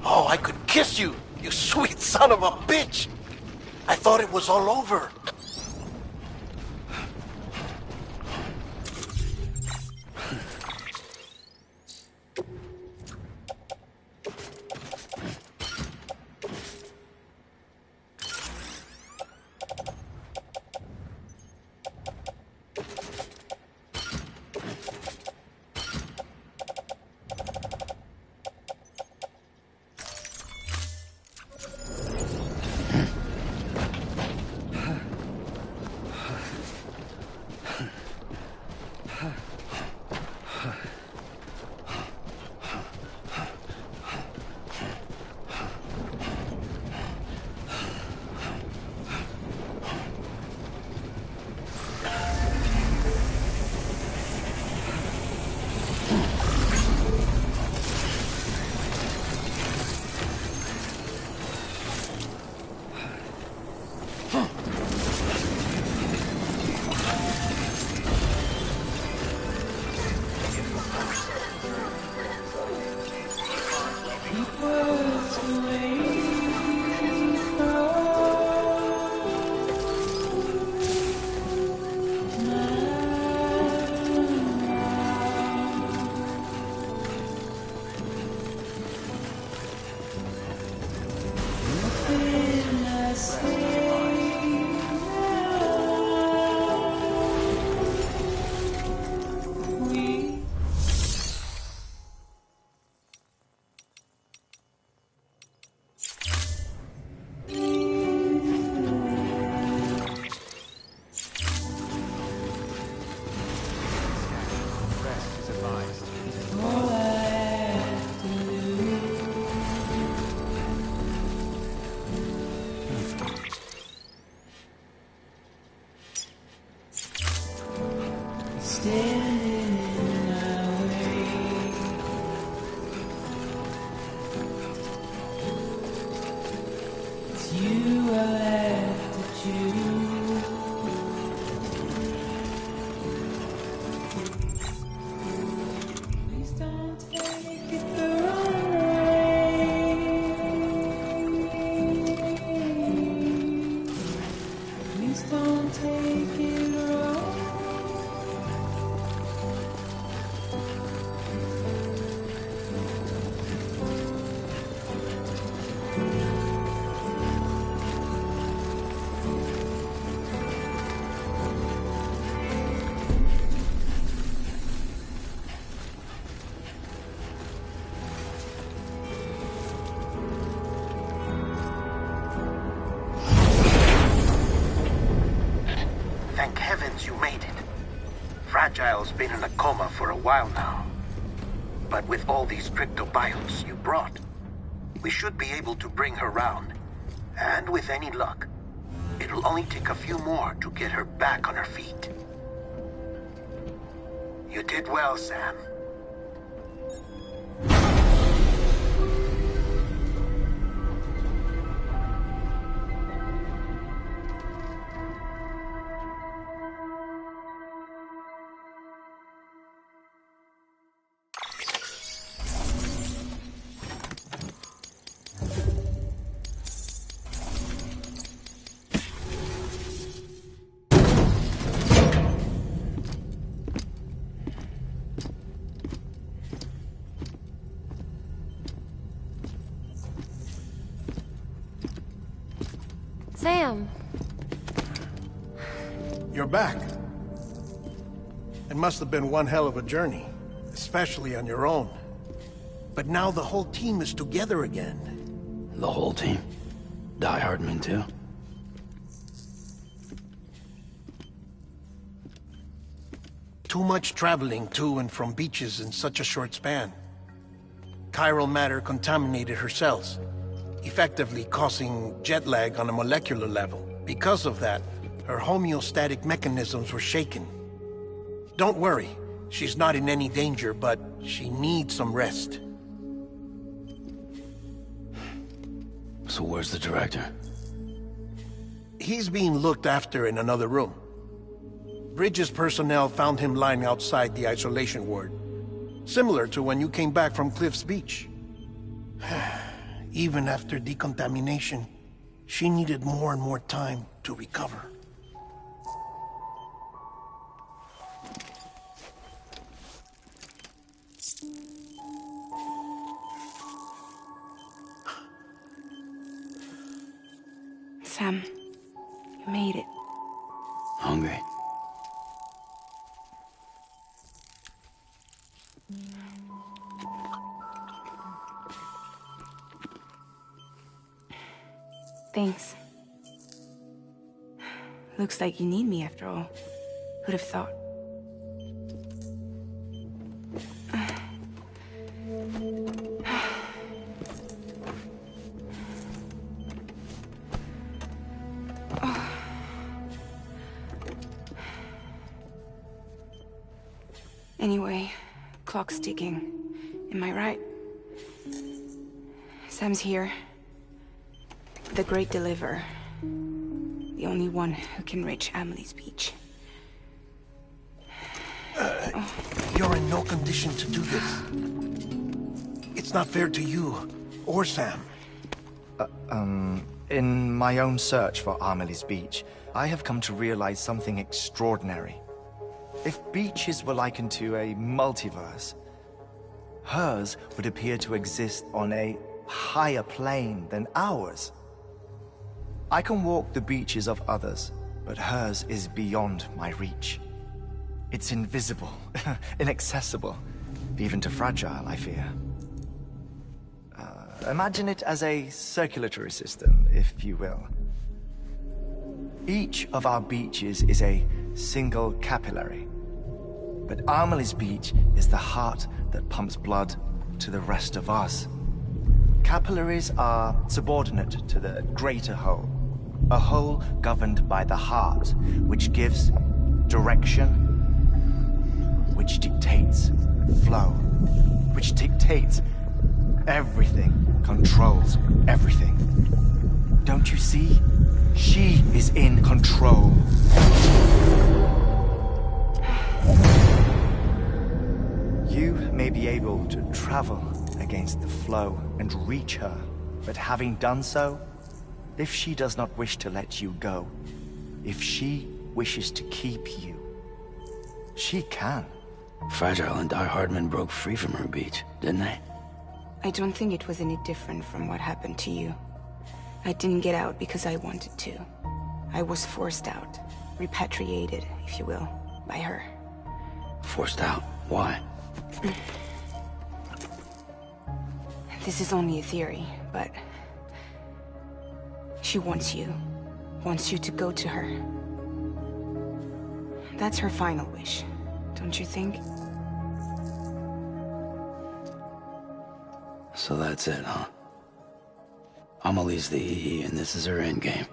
Oh, I could kiss you, you sweet son of a bitch! I thought it was all over. Thank heavens you made it. Fragile's been in a coma for a while now. But with all these cryptobiotes you brought, we should be able to bring her round. And with any luck, it'll only take a few more to get her back on her feet. You did well, Sam. Sam. You're back. It must have been one hell of a journey, especially on your own. But now the whole team is together again. The whole team? Die Hardman too? Too much traveling to and from beaches in such a short span. Chiral matter contaminated her cells, effectively causing jet lag on a molecular level. Because of that, her homeostatic mechanisms were shaken. Don't worry, she's not in any danger, but she needs some rest. So where's the director? He's being looked after in another room. Bridges personnel found him lying outside the isolation ward. Similar to when you came back from Cliff's Beach. Even after decontamination, she needed more and more time to recover. Sam, you made it. Hungry. Thanks. Looks like you need me after all. Who'd have thought? Anyway, clock's ticking. Am I right? Sam's here. The Great Deliverer. The only one who can reach Amelie's Beach. You're in no condition to do this. It's not fair to you, or Sam. In my own search for Amelie's Beach, I have come to realize something extraordinary. If beaches were likened to a multiverse, hers would appear to exist on a higher plane than ours. I can walk the beaches of others, but hers is beyond my reach. It's invisible, inaccessible, even to Fragile, I fear. Imagine it as a circulatory system, if you will. Each of our beaches is a single capillary, but Amelie's Beach is the heart that pumps blood to the rest of us. Capillaries are subordinate to the greater whole, a whole governed by the heart, which gives direction, which dictates flow, which dictates everything, controls everything. Don't you see? She is in control. You may be able to travel against the flow and reach her, but having done so, if she does not wish to let you go, if she wishes to keep you, she can. Fragile and Die Hardman broke free from her beach, didn't they? I don't think it was any different from what happened to you. I didn't get out because I wanted to. I was forced out. Repatriated, if you will, by her. Forced out? Why? This is only a theory, but... she wants you. Wants you to go to her. That's her final wish, don't you think? So that's it, huh? Amelie's the EE, and this is her endgame.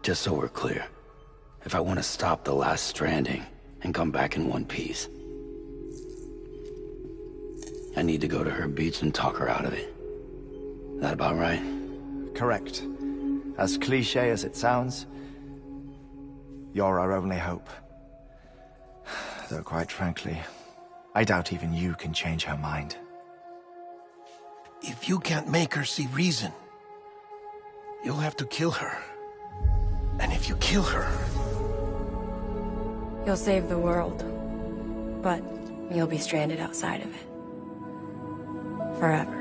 Just so we're clear, if I want to stop the last stranding and come back in one piece, I need to go to her beach and talk her out of it. That about right? Correct. As cliche as it sounds, you're our only hope. Though quite frankly, I doubt even you can change her mind. If you can't make her see reason, you'll have to kill her. And if you kill her... You'll save the world, but you'll be stranded outside of it. Forever.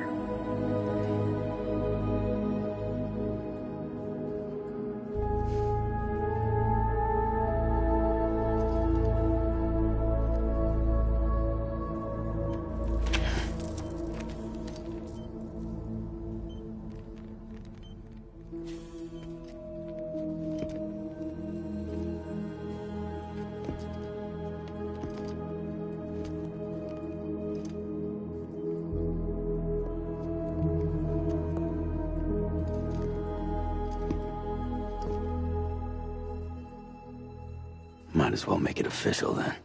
Might as well make it official then.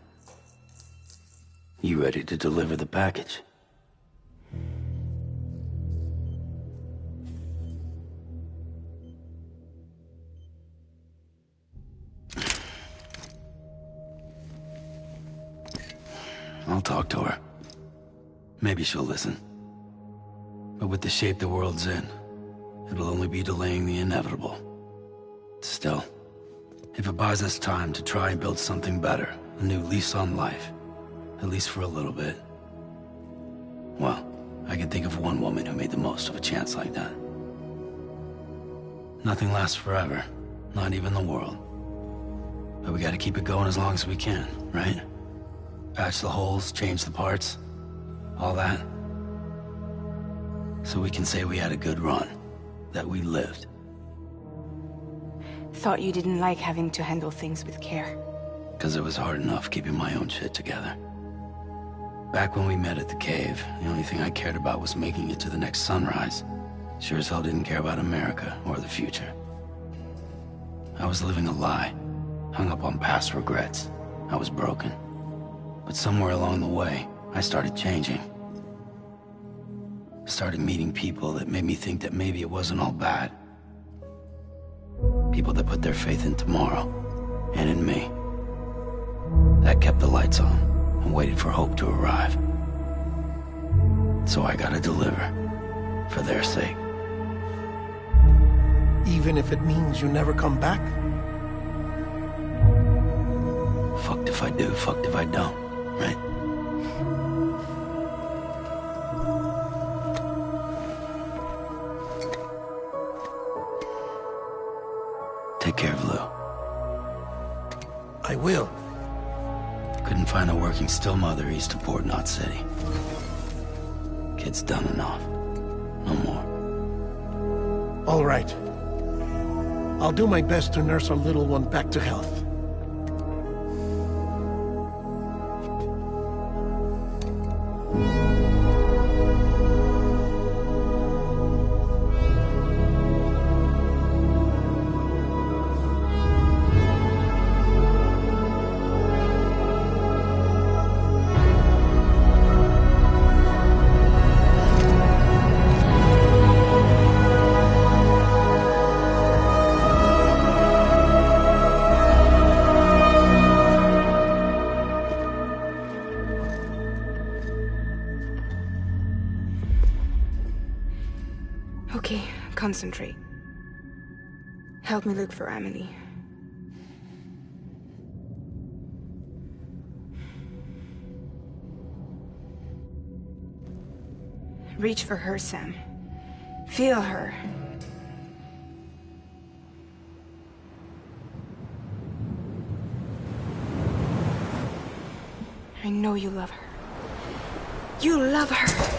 You ready to deliver the package? talk to her. Maybe she'll listen. But with the shape the world's in, it'll only be delaying the inevitable. Still, if it buys us time to try and build something better, a new lease on life, at least for a little bit, well, I can think of one woman who made the most of a chance like that. Nothing lasts forever, not even the world. But we gotta keep it going as long as we can, right? Patch the holes, change the parts, all that. So we can say we had a good run, that we lived. Thought you didn't like having to handle things with care. 'Cause it was hard enough keeping my own shit together. Back when we met at the cave, the only thing I cared about was making it to the next sunrise. Sure as hell didn't care about America or the future. I was living a lie, hung up on past regrets. I was broken. But somewhere along the way, I started changing. Started meeting people that made me think that maybe it wasn't all bad. People that put their faith in tomorrow, and in me. That kept the lights on, and waited for hope to arrive. So I gotta deliver, for their sake. Even if it means you never come back? Fucked if I do, fucked if I don't, right? Take care of Lou. I will. Couldn't find a working still mother east of Port Knot City. Kid's done enough. No more. All right. I'll do my best to nurse our little one back to health. Okay, concentrate. Help me look for Emily. Reach for her, Sam. Feel her. I know you love her. You love her!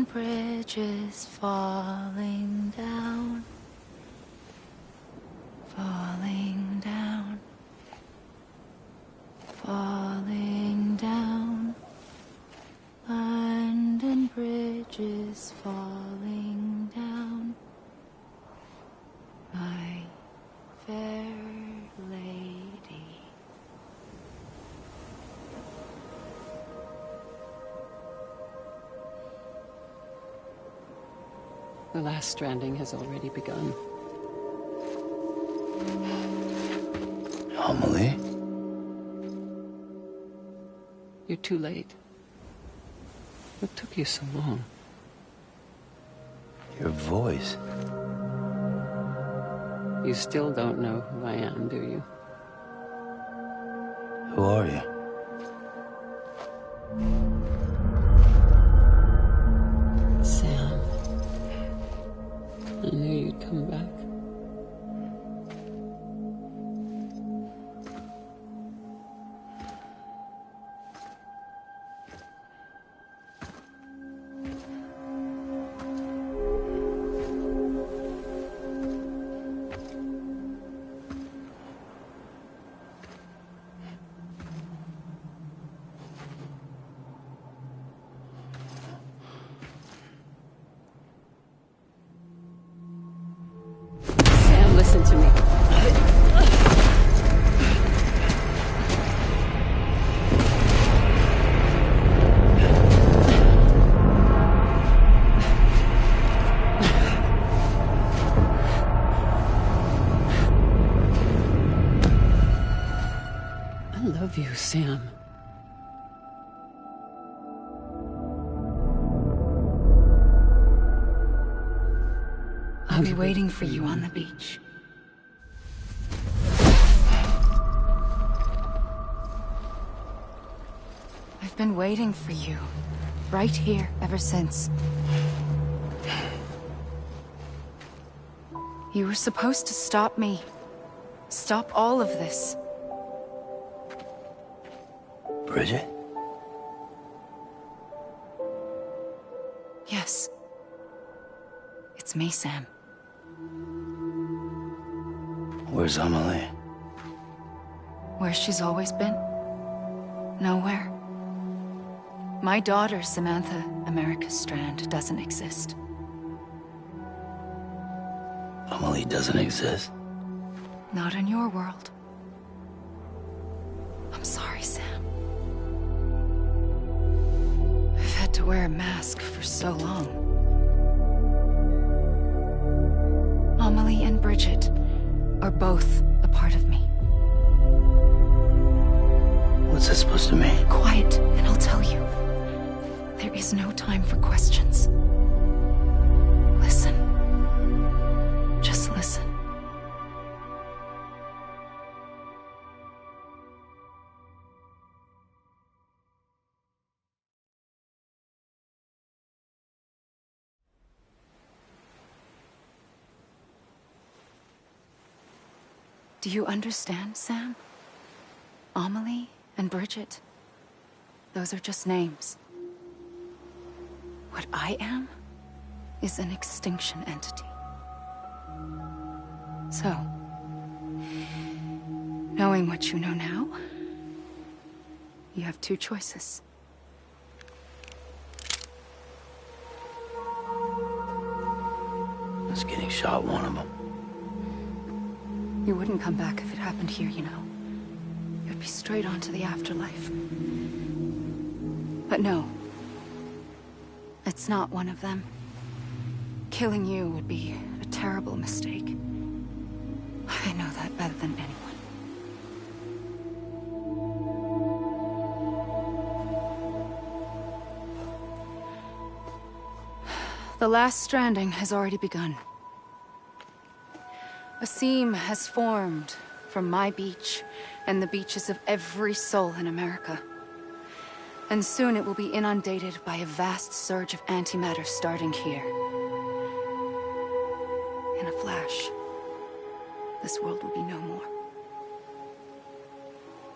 and bridges falling down. Falling down. Falling down. London Bridge is falling down. My fair lady. The last stranding has already begun. Amelie? You're too late. What took you so long? Your voice. You still don't know who I am, do you? Who are you? Sam. I knew you'd come back. Sam, listen to me. I love you, Sam. I'll be waiting for you on the beach. I've been waiting for you, right here, ever since. You were supposed to stop me. Stop all of this. Bridget? Yes. It's me, Sam. Where's Amelie? Where she's always been. Nowhere. My daughter, Samantha America Strand, doesn't exist. Amelie doesn't exist? Not in your world. I'm sorry, Sam. I've had to wear a mask for so long. Amelie and Bridget are both a part of me. What's that supposed to mean? Quiet, and I'll tell you. There is no time for questions. Listen. Just listen. Do you understand, Sam? Amelie and Bridget, those are just names. What I am is an extinction entity. So, knowing what you know now, you have two choices. Is getting shot one of them? You wouldn't come back if it happened here, you know. You'd be straight on to the afterlife. But no. It's not one of them. Killing you would be a terrible mistake. I know that better than anyone. The last stranding has already begun. A seam has formed from my beach and the beaches of every soul in America. And soon it will be inundated by a vast surge of antimatter starting here. In a flash, this world will be no more.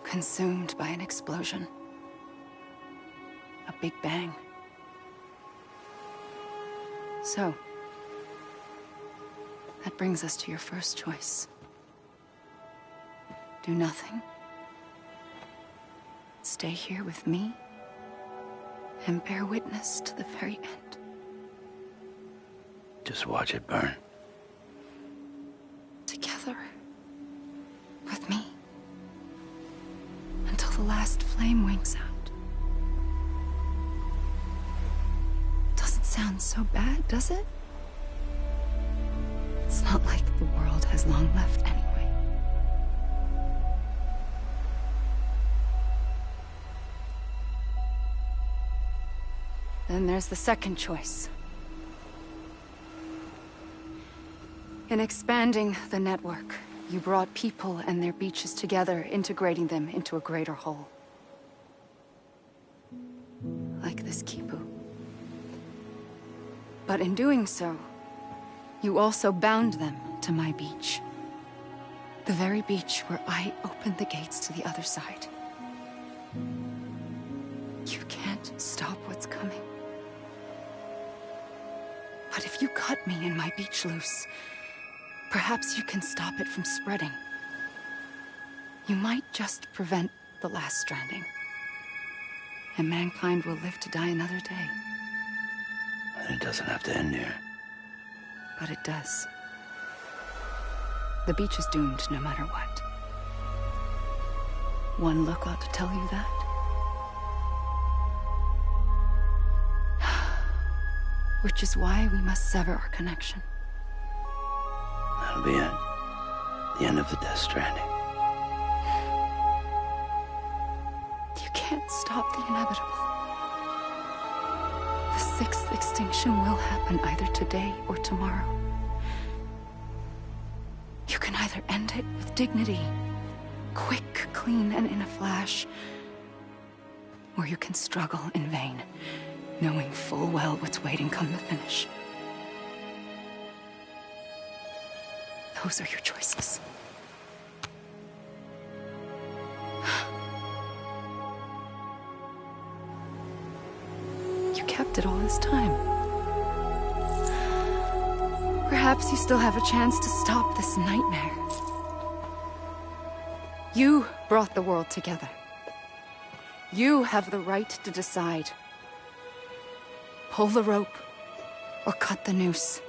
Consumed by an explosion. A big bang. So, that brings us to your first choice. Do nothing. Stay here with me, and bear witness to the very end. Just watch it burn. Together. With me. Until the last flame winks out. Doesn't sound so bad, does it? It's not like the world has long left anyway. Then there's the second choice. In expanding the network, you brought people and their beaches together, integrating them into a greater whole. Like this Kipu. But in doing so, you also bound them to my beach. The very beach where I opened the gates to the other side. You can't stop what's coming. But if you cut me and my beach loose, perhaps you can stop it from spreading. You might just prevent the last stranding. And mankind will live to die another day. And it doesn't have to end here. But it does. The beach is doomed no matter what. One look ought to tell you that. Which is why we must sever our connection. That'll be it. The end of the Death Stranding. You can't stop the inevitable. The sixth extinction will happen either today or tomorrow. You can either end it with dignity, quick, clean, and in a flash, or you can struggle in vain, knowing full well what's waiting come the finish. Those are your choices. You kept it all this time. Perhaps you still have a chance to stop this nightmare. You brought the world together. You have the right to decide. Pull the rope, or cut the noose.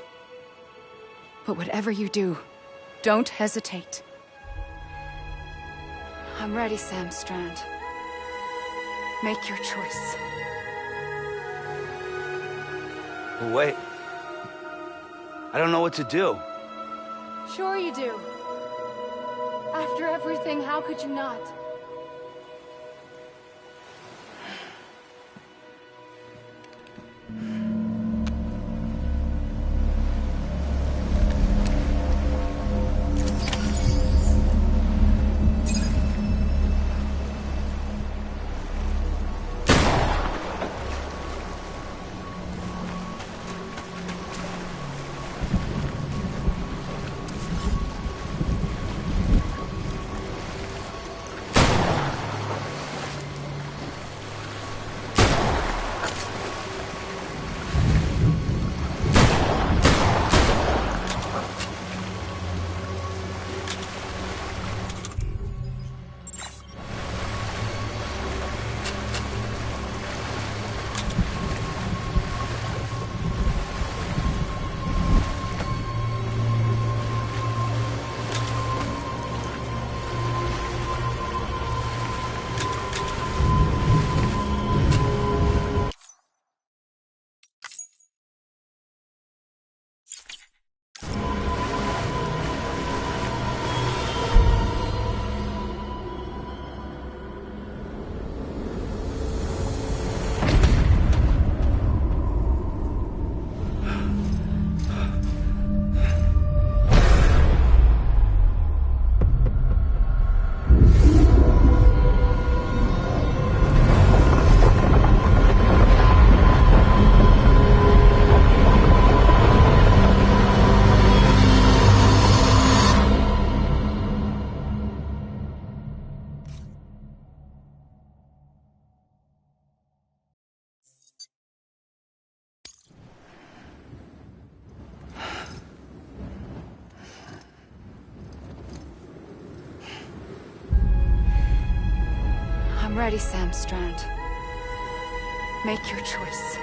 But whatever you do, don't hesitate. I'm ready, Sam Strand. Make your choice. But wait. I don't know what to do. Sure you do. After everything, how could you not? I'm ready, Sam Strand. Make your choice.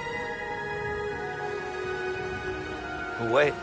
Wait.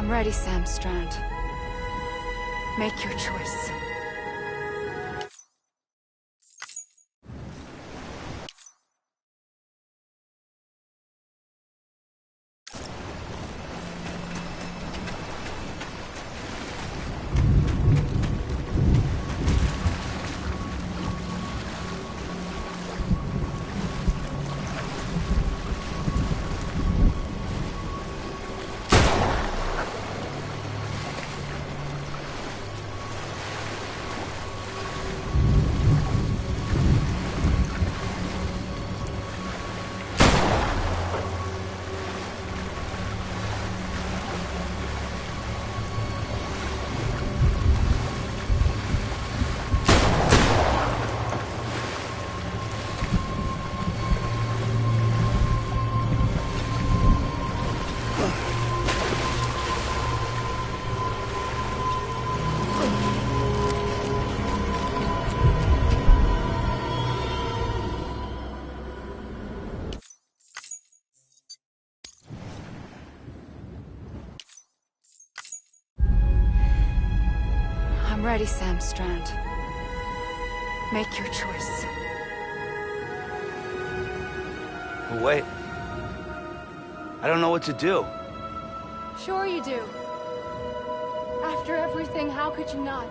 I'm ready, Sam Strand. Make your choice. I'm ready, Sam Strand. Make your choice. Wait. I don't know what to do. Sure you do. After everything, how could you not?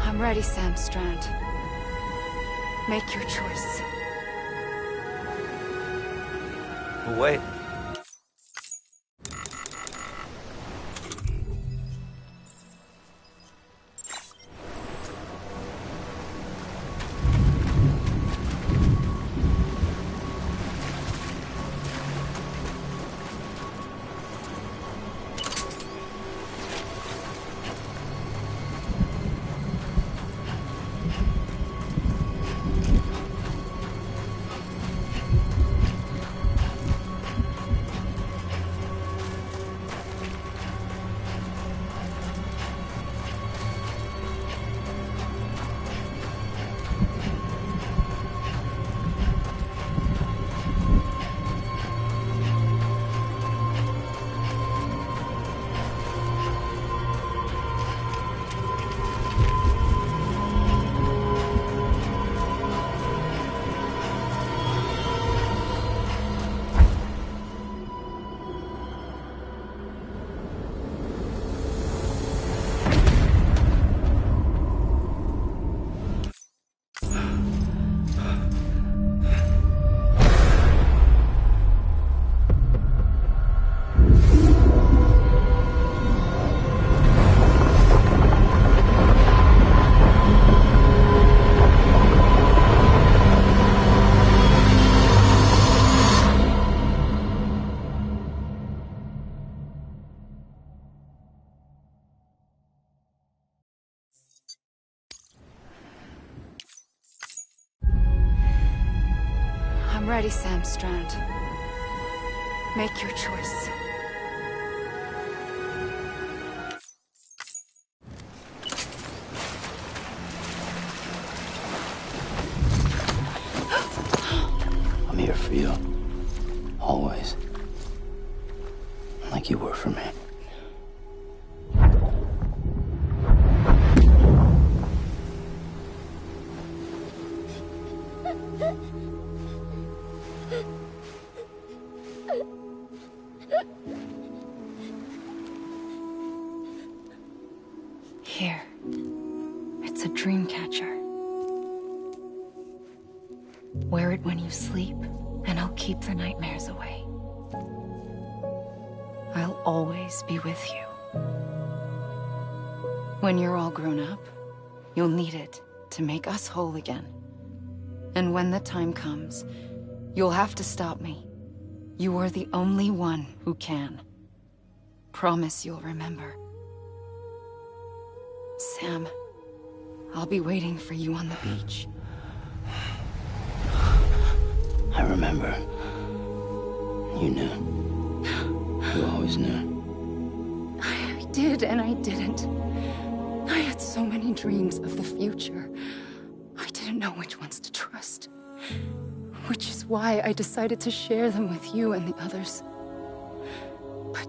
I'm ready, Sam Strand. Make your choice. Wait. ready, Sam Strand. Make your choice. I'm here for you. Always. Like you were for me. Here. It's a dream catcher. Wear it when you sleep, and I'll keep the nightmares away. I'll always be with you. When you're all grown up, you'll need it to make us whole again. And when the time comes, you'll have to stop me. You are the only one who can. Promise you'll remember. Sam, I'll be waiting for you on the beach. I remember. You knew. You always knew. I did and I didn't. I had so many dreams of the future. I didn't know which ones to trust. Which is why I decided to share them with you and the others. But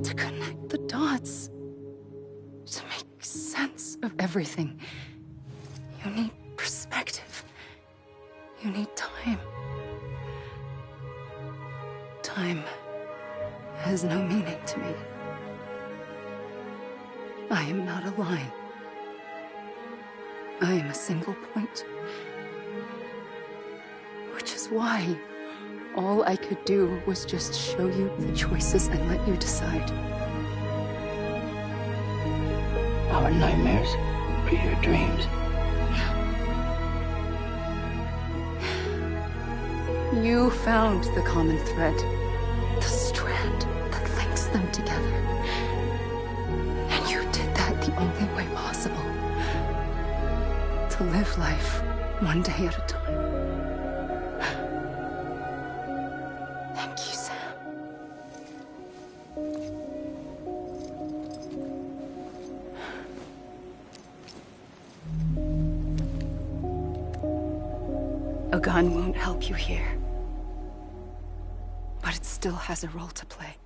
to connect the dots, to make sense of everything, you need perspective. You need time. Time has no meaning to me. I am not a line. I am a single point. Which is why all I could do was just show you the choices and let you decide. Our nightmares are your dreams. You found the common thread, the strand that links them together. And you did that the only way possible. To live life one day at a time. Thank you, Sam. A gun won't help you here. But it still has a role to play.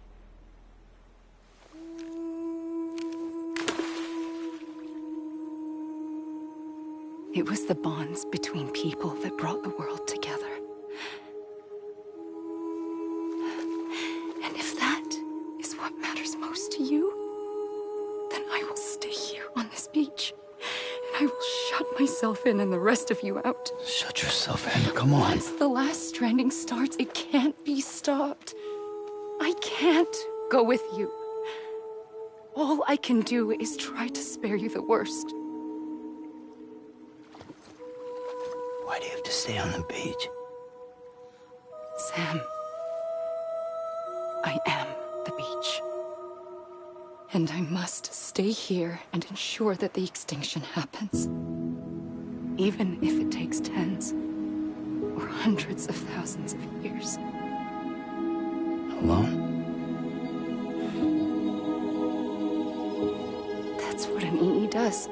It was the bonds between people that brought the world together. And if that is what matters most to you, then I will stay here on this beach. And I will shut myself in and the rest of you out. Shut yourself in, come on. Once the last stranding starts, it can't be stopped. I can't go with you. All I can do is try to spare you the worst. Why do you have to stay on the beach? Sam, I am the beach. And I must stay here and ensure that the extinction happens. Even if it takes tens or hundreds of thousands of years. Alone? That's what an EE does.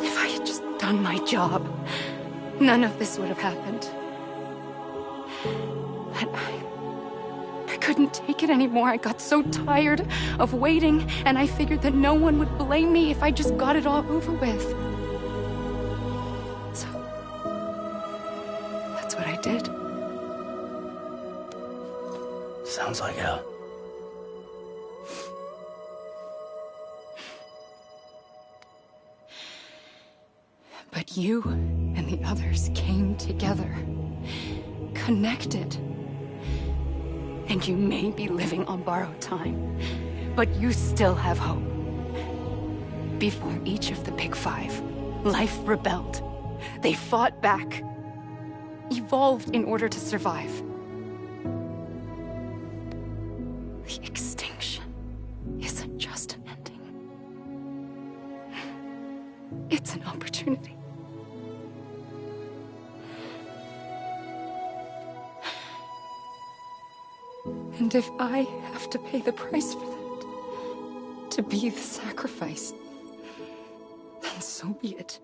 If I had just done my job, none of this would have happened. But I couldn't take it anymore. I got so tired of waiting, and I figured that no one would blame me if I just got it all over with. So, that's what I did. Sounds like hell. But you and the others came together, connected. And you may be living on borrowed time, but you still have hope. Before each of the Big Five, life rebelled. They fought back, evolved in order to survive. The extinction isn't just an ending. It's an opportunity. And if I have to pay the price for that, to be the sacrifice, then so be it.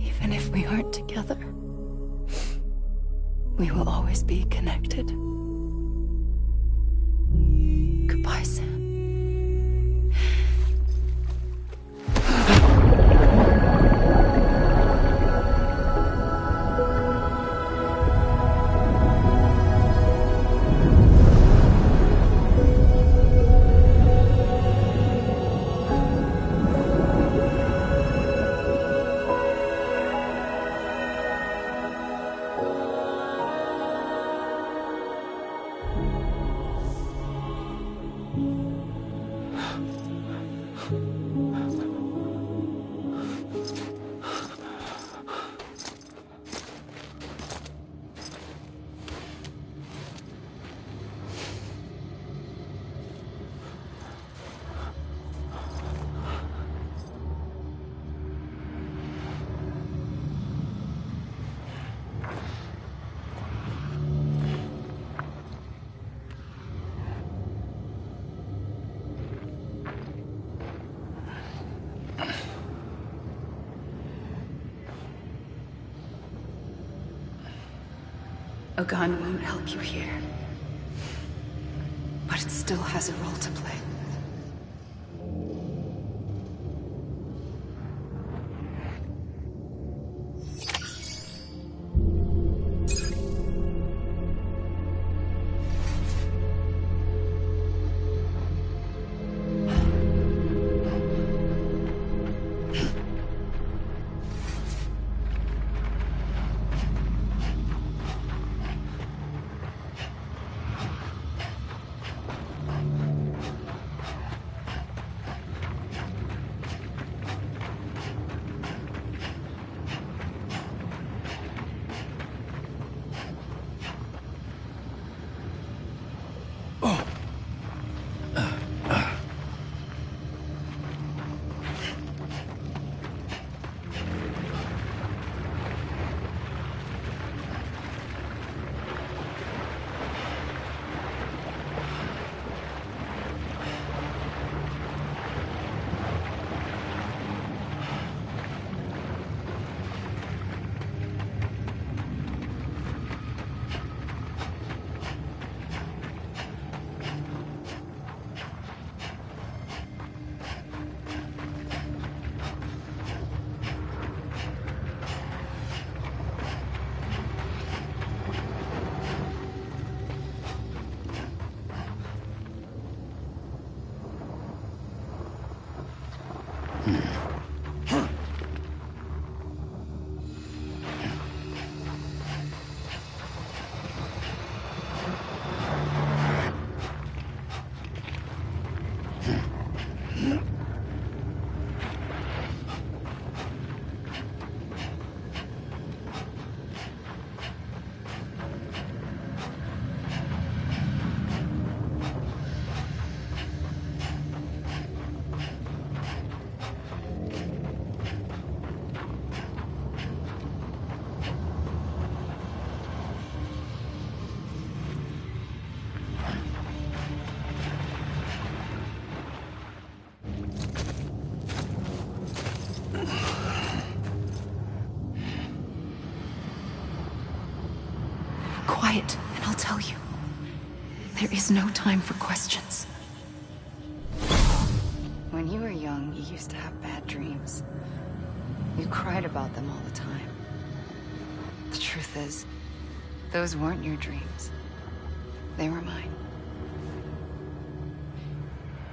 Even if we aren't together, we will always be connected. Goodbye, Sam. A gun won't help you here, but it still has a role to play. Quiet, and I'll tell you. There is no time for questions. When you were young, you used to have bad dreams. You cried about them all the time. The truth is, those weren't your dreams. They were mine.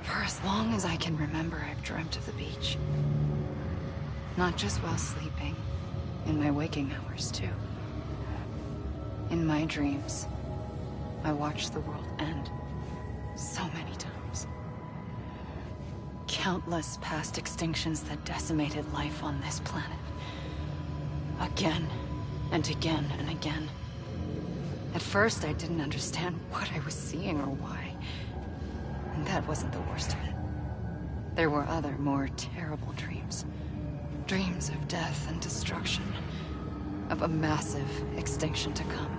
For as long as I can remember, I've dreamt of the beach. Not just while sleeping, in my waking hours, too. In my dreams, I watched the world end so many times. Countless past extinctions that decimated life on this planet. Again, and again, and again. At first, I didn't understand what I was seeing or why. And that wasn't the worst of it. there were other, more terrible dreams. Dreams of death and destruction. Of a massive extinction to come.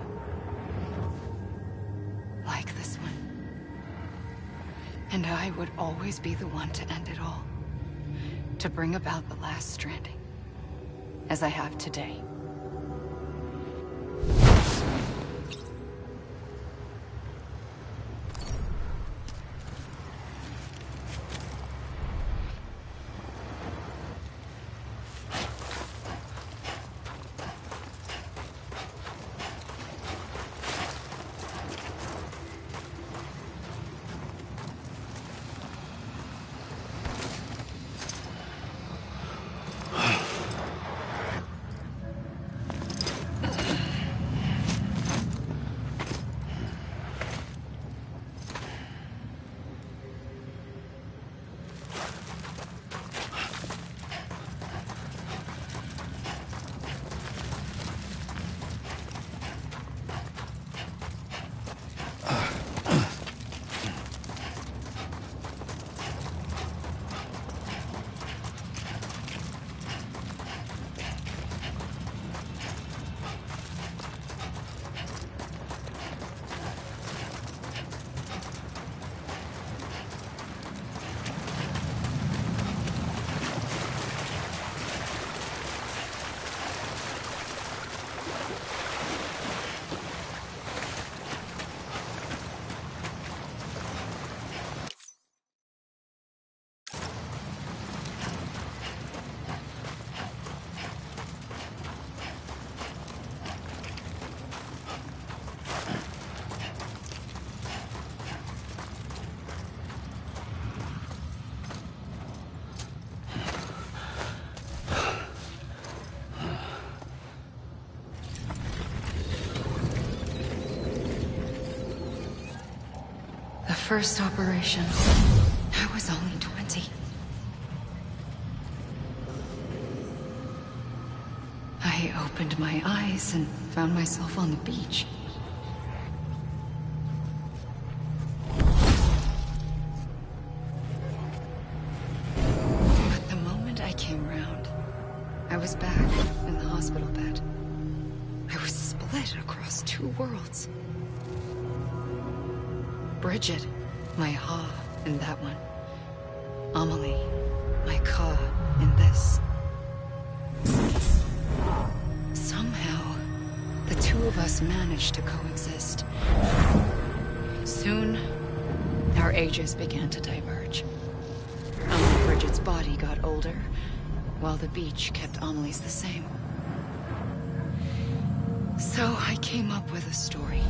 Like this one. And I would always be the one to end it all. To bring about the last stranding. As I have today. First operation. I was only 20. I opened my eyes and found myself on the beach. But the moment I came round, I was back in the hospital bed. I was split across two worlds. Bridget, my Ha in that one. Amelie, my Ka in this. Somehow, the two of us managed to coexist. Soon, our ages began to diverge. Bridget's body got older, while the beach kept Amelie's the same. So I came up with a story.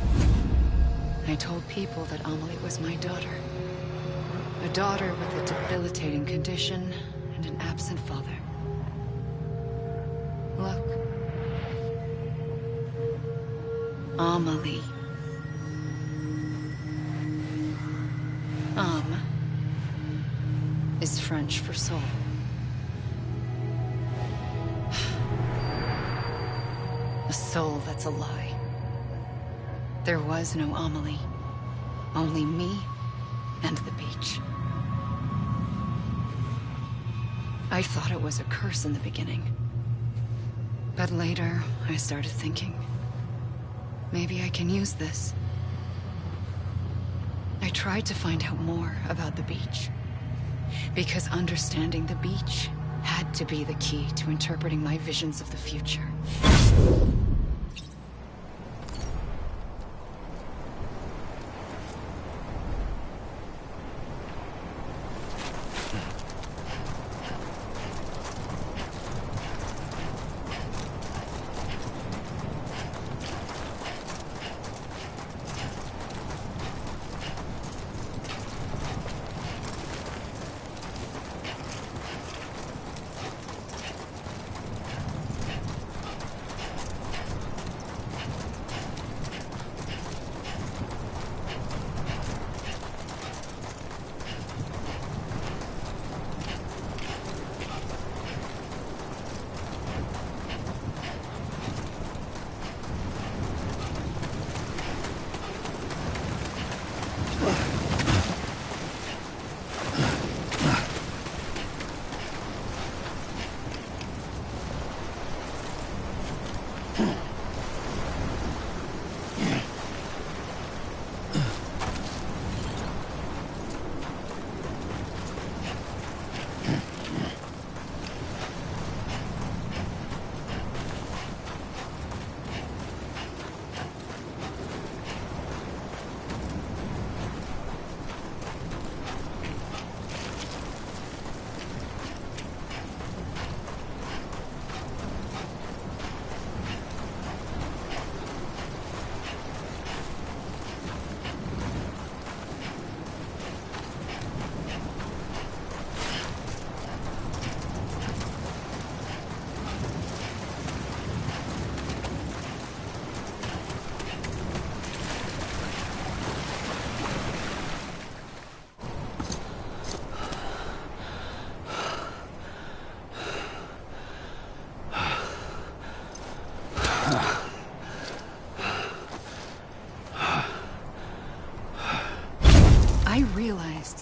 I told people that Amelie was my daughter. A daughter with a debilitating condition and an absent father. Look. Amelie. Is French for soul. A soul that's a lie. There was no Amelie. Only me and the beach. I thought it was a curse in the beginning. But later, I started thinking, maybe I can use this. I tried to find out more about the beach. Because understanding the beach had to be the key to interpreting my visions of the future.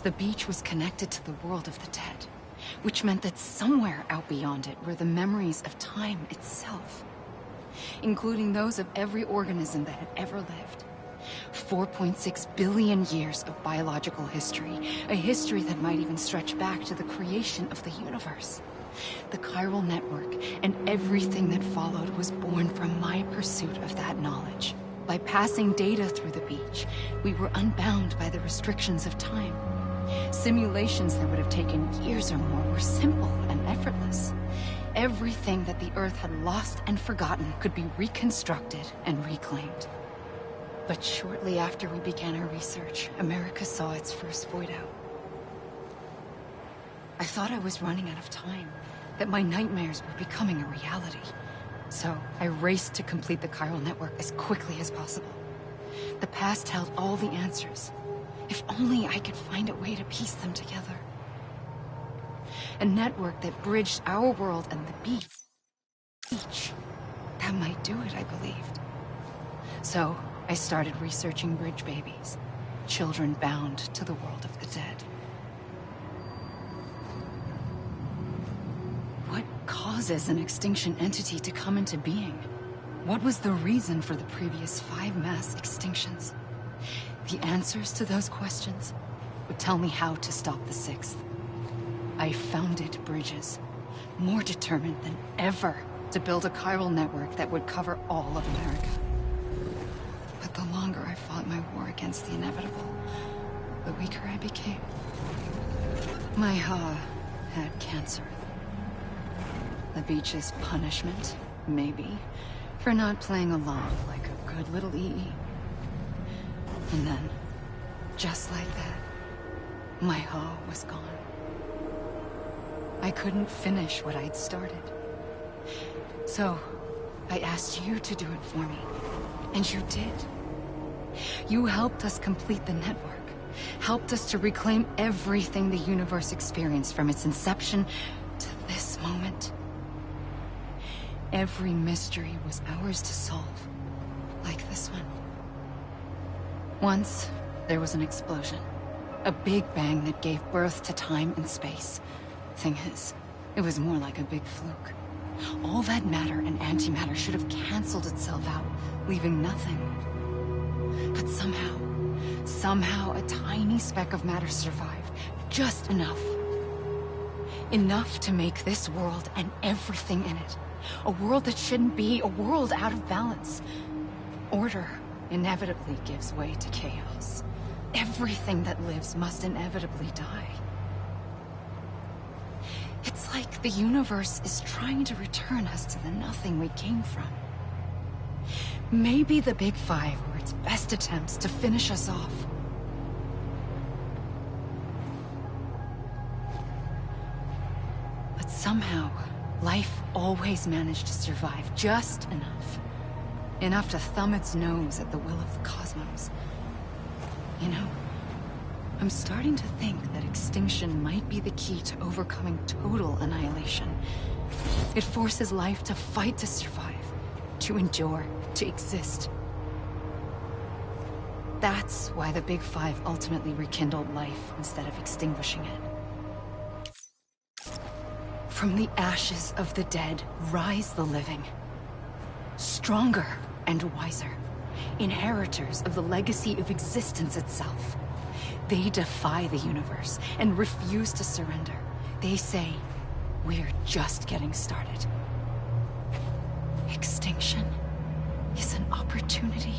the beach was connected to the world of the dead, which meant that somewhere out beyond it were the memories of time itself, including those of every organism that had ever lived. 4.6 billion years of biological history, a history that might even stretch back to the creation of the universe. The chiral network and everything that followed was born from my pursuit of that knowledge. By passing data through the beach, we were unbound by the restrictions of time. Simulations that would have taken years or more were simple and effortless. Everything that the Earth had lost and forgotten could be reconstructed and reclaimed. But shortly after we began our research, America saw its first void out. I thought I was running out of time, that my nightmares were becoming a reality. So I raced to complete the chiral network as quickly as possible. The past held all the answers. If only I could find a way to piece them together. A network that bridged our world and the beach. That might do it, I believed. So I started researching bridge babies, children bound to the world of the dead. What causes an extinction entity to come into being? What was the reason for the previous 5 mass extinctions? The answers to those questions would tell me how to stop the 6th. I founded Bridges, more determined than ever to build a chiral network that would cover all of America. But the longer I fought my war against the inevitable, the weaker I became. My Ha had cancer. The beach's punishment, maybe, for not playing along like a good little EE. And then, just like that, my Ha was gone. I couldn't finish what I'd started. So, I asked you to do it for me. And you did. You helped us complete the network. Helped us to reclaim everything the universe experienced from its inception to this moment. Every mystery was ours to solve. Like this one. Once, there was an explosion. A big bang that gave birth to time and space. Thing is, it was more like a big fluke. All that matter and antimatter should have canceled itself out, leaving nothing. But somehow a tiny speck of matter survived. Just enough. Enough to make this world and everything in it. A world that shouldn't be, a world out of balance. Order inevitably gives way to chaos. Everything that lives must inevitably die. It's like the universe is trying to return us to the nothing we came from. Maybe the Big Five were its best attempts to finish us off. But somehow, life always managed to survive just enough. Enough to thumb its nose at the will of the cosmos. You know, I'm starting to think that extinction might be the key to overcoming total annihilation. It forces life to fight to survive, to endure, to exist. That's why the Big Five ultimately rekindled life instead of extinguishing it. From the ashes of the dead rise the living. Stronger and wiser. Inheritors of the legacy of existence itself. They defy the universe and refuse to surrender. They say, we're just getting started. Extinction is an opportunity.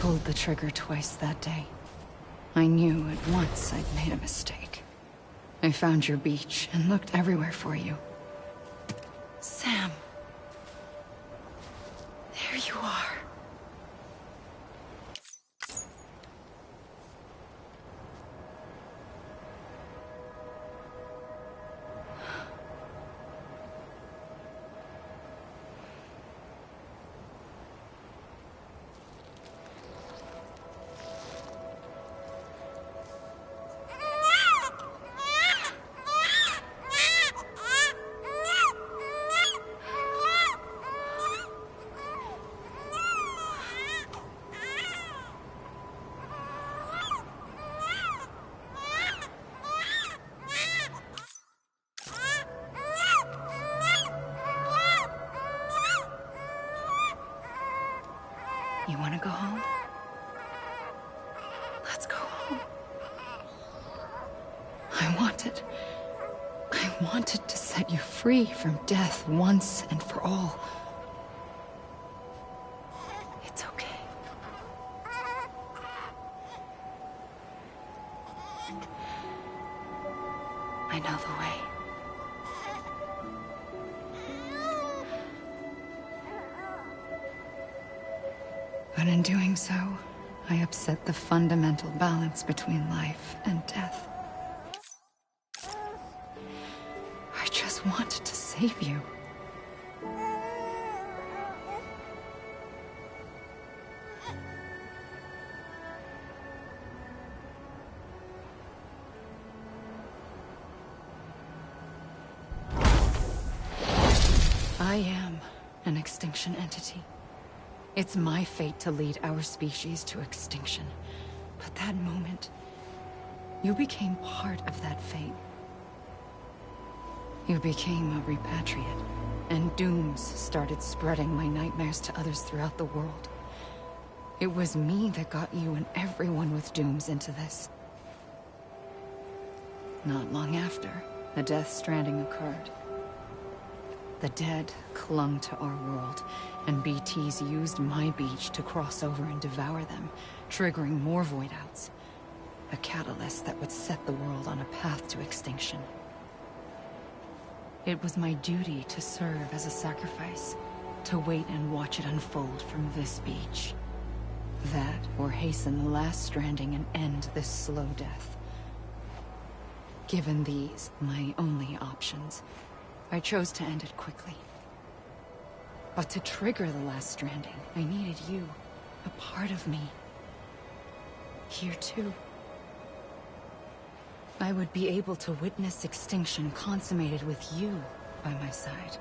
pulled the trigger twice that day. I knew at once I'd made a mistake. I found your beach and looked everywhere for you. Sam. There you are. You want to go home? Let's go home. I wanted to set you free from death once and for all. It's okay. I know the way. But in doing so, I upset the fundamental balance between life and death. I just wanted to save you. I am an extinction entity. It's my fate to lead our species to extinction. But that moment, you became part of that fate. You became a repatriate, and dooms started spreading my nightmares to others throughout the world. It was me that got you and everyone with dooms into this. Not long after, a Death Stranding occurred. The dead clung to our world, and BTs used my beach to cross over and devour them, triggering more void outs. A catalyst that would set the world on a path to extinction. It was my duty to serve as a sacrifice, to wait and watch it unfold from this beach. That, or hasten the last stranding and end this slow death. Given these, my only options, I chose to end it quickly. But to trigger the last stranding, I needed you, a part of me. Here too. I would be able to witness extinction consummated with you by my side.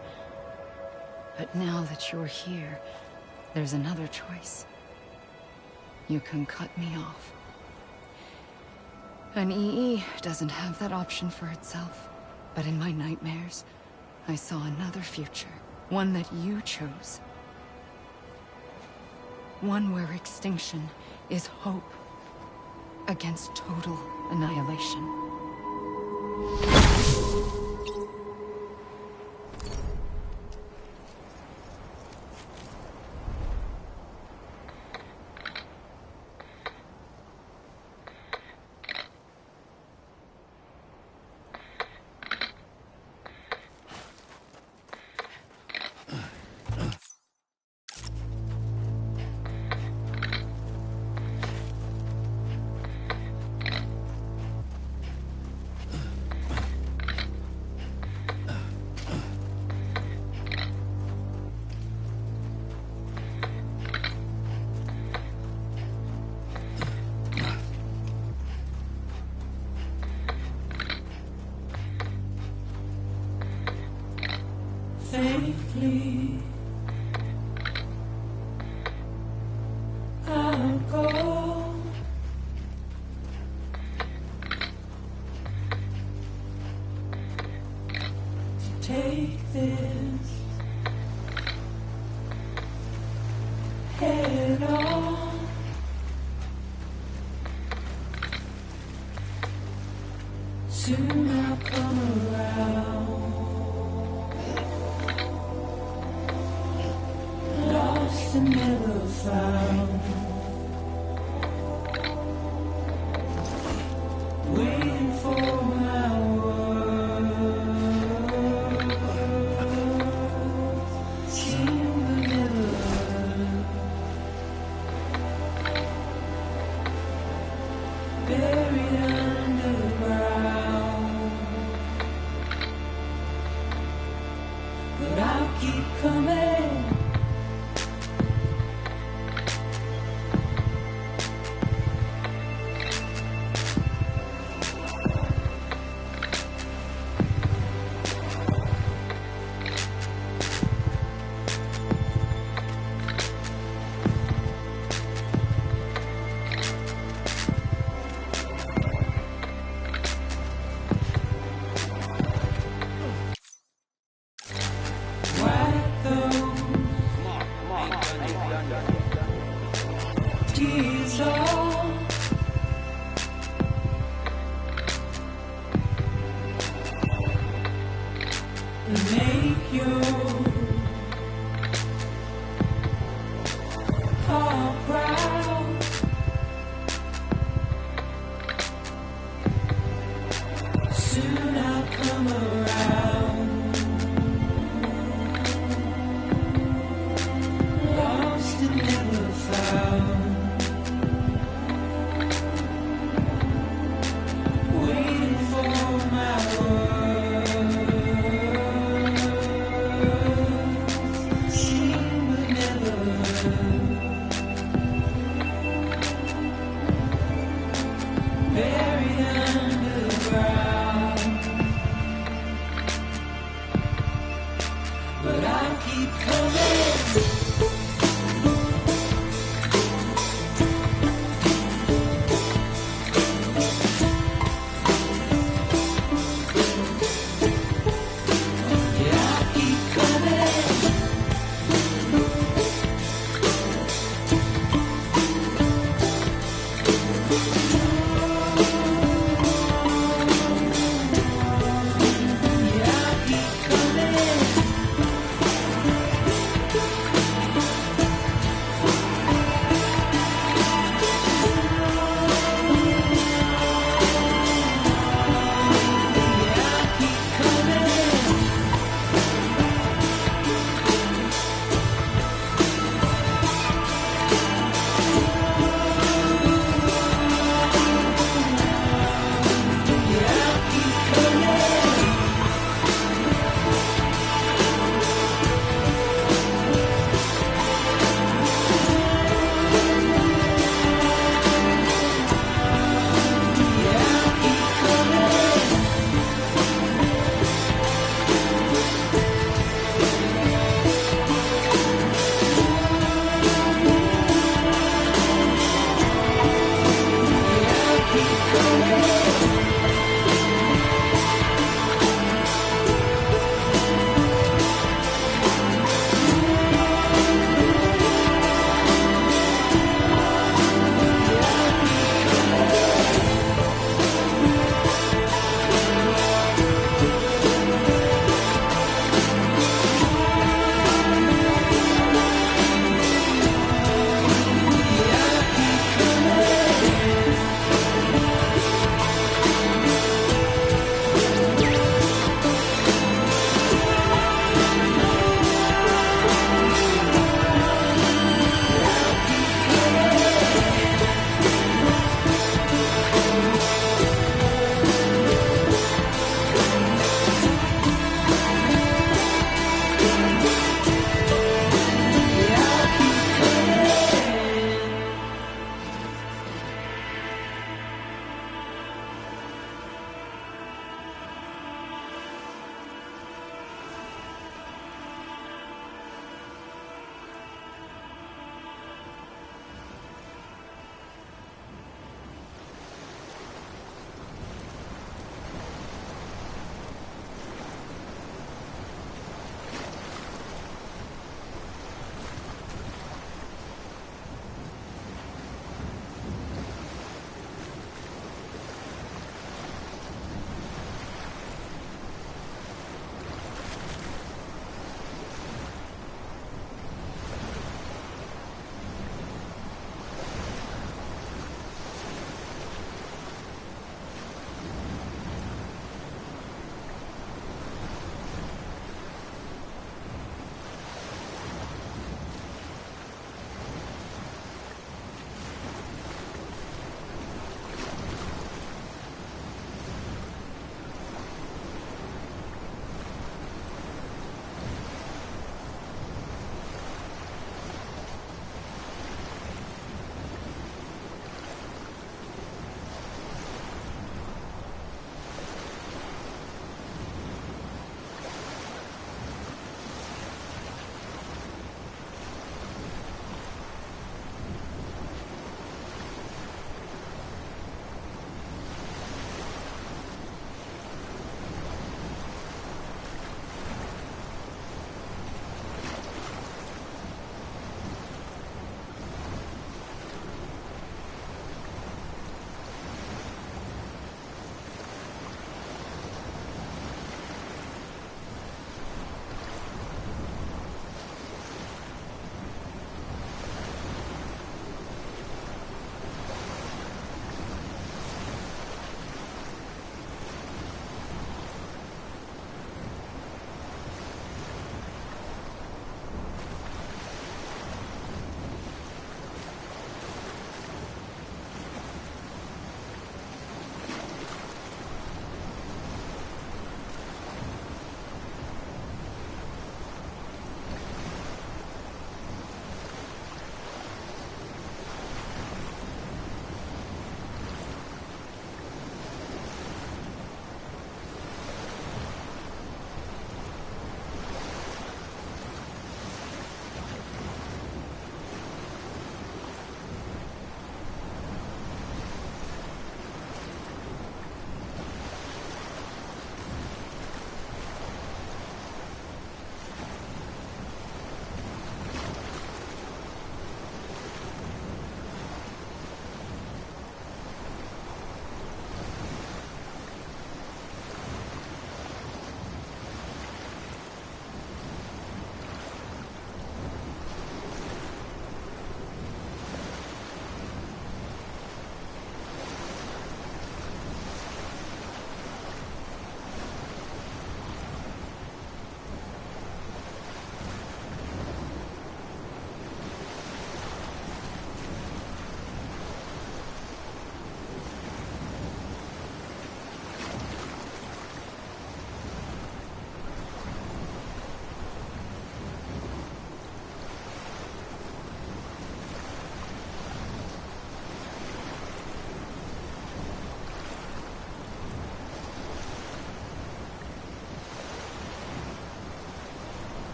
But now that you're here, there's another choice. You can cut me off. An EE doesn't have that option for itself. But in my nightmares, I saw another future. One that you chose. One where extinction is hope against total annihilation. Safely, I'll go. To take this head on. Soon I'll come around. Lost and never found. all. And make your heart proud. Soon I'll come around. Lost and never found. Waiting for my words. Seen but never heard. Buried underground. But I'll keep coming.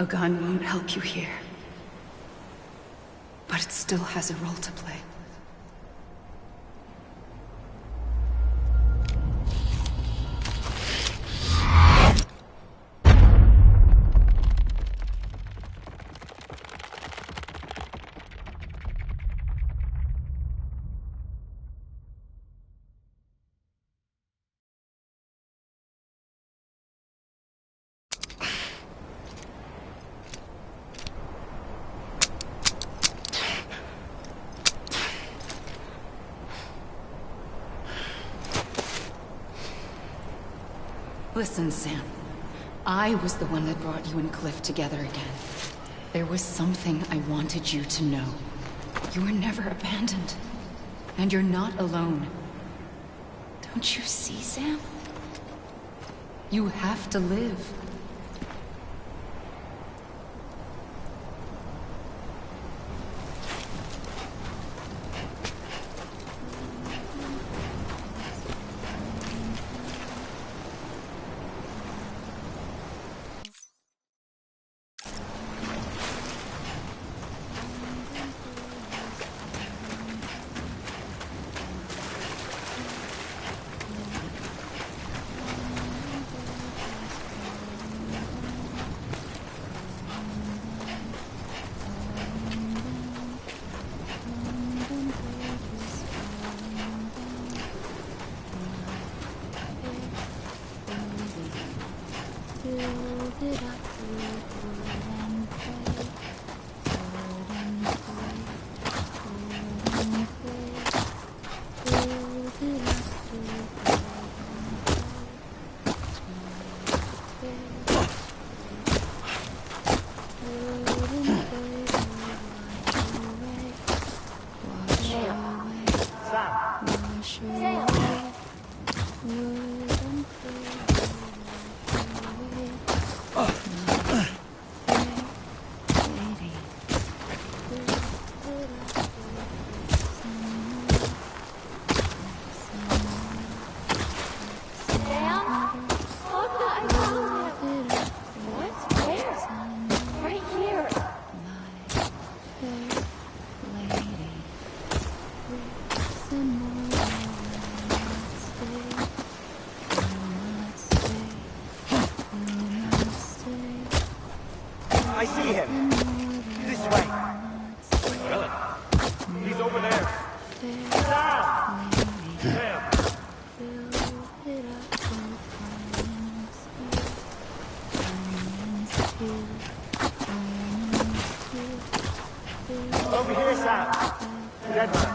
A gun won't help you here. But it still has a role to play. Listen, Sam. I was the one that brought you and Cliff together again. There was something I wanted you to know. You were never abandoned. And you're not alone. Don't you see, Sam? You have to live. I see him. This way. Really? He's over there. Sam! Sam! Over here, Sam. That way.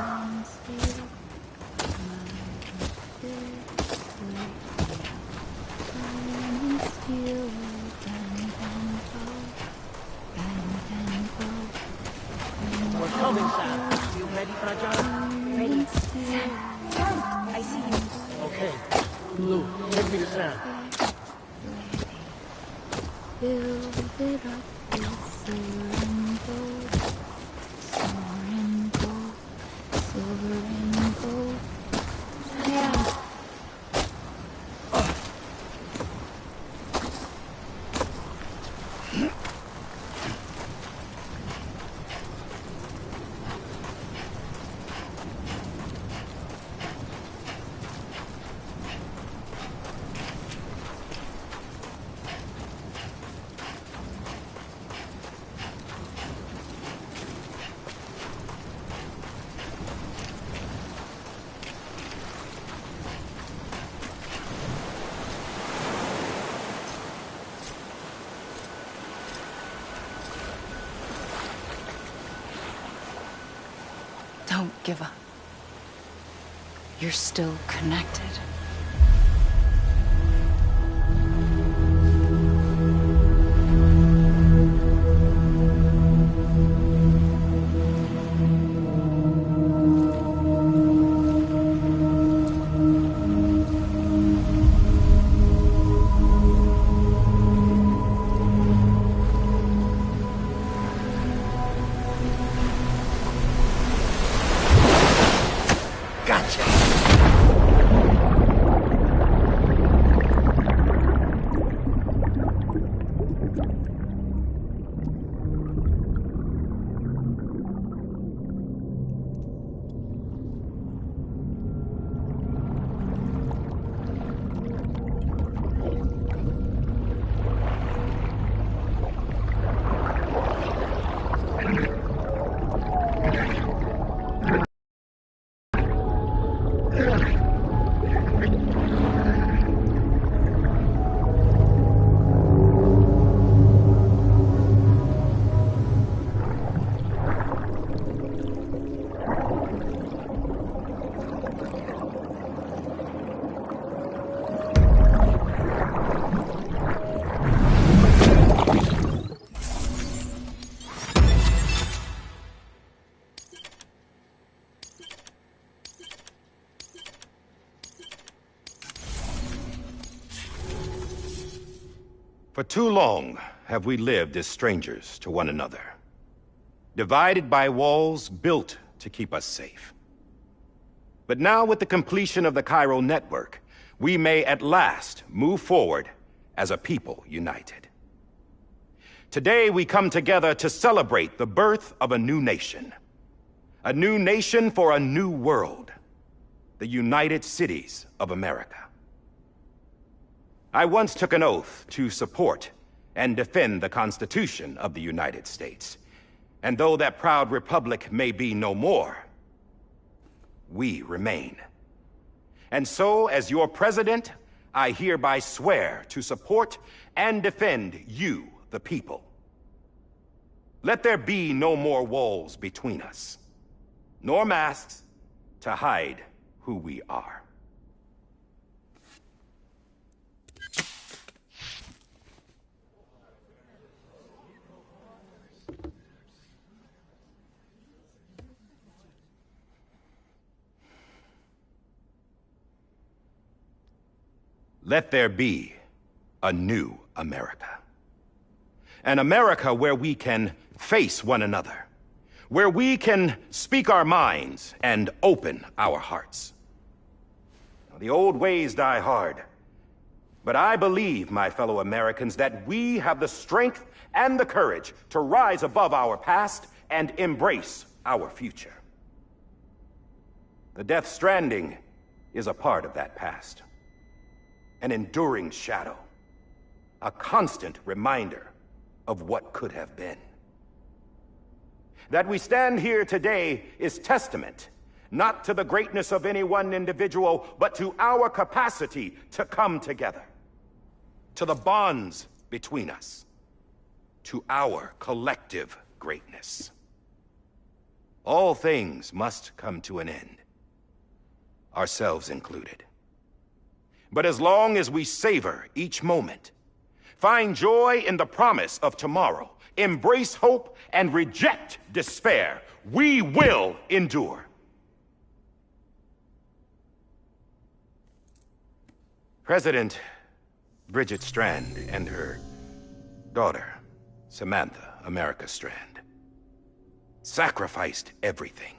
We're coming, Sam. You ready, Fragile? Ready. Sam. Sam, I see you. Okay. Lou, take me to Sam. Build it up with silver and gold. Silver and gold. Silver and gold. Sam. Don't give up. You're still connected. Gotcha! For too long have we lived as strangers to one another, divided by walls built to keep us safe. But now, with the completion of the Chiral Network, we may at last move forward as a people united. Today we come together to celebrate the birth of a new nation. A new nation for a new world. The United Cities of America. I once took an oath to support and defend the Constitution of the United States. And though that proud republic may be no more, we remain. And so, as your president, I hereby swear to support and defend you, the people. Let there be no more walls between us, nor masks to hide who we are. Let there be a new America. An America where we can face one another, where we can speak our minds and open our hearts. The old ways die hard, but I believe, my fellow Americans, that we have the strength and the courage to rise above our past and embrace our future. The Death Stranding is a part of that past. An enduring shadow, a constant reminder of what could have been. That we stand here today is testament, not to the greatness of any one individual, but to our capacity to come together, to the bonds between us, to our collective greatness. All things must come to an end, ourselves included. But as long as we savor each moment, find joy in the promise of tomorrow, embrace hope, and reject despair, we will endure. President Bridget Strand and her daughter, Samantha America Strand, sacrificed everything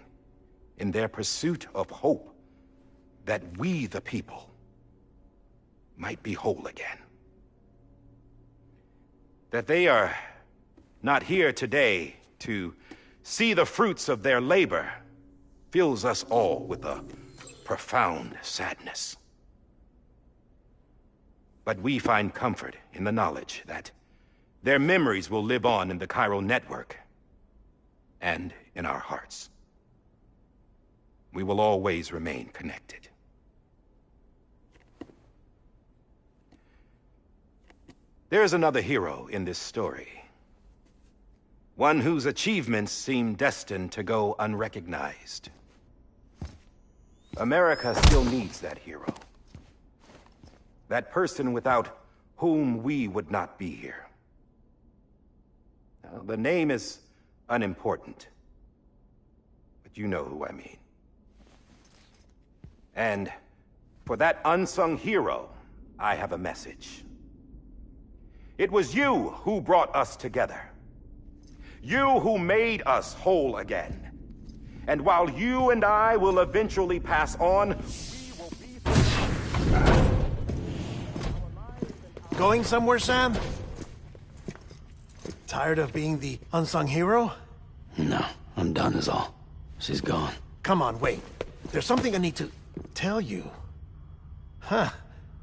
in their pursuit of hope that we, the people, might be whole again. That they are not here today to see the fruits of their labor fills us all with a profound sadness. But we find comfort in the knowledge that their memories will live on in the Chiral Network and in our hearts. We will always remain connected. There's another hero in this story. One whose achievements seem destined to go unrecognized. America still needs that hero. That person without whom we would not be here. Now, the name is unimportant, but you know who I mean. And for that unsung hero, I have a message. It was you who brought us together. You who made us whole again. And while you and I will eventually pass on, we will be... Going somewhere, Sam? Tired of being the unsung hero? No, I'm done is all. She's gone. Come on, wait. There's something I need to tell you. Huh.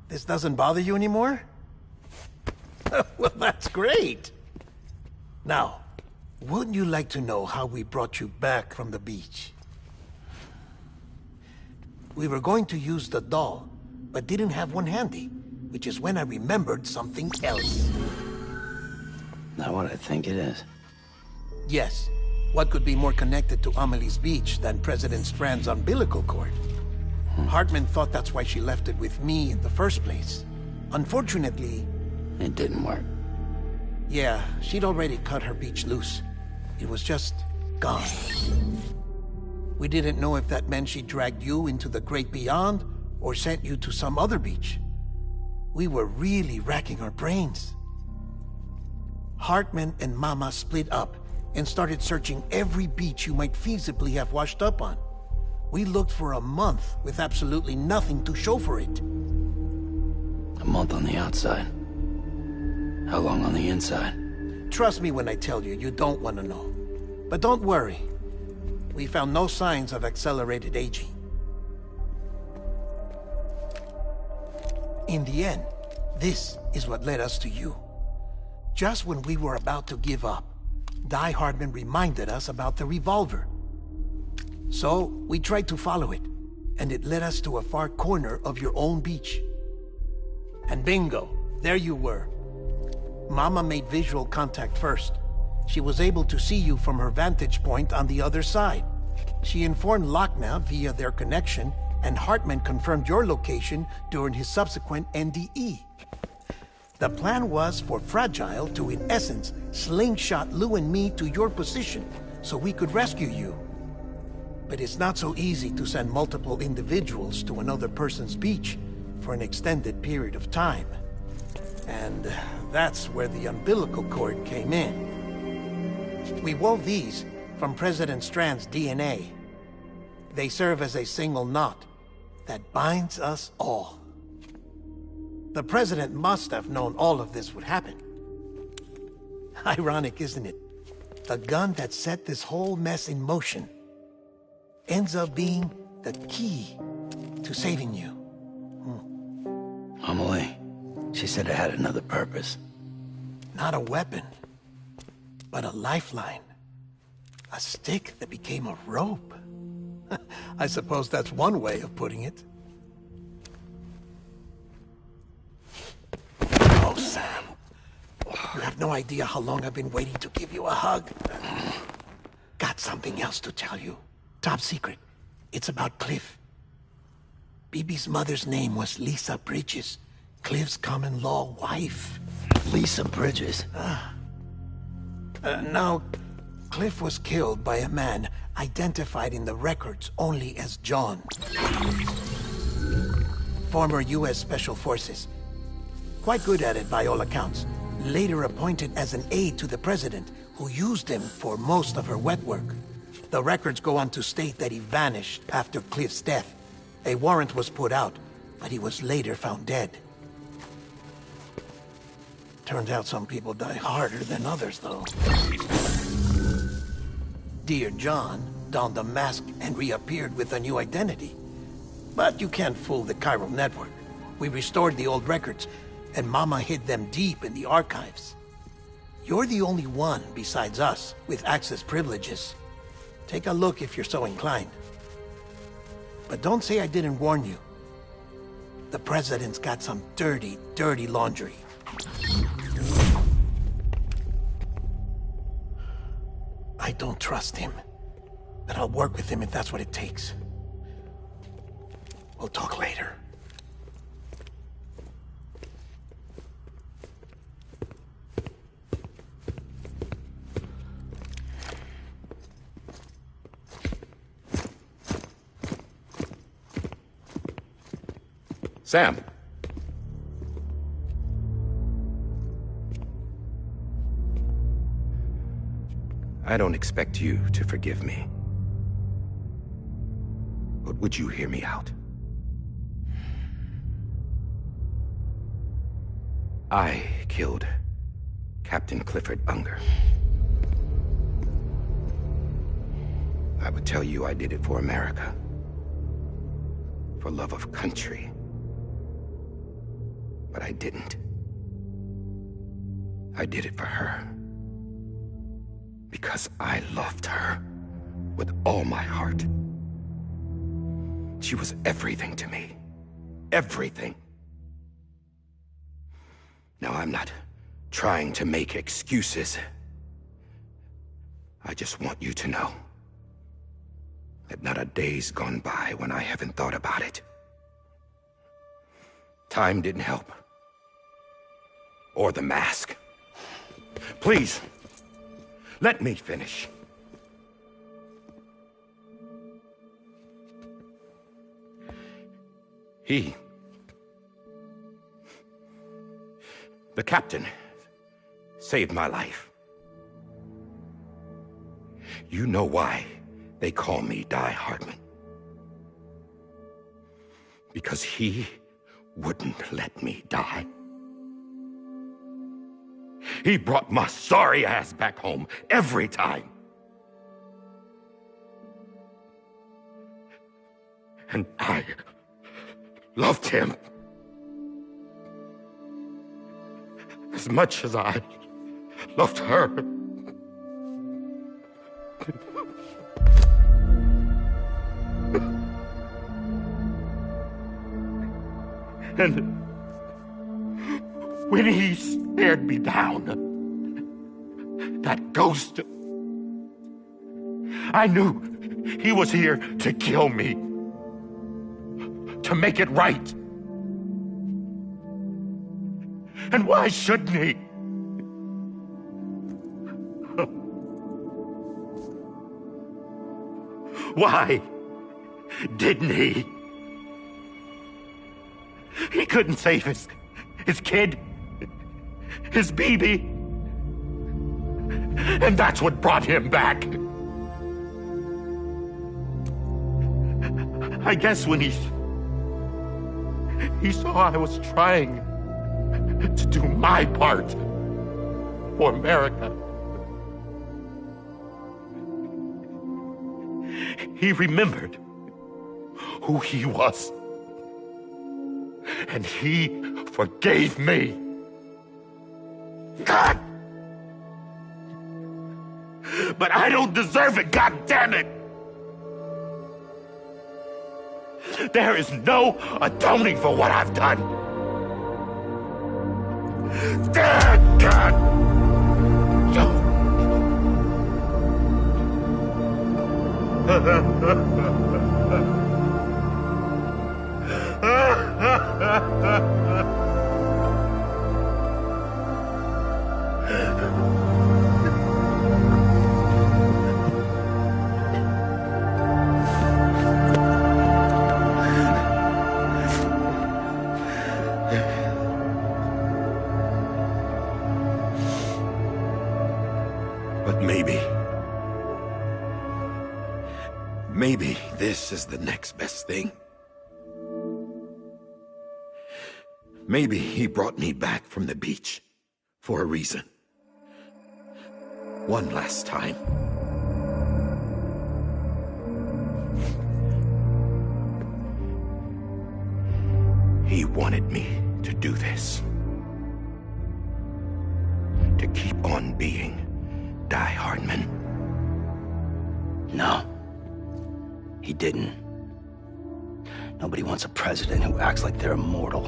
This doesn't bother you anymore? Well, that's great. Now, wouldn't you like to know how we brought you back from the beach? We were going to use the doll, but didn't have one handy, which is when I remembered something else. Not what I think it is. Yes. What could be more connected to Amelie's beach than President Strand's umbilical cord? Hartman thought that's why she left it with me in the first place. Unfortunately... It didn't work. Yeah, she'd already cut her beach loose. It was just gone. We didn't know if that meant she dragged you into the great beyond, or sent you to some other beach. We were really racking our brains. Hartman and Mama split up and started searching every beach you might feasibly have washed up on. We looked for a month with absolutely nothing to show for it. A month on the outside. How long on the inside? Trust me when I tell you, you don't want to know. But don't worry. We found no signs of accelerated aging. In the end, this is what led us to you. Just when we were about to give up, Die Hartman reminded us about the revolver. So, we tried to follow it, and it led us to a far corner of your own beach. And bingo, there you were. Mama made visual contact first. She was able to see you from her vantage point on the other side. She informed Lockne via their connection, and Hartman confirmed your location during his subsequent NDE. The plan was for Fragile to, in essence, slingshot Lou and me to your position so we could rescue you. But it's not so easy to send multiple individuals to another person's beach for an extended period of time. And that's where the umbilical cord came in. We wove these from President Strand's DNA. They serve as a single knot that binds us all. The President must have known all of this would happen. Ironic, isn't it? The gun that set this whole mess in motion ends up being the key to saving you. Amelie, she said it had another purpose. Not a weapon, but a lifeline. A stick that became a rope. I suppose that's one way of putting it. Oh, Sam. You have no idea how long I've been waiting to give you a hug. Got something else to tell you. Top secret. It's about Cliff. Bibi's mother's name was Lisa Bridges, Cliff's common-law wife. Lisa Bridges? Now, Cliff was killed by a man identified in the records only as John. Former U.S. Special Forces. Quite good at it by all accounts. Later appointed as an aide to the President, who used him for most of her wet work. The records go on to state that he vanished after Cliff's death. A warrant was put out, but he was later found dead. Turns out some people die harder than others, though. Dear John donned a mask and reappeared with a new identity. But you can't fool the chiral network. We restored the old records, and Mama hid them deep in the archives. You're the only one, besides us, with access privileges. Take a look if you're so inclined. But don't say I didn't warn you. The President's got some dirty, dirty laundry. I don't trust him, but I'll work with him if that's what it takes. We'll talk later. Sam. I don't expect you to forgive me. But would you hear me out? I killed Captain Clifford Unger. I would tell you I did it for America. For love of country. But I didn't. I did it for her. Because I loved her with all my heart. She was everything to me. Everything. Now, I'm not trying to make excuses. I just want you to know that not a day's gone by when I haven't thought about it. Time didn't help. Or the mask. Please, let me finish. The captain saved my life. You know why they call me Die Hardman? Because he wouldn't let me die. He brought my sorry ass back home every time. And I loved him as much as I loved her. And when he stared me down, that ghost, I knew he was here to kill me, to make it right. And why shouldn't he? Why didn't he? He couldn't save his kid, his baby. And that's what brought him back. I guess when he saw I was trying to do my part for America, he remembered who he was. And he forgave me. God! But I don't deserve it, God damn it! There is no atoning for what I've done. God! But maybe this is the next best thing. Maybe he brought me back from the beach for a reason. One last time. He wanted me to do this. To keep on being Die Hardman. No. He didn't. Nobody wants a president who acts like they're immortal.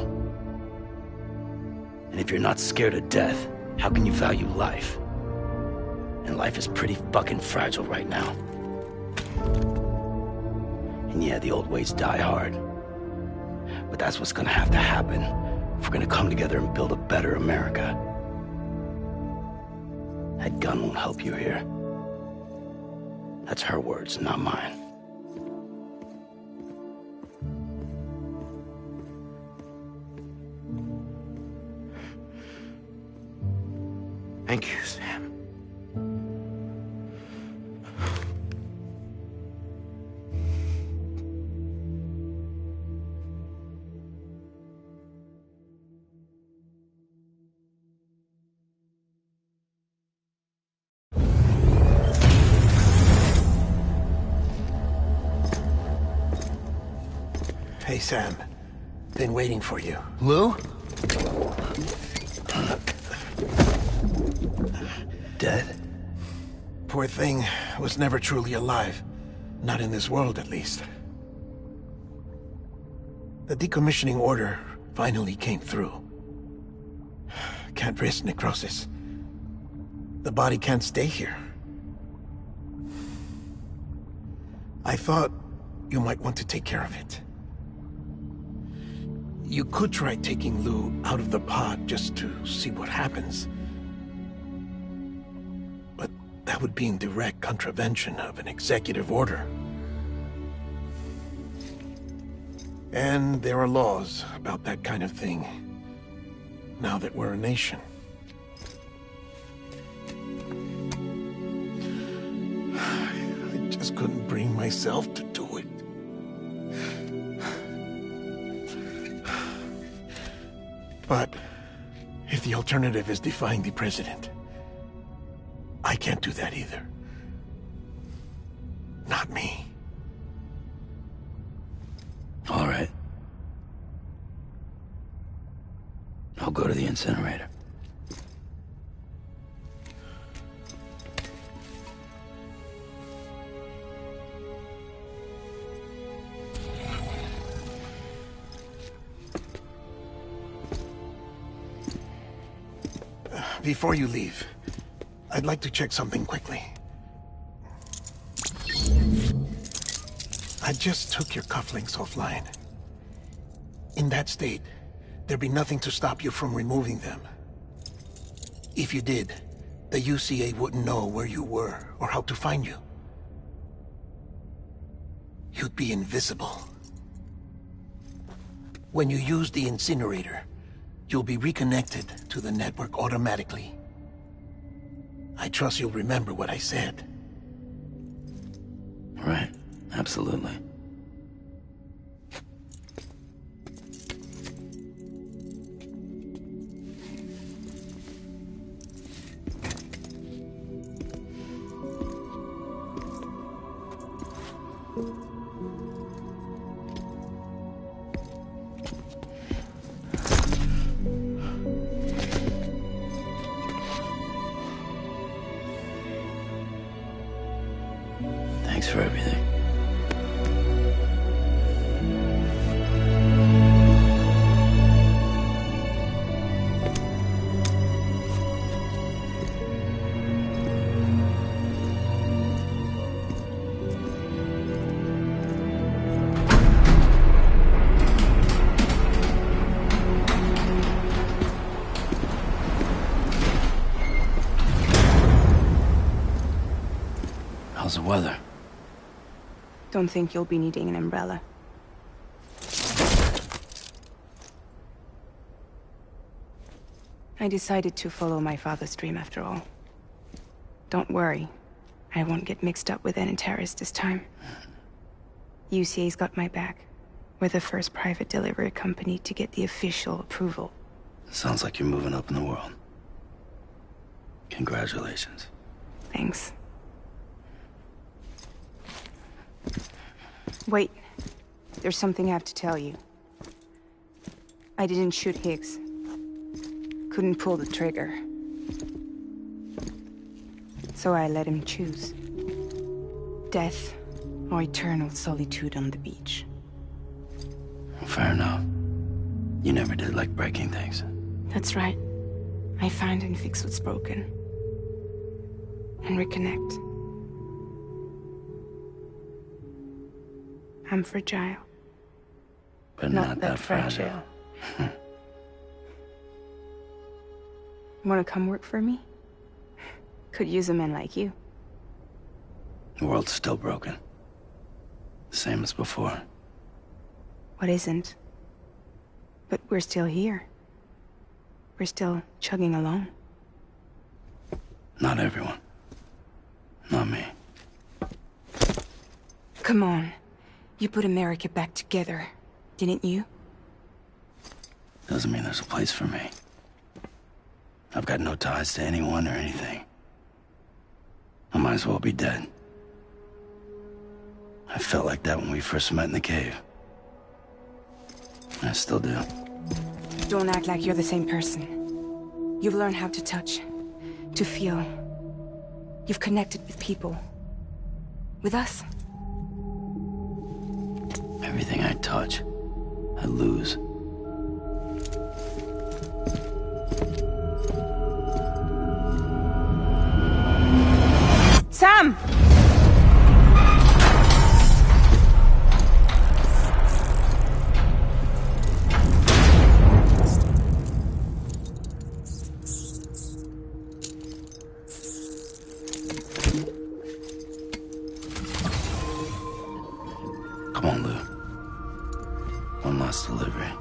And if you're not scared of death, how can you value life? And life is pretty fucking fragile right now. And yeah, the old ways die hard. But that's what's gonna have to happen if we're gonna come together and build a better America. That gun won't help you here. That's her words, not mine. Thank you, Sam. Hey, Sam. Been waiting for you. Lou? Dead? Poor thing was never truly alive. Not in this world, at least. The decommissioning order finally came through. Can't risk necrosis. The body can't stay here. I thought you might want to take care of it. You could try taking Lou out of the pod just to see what happens. But that would be in direct contravention of an executive order. And there are laws about that kind of thing, now that we're a nation. myself to do it. But if the alternative is defying the president, I can't do that either. Not me. All right. I'll go to the incinerator. Before you leave, I'd like to check something quickly. I just took your cufflinks offline. In that state, there'd be nothing to stop you from removing them. If you did, the UCA wouldn't know where you were or how to find you. You'd be invisible. When you use the incinerator, you'll be reconnected to the network automatically. I trust you'll remember what I said. Right. Absolutely. Thanks for everything. How's the weather? Don't think you'll be needing an umbrella. I decided to follow my father's dream after all. Don't worry. I won't get mixed up with any terrorists this time. UCA's got my back. We're the first private delivery company to get the official approval. Sounds like you're moving up in the world. Congratulations. Thanks. Wait. There's something I have to tell you. I didn't shoot Higgs. Couldn't pull the trigger. So I let him choose. Death or eternal solitude on the beach. Fair enough. You never did like breaking things. That's right. I find and fix what's broken. And reconnect. I'm fragile. But not that fragile. Wanna come work for me? Could use a man like you. The world's still broken. Same as before. What isn't? But we're still here. We're still chugging along. Not everyone. Not me. Come on. You put America back together, didn't you? Doesn't mean there's a place for me. I've got no ties to anyone or anything. I might as well be dead. I felt like that when we first met in the cave. I still do. Don't act like you're the same person. You've learned how to touch, to feel. You've connected with people. With us. Everything I touch, I lose. Sam! Come on, Lou. One last delivery.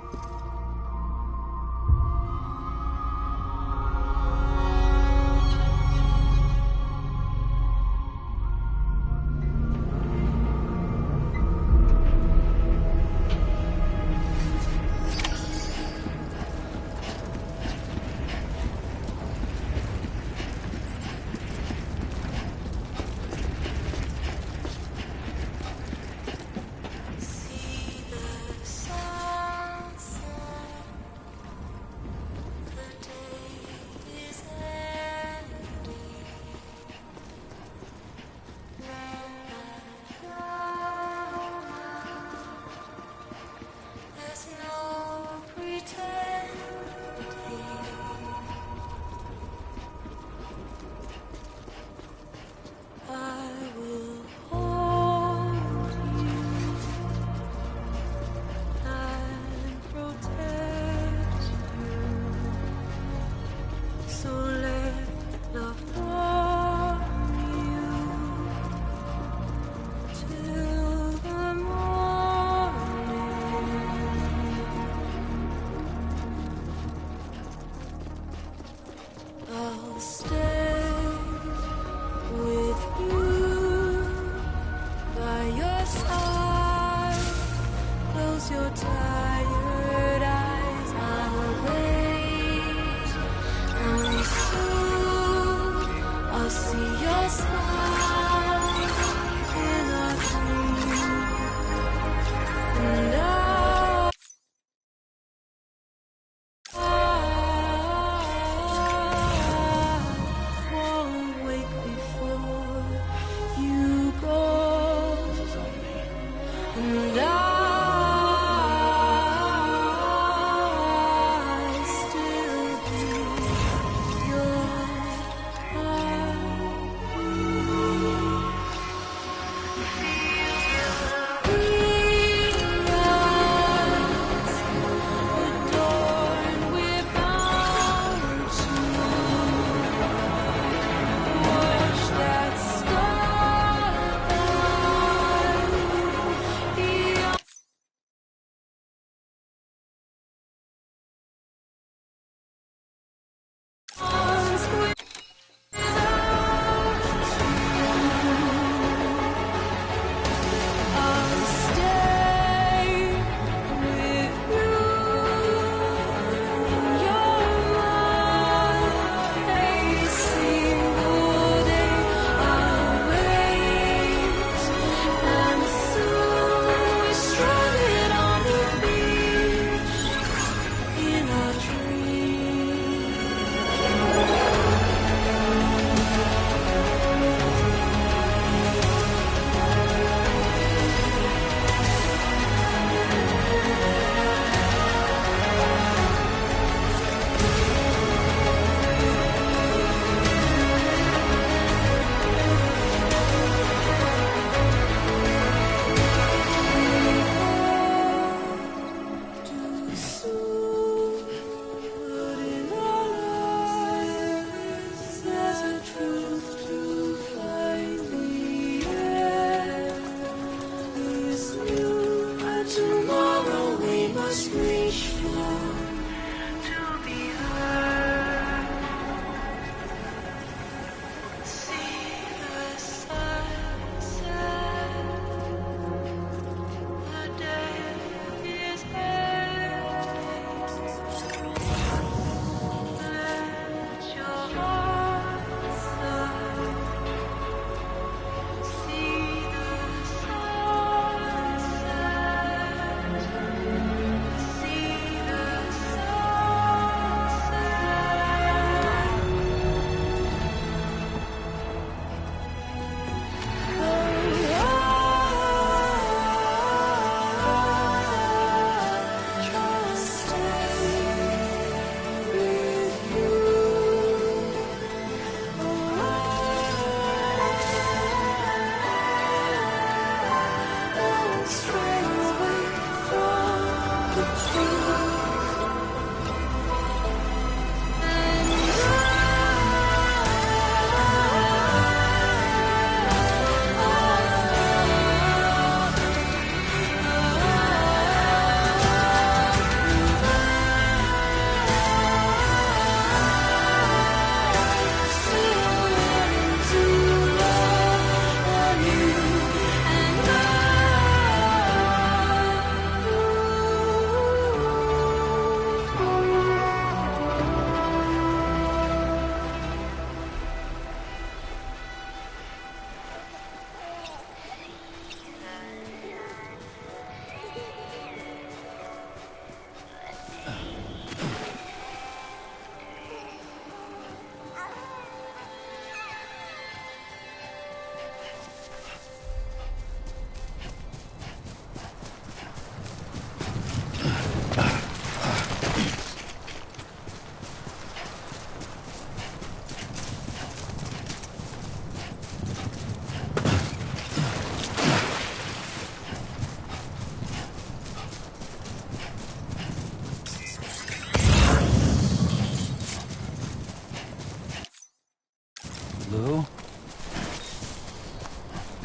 Lou?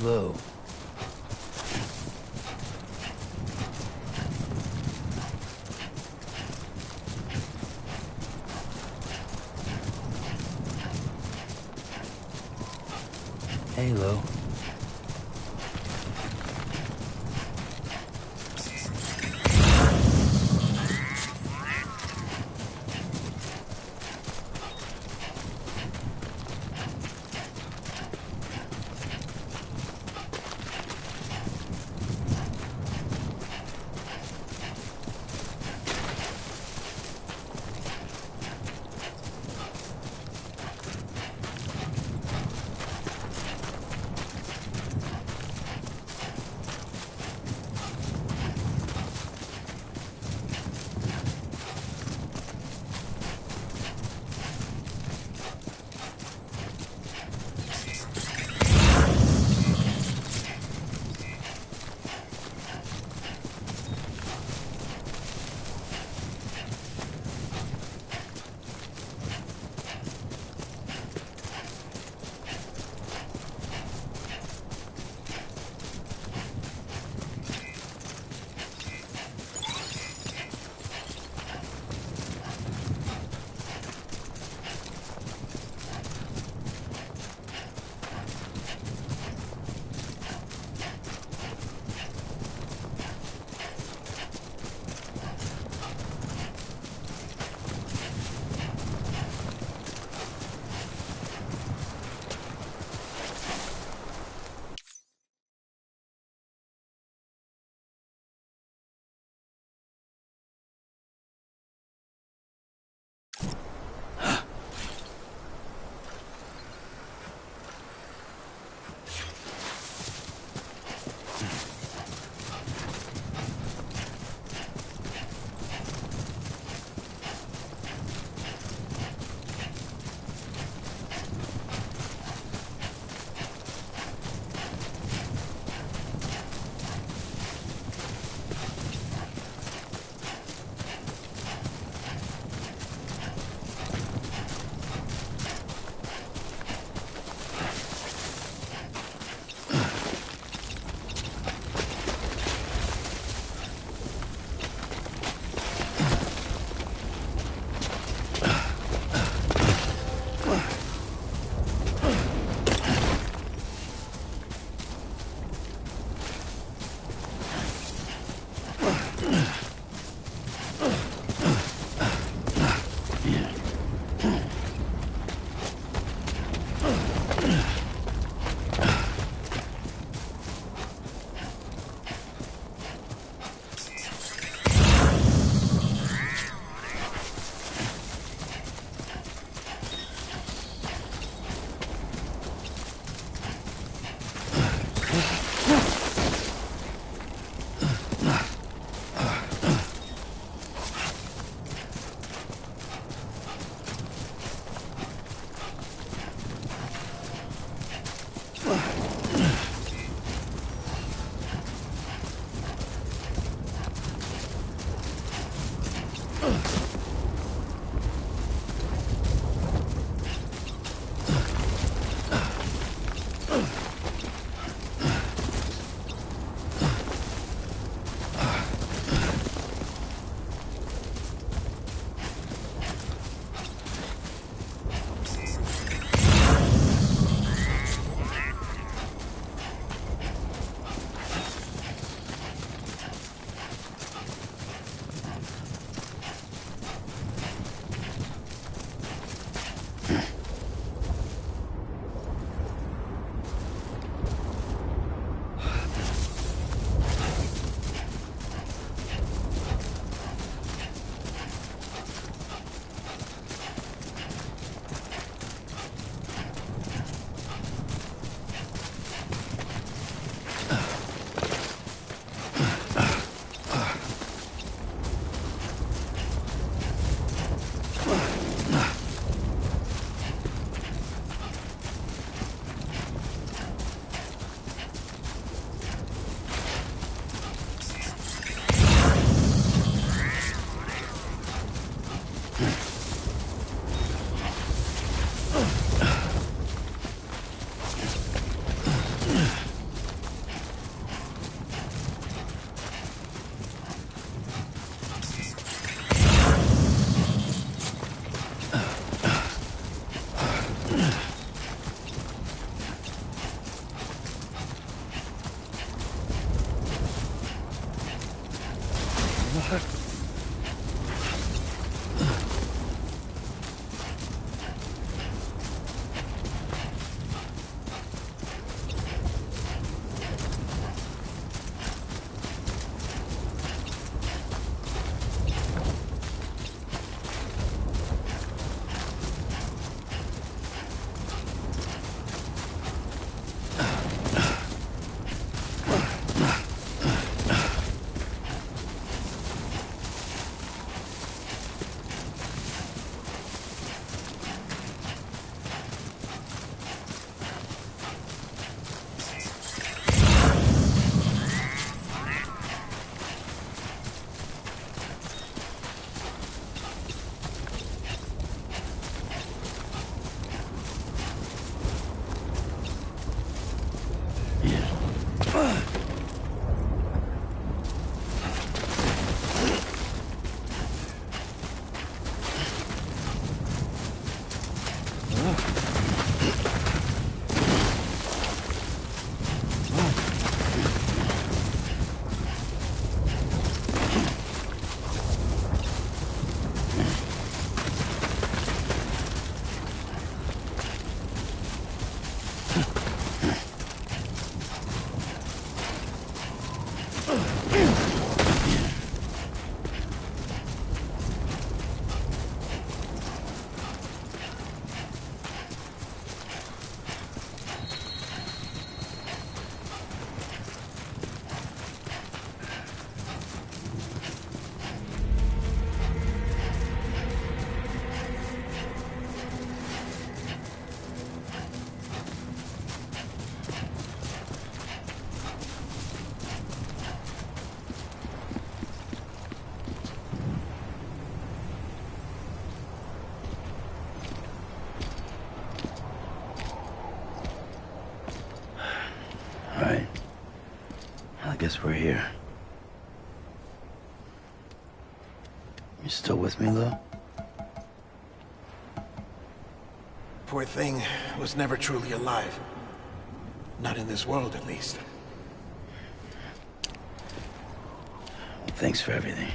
Lou. Hey, Lou. guess we're here. You still with me, Lou? Poor thing was never truly alive. Not in this world, at least. Thanks for everything.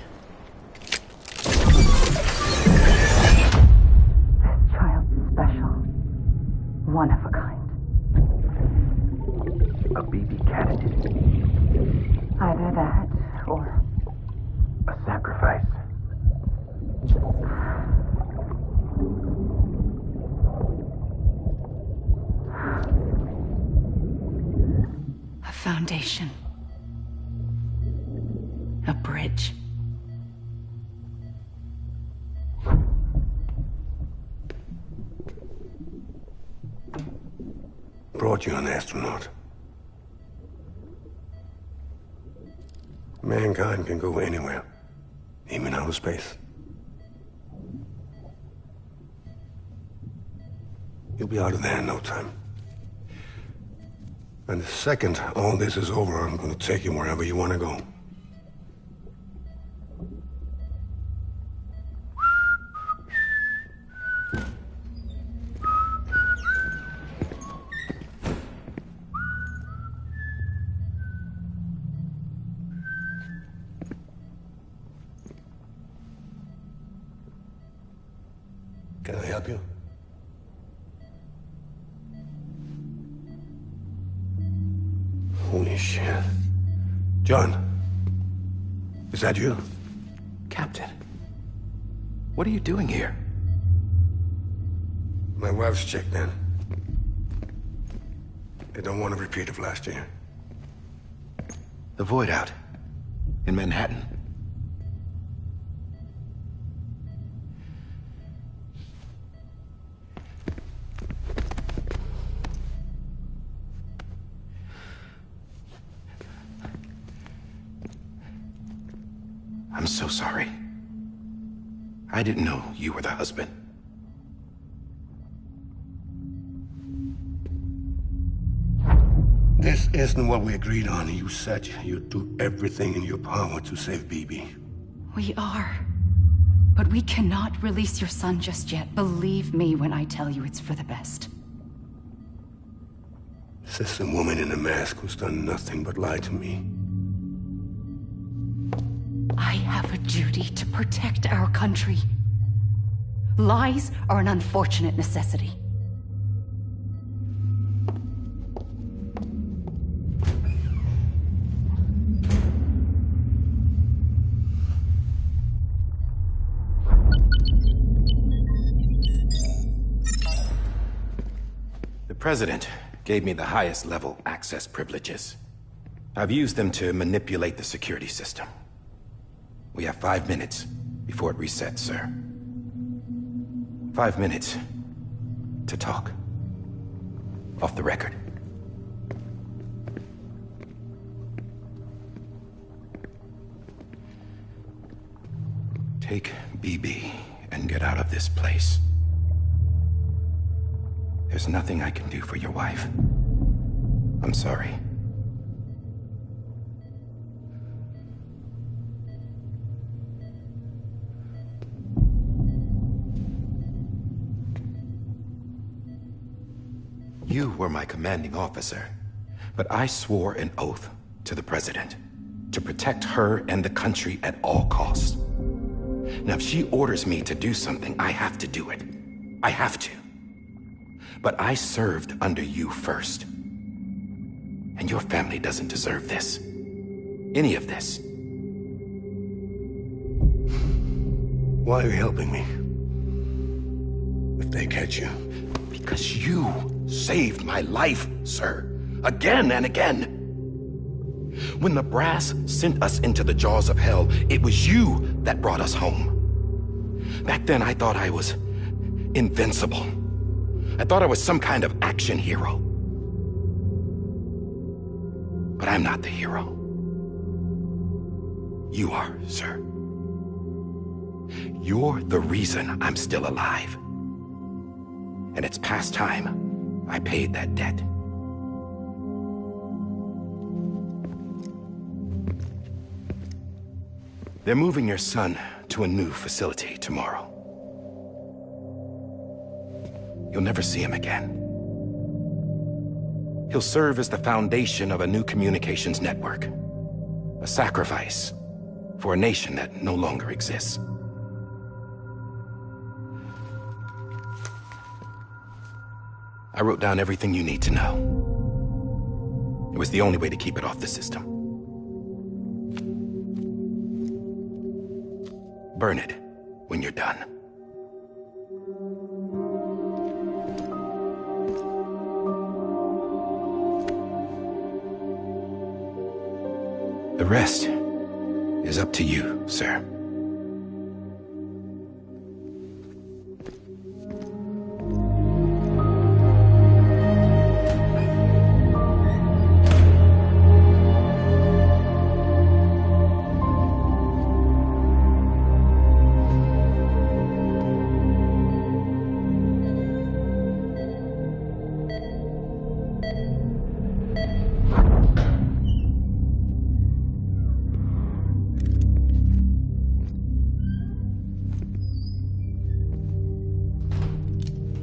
Child special. One of a kind. A BB candidate. Either that, or... a sacrifice. A foundation. A bridge. Brought you an astronaut. Mankind can go anywhere, even outer space. You'll be out of there in no time. And the second all this is over, I'm gonna take you wherever you wanna go. Can I help you? Holy shit. John, is that you? Captain, what are you doing here? My wife's checked in. They don't want a repeat of last year. The Void Out in Manhattan. I'm so sorry. I didn't know you were the husband. This isn't what we agreed on. You said you'd do everything in your power to save BB. We are. But we cannot release your son just yet. Believe me when I tell you it's for the best. This is a woman in a mask who's done nothing but lie to me. I have a duty to protect our country. Lies are an unfortunate necessity. The President gave me the highest level access privileges. I've used them to manipulate the security system. We have 5 minutes before it resets, sir. 5 minutes to talk. Off the record. Take BB and get out of this place. There's nothing I can do for your wife. I'm sorry. You were my commanding officer, but I swore an oath to the President to protect her and the country at all costs. Now, if she orders me to do something, I have to do it. I have to. But I served under you first. And your family doesn't deserve this. Any of this. Why are you helping me? If they catch you. Because you saved my life, sir. Again and again. When the brass sent us into the jaws of hell, it was you that brought us home. Back then, I thought I was invincible. I thought I was some kind of action hero. But I'm not the hero. You are, sir. You're the reason I'm still alive. And it's past time I paid that debt. They're moving your son to a new facility tomorrow. You'll never see him again. He'll serve as the foundation of a new communications network. A sacrifice for a nation that no longer exists. I wrote down everything you need to know. It was the only way to keep it off the system. Burn it when you're done. The rest is up to you, sir.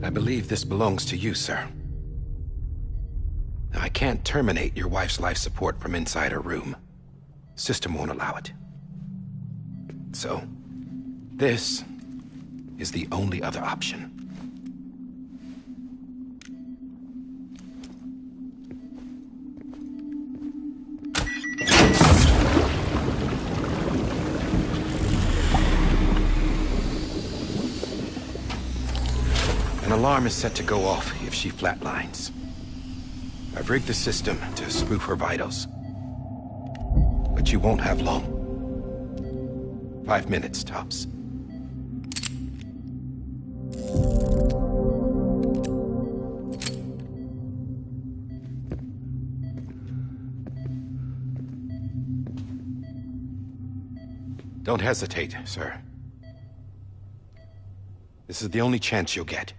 I believe this belongs to you, sir. I can't terminate your wife's life support from inside her room. System won't allow it. So, this is the only other option. An alarm is set to go off if she flatlines. I've rigged the system to spoof her vitals. But you won't have long. 5 minutes, tops. Don't hesitate, sir. This is the only chance you'll get.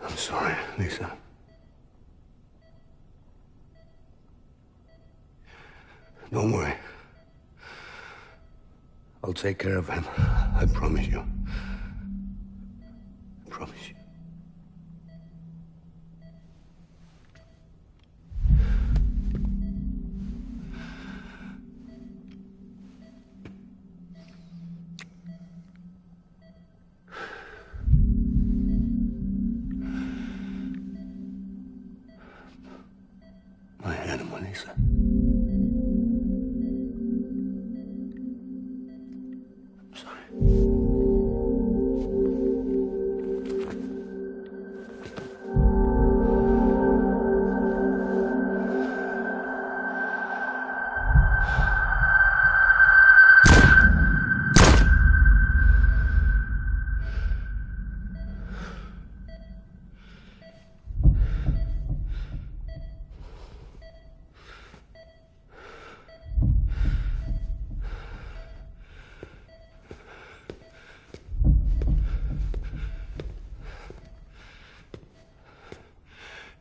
I'm sorry, Lisa. Don't worry. I'll take care of him. I promise you. I promise you. My animal, Lisa. I'm sorry.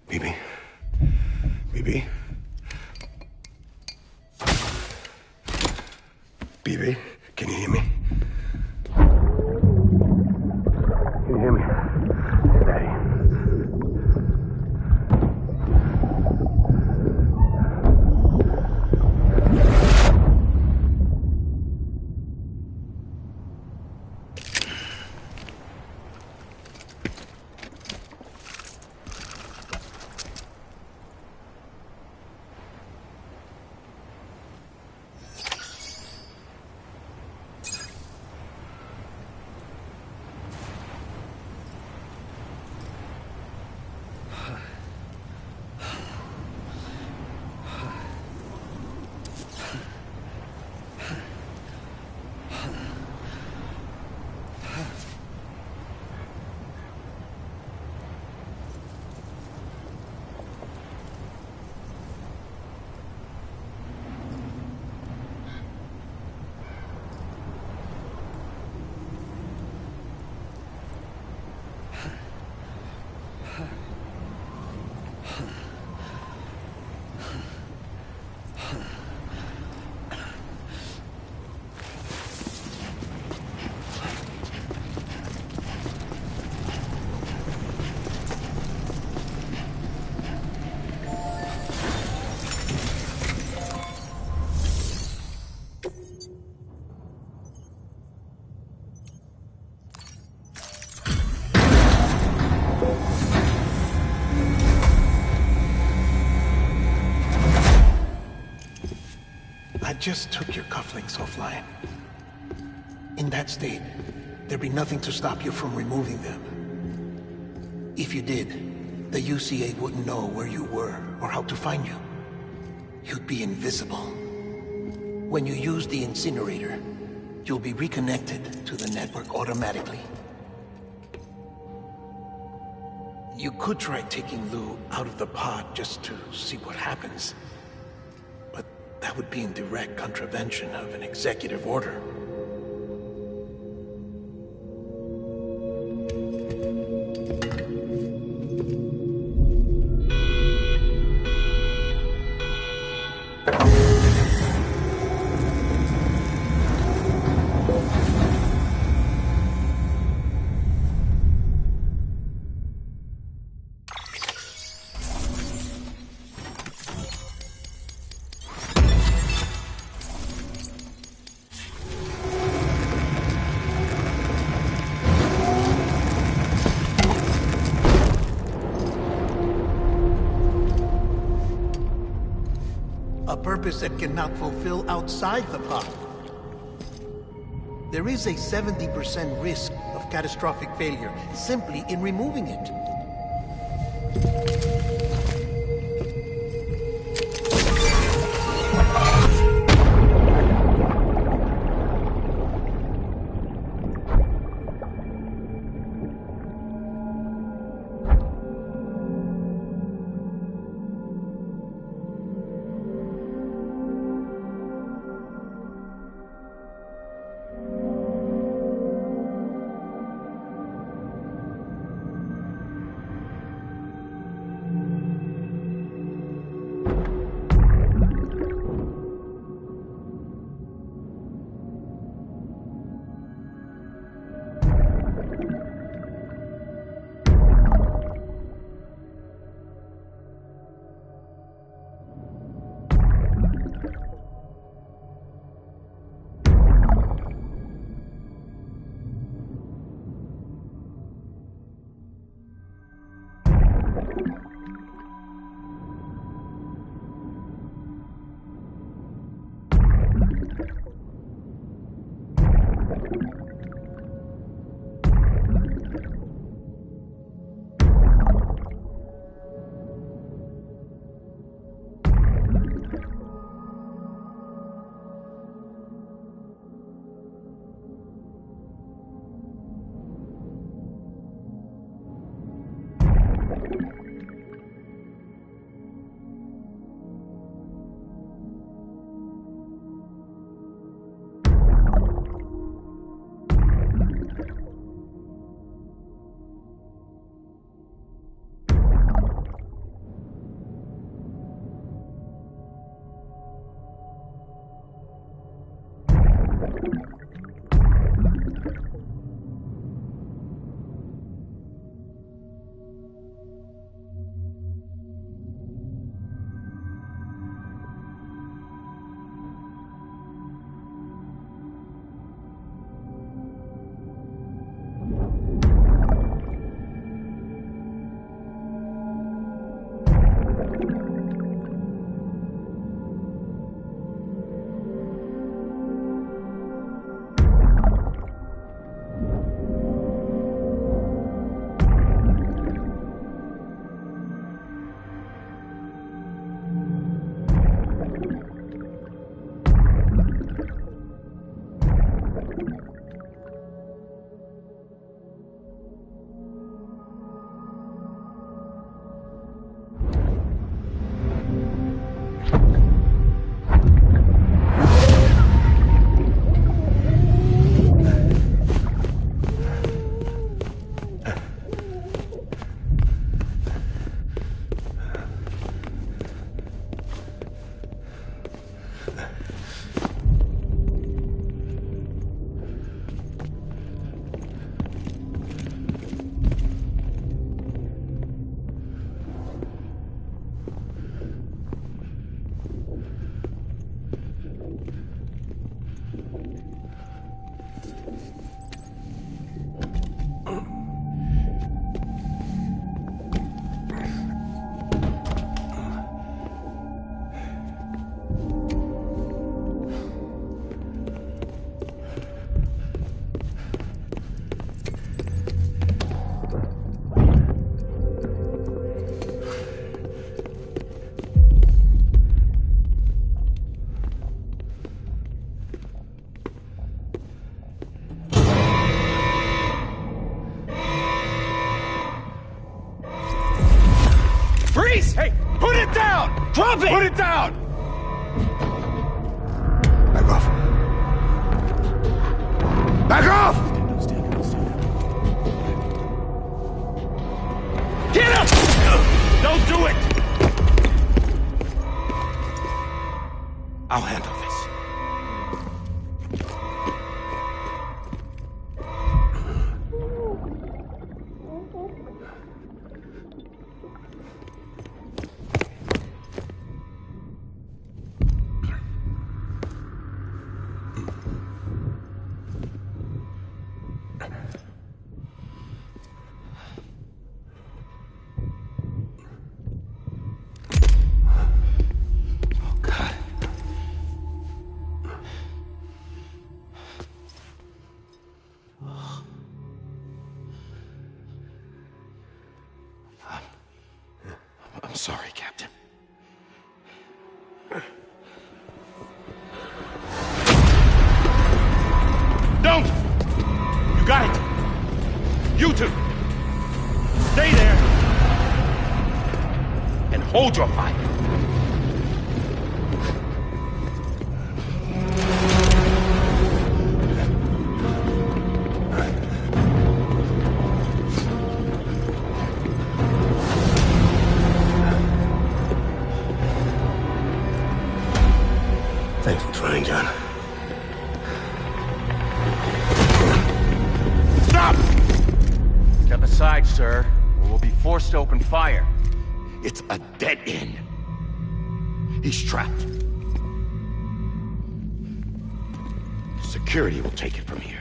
Bibi? Bibi? Bibi, can you hear me? Can you hear me? Daddy. just took your cufflinks offline. In that state, there'd be nothing to stop you from removing them. If you did, the UCA wouldn't know where you were or how to find you. You'd be invisible. When you use the incinerator, you'll be reconnected to the network automatically. You could try taking Lou out of the pod just to see what happens. But that would be in direct contravention of an executive order. That cannot fulfill outside the pod. There is a 70% risk of catastrophic failure simply in removing it. Drop it! Put it down! Back off. Back off! Get him! Don't do it! I'll handle this. I'm sorry, Captain. Don't! You got it! You two! Stay there! And hold your fire! Thanks for trying, John. Stop! Step aside, sir, or we'll be forced to open fire. It's a dead end. He's trapped. Security will take it from here.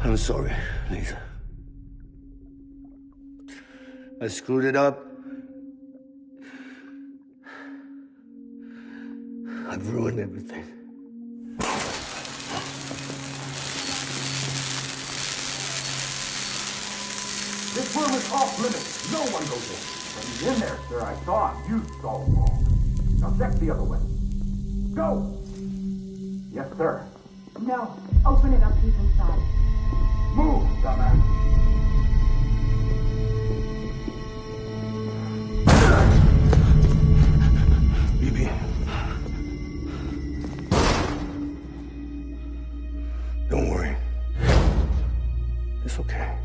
I'm sorry, Lisa. I screwed it up. I've ruined everything. This room is off limits. No one goes in. When he's in there, sir, I thought you saw wrong. Now check the other way. Go! Yes, sir. No. Open it up. He's inside. Move, dumbass. BB. Don't worry. It's okay.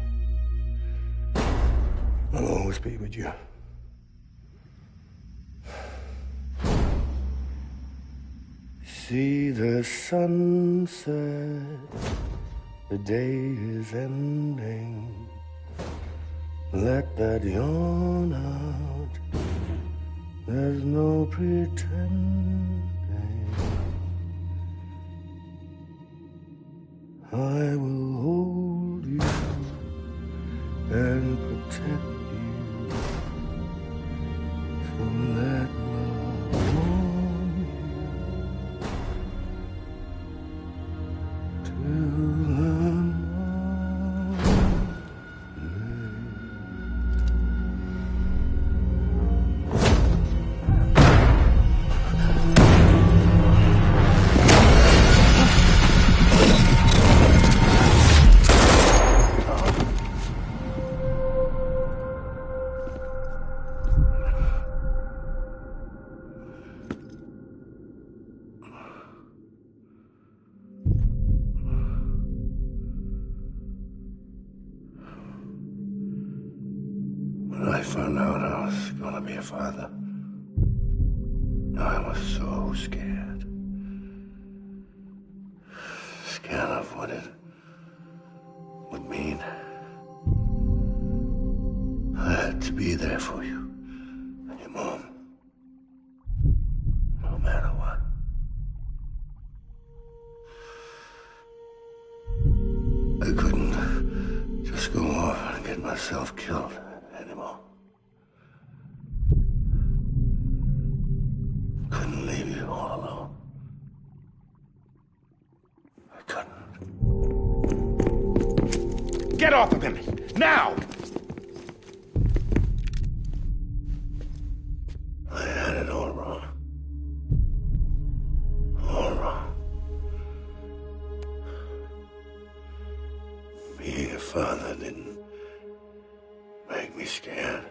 I'll always be with you. See the sunset. The day is ending. Let that yawn out. There's no pretending. I will hold you and protect you. So let love warm you. I found out I was gonna be a father, I was so scared. Scared of what it would mean. I had to be there for you and your mom, no matter what. I couldn't just go off and get myself killed anymore. Couldn't leave you all alone. I couldn't. Get off of him! Now! I had it all wrong. All wrong. Being a father didn't make me scared.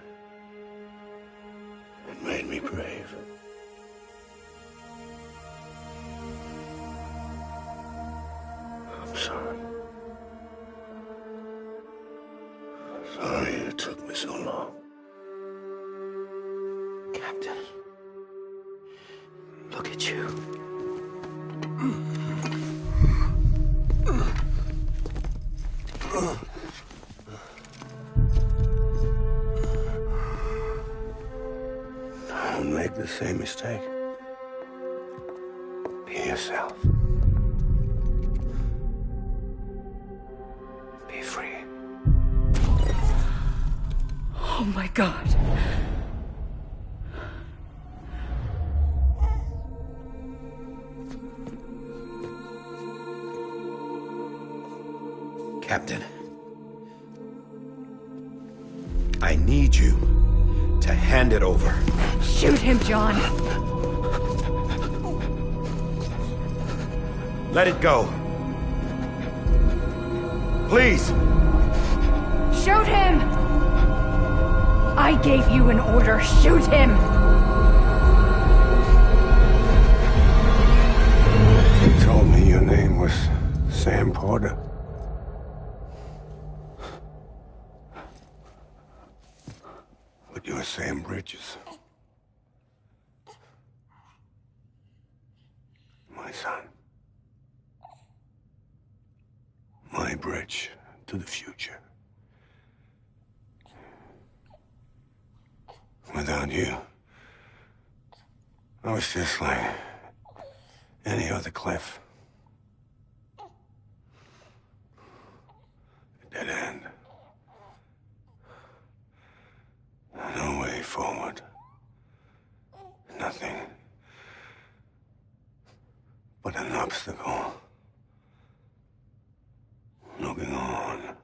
It made me brave. I'm sorry. Sorry it took me so long. Captain, look at you. Don't make the same mistake. Be yourself. Be free. Oh my God. Captain, I need you to hand it over. Shoot him, John. Let it go. Please. Shoot him! I gave you an order. Shoot him! You told me your name was Sam Porter. But you're Sam Bridges. My son. My bridge to the future. Without you, I was just like any other Cliff. A dead end. No way forward. Nothing but an obstacle. Looking on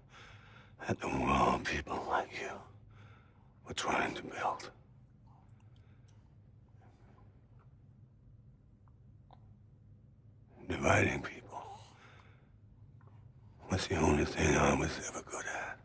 at the world people like you were trying to build. Dividing people was the only thing I was ever good at.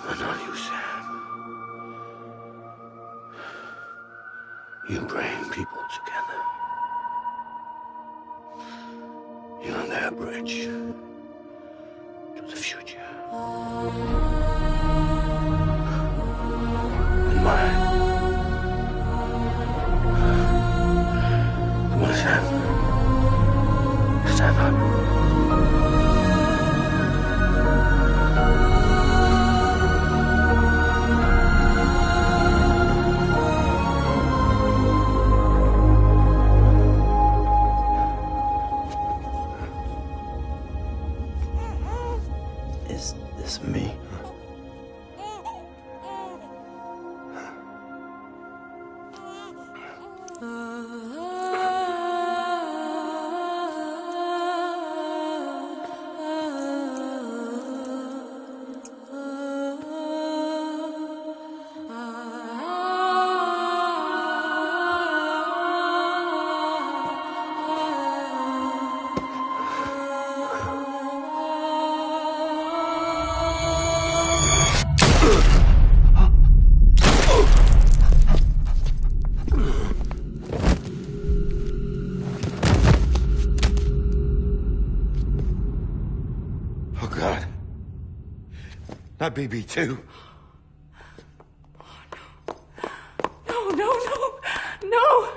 But not you, Sam. You bring people together. You're their bridge to the future. And mine. Come on, Sam. Stand up. Is this me? Not BB2. No, no, no, no!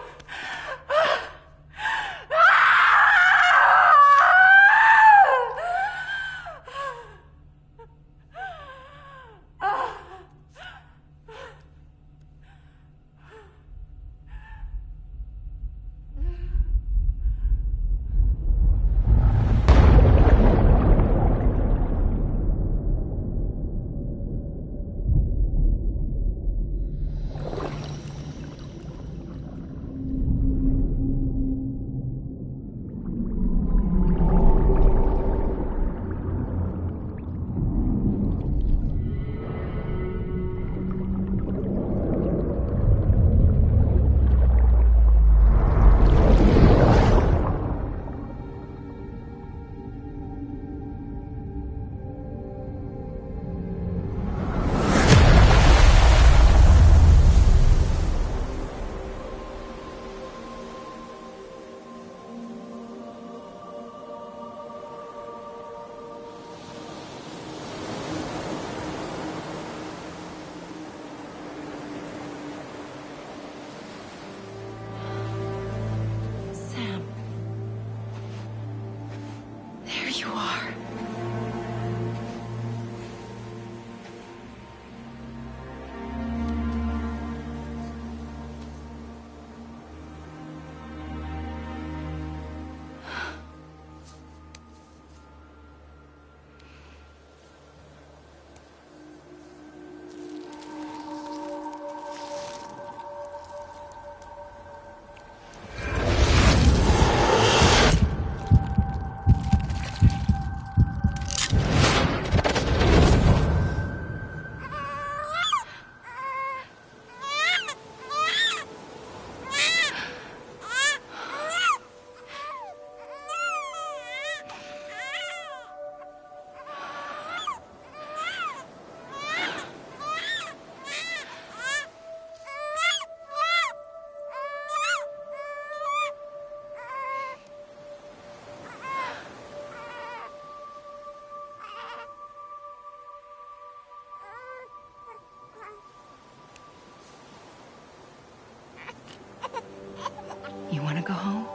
You want to go home?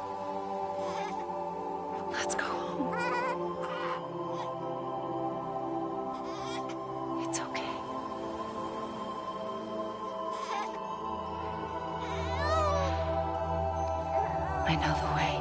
Let's go home. It's okay. I know the way.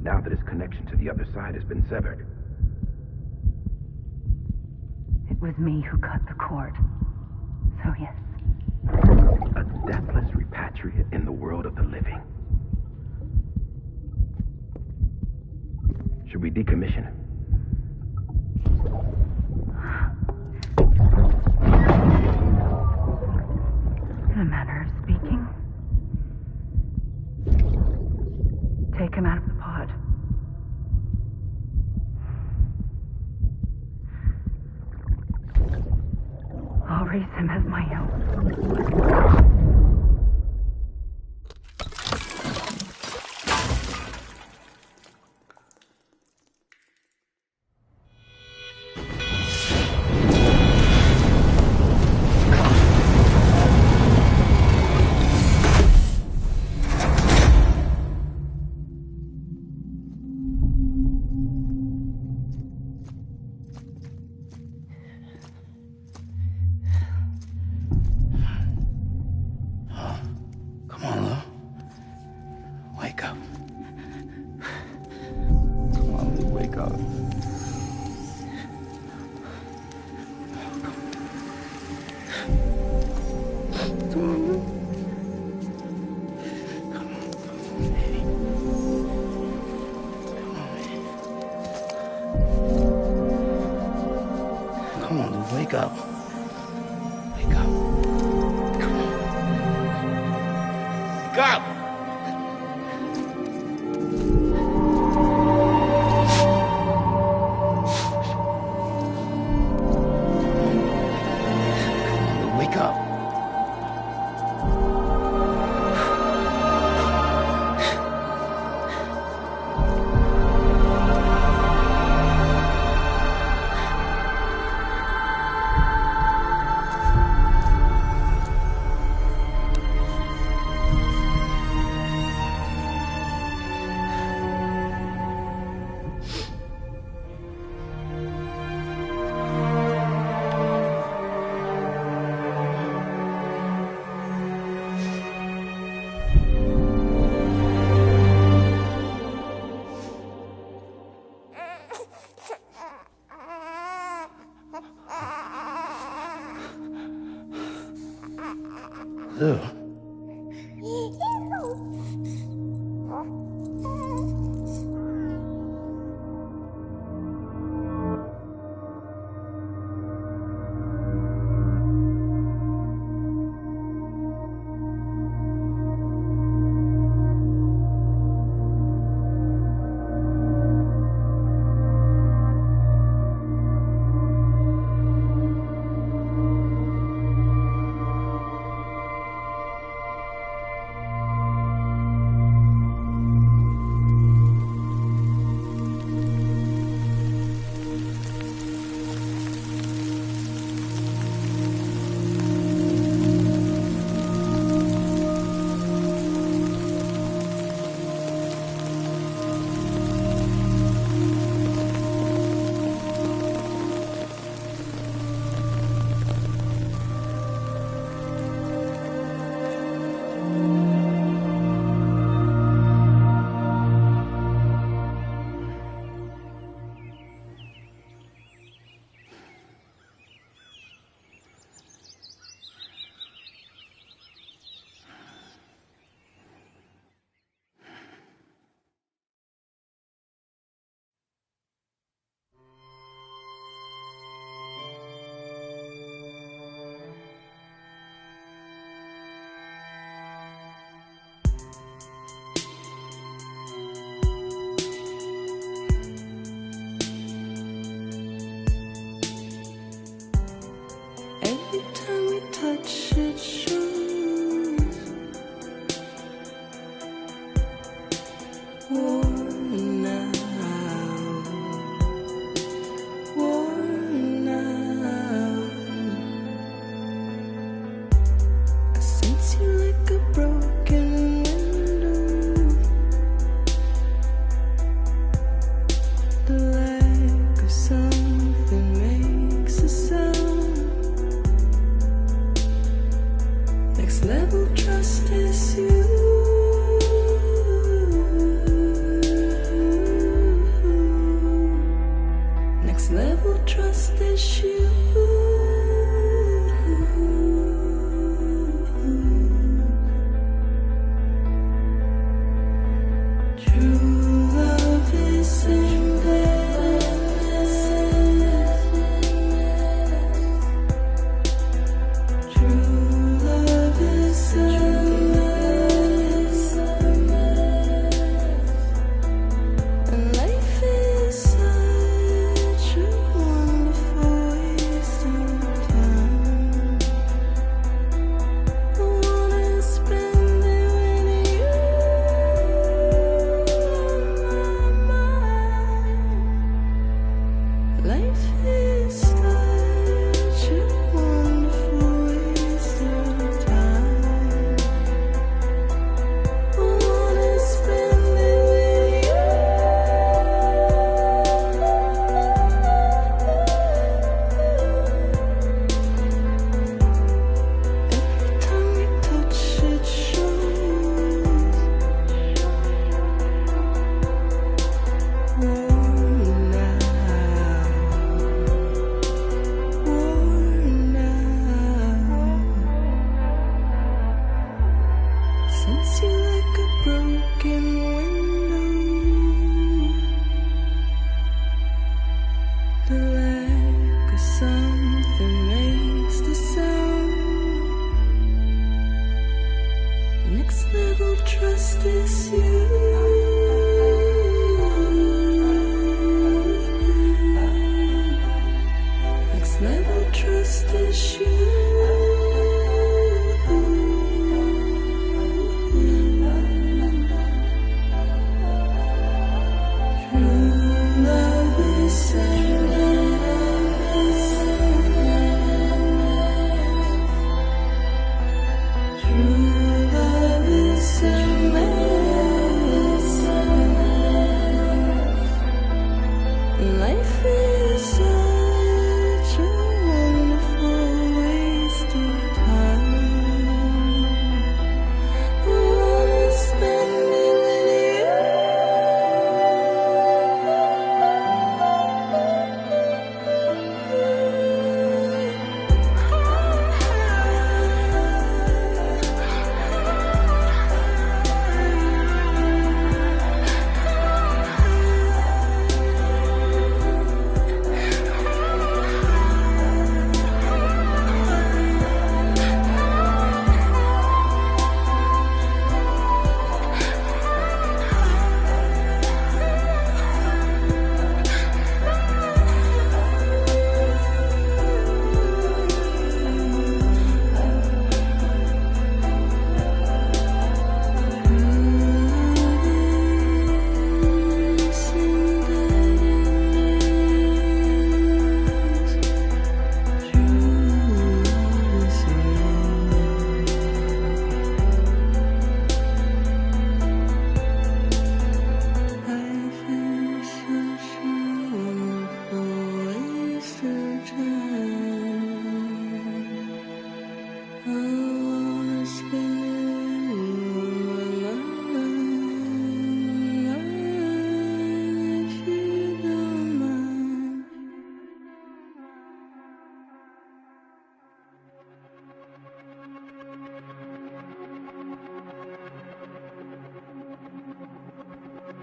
Now that his connection to the other side has been severed. It was me who cut the cord. So yes. A deathless repatriate in the world of the living. Should we decommission him? raise him as my own. Come on, Lou, wake up. Wake up. Come on. Wake up! Come on, Lou, wake up. Lou. trust is you. Next level trust is you. Life is such a wonderful waste of time. I wanna spend it with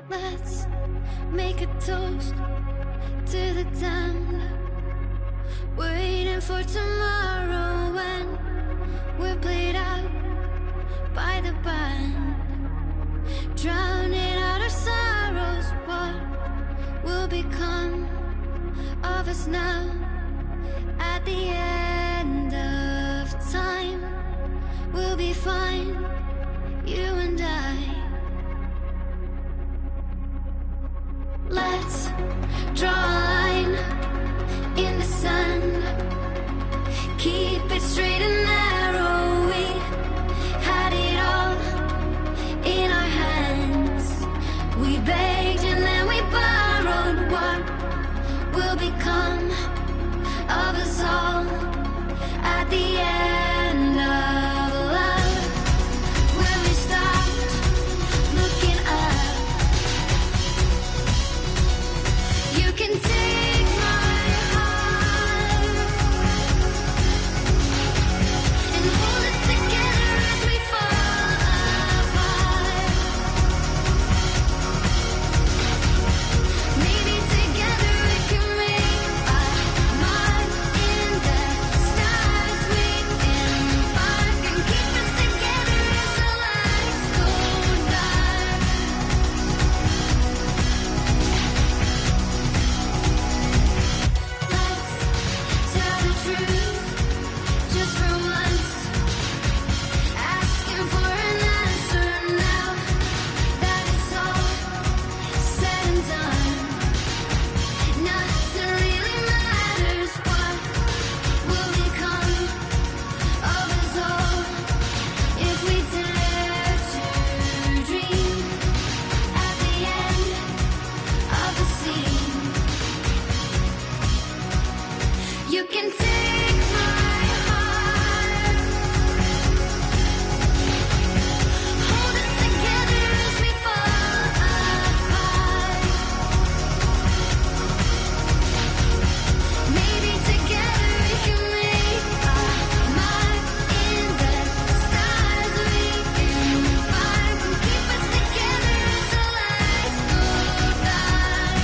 Let's make a toast to the damned, waiting for tomorrow when we're played out by the band, drowning out our sorrows. What will become of us now at the end of time? We'll be fine, you and I. Let's draw a line in the sand, keep it straight and narrow. We had it all in our hands. We begged and then we borrowed. What will become of us all at the end of love? When we stopped looking up, you can take my heart and hold it together as we fall apart. Maybe together we can make a mark in the stars we embark and keep us together as the lights go dark. Let's tell the truth just for once, asking for an answer now that it's all said and done. Nothing really matters. What will become of us all if we dare to dream at the end of the scene? You can take my heart, hold it together as we fall apart. Maybe together we can make a mark in the stars we embark and keep us together as the lights go dark.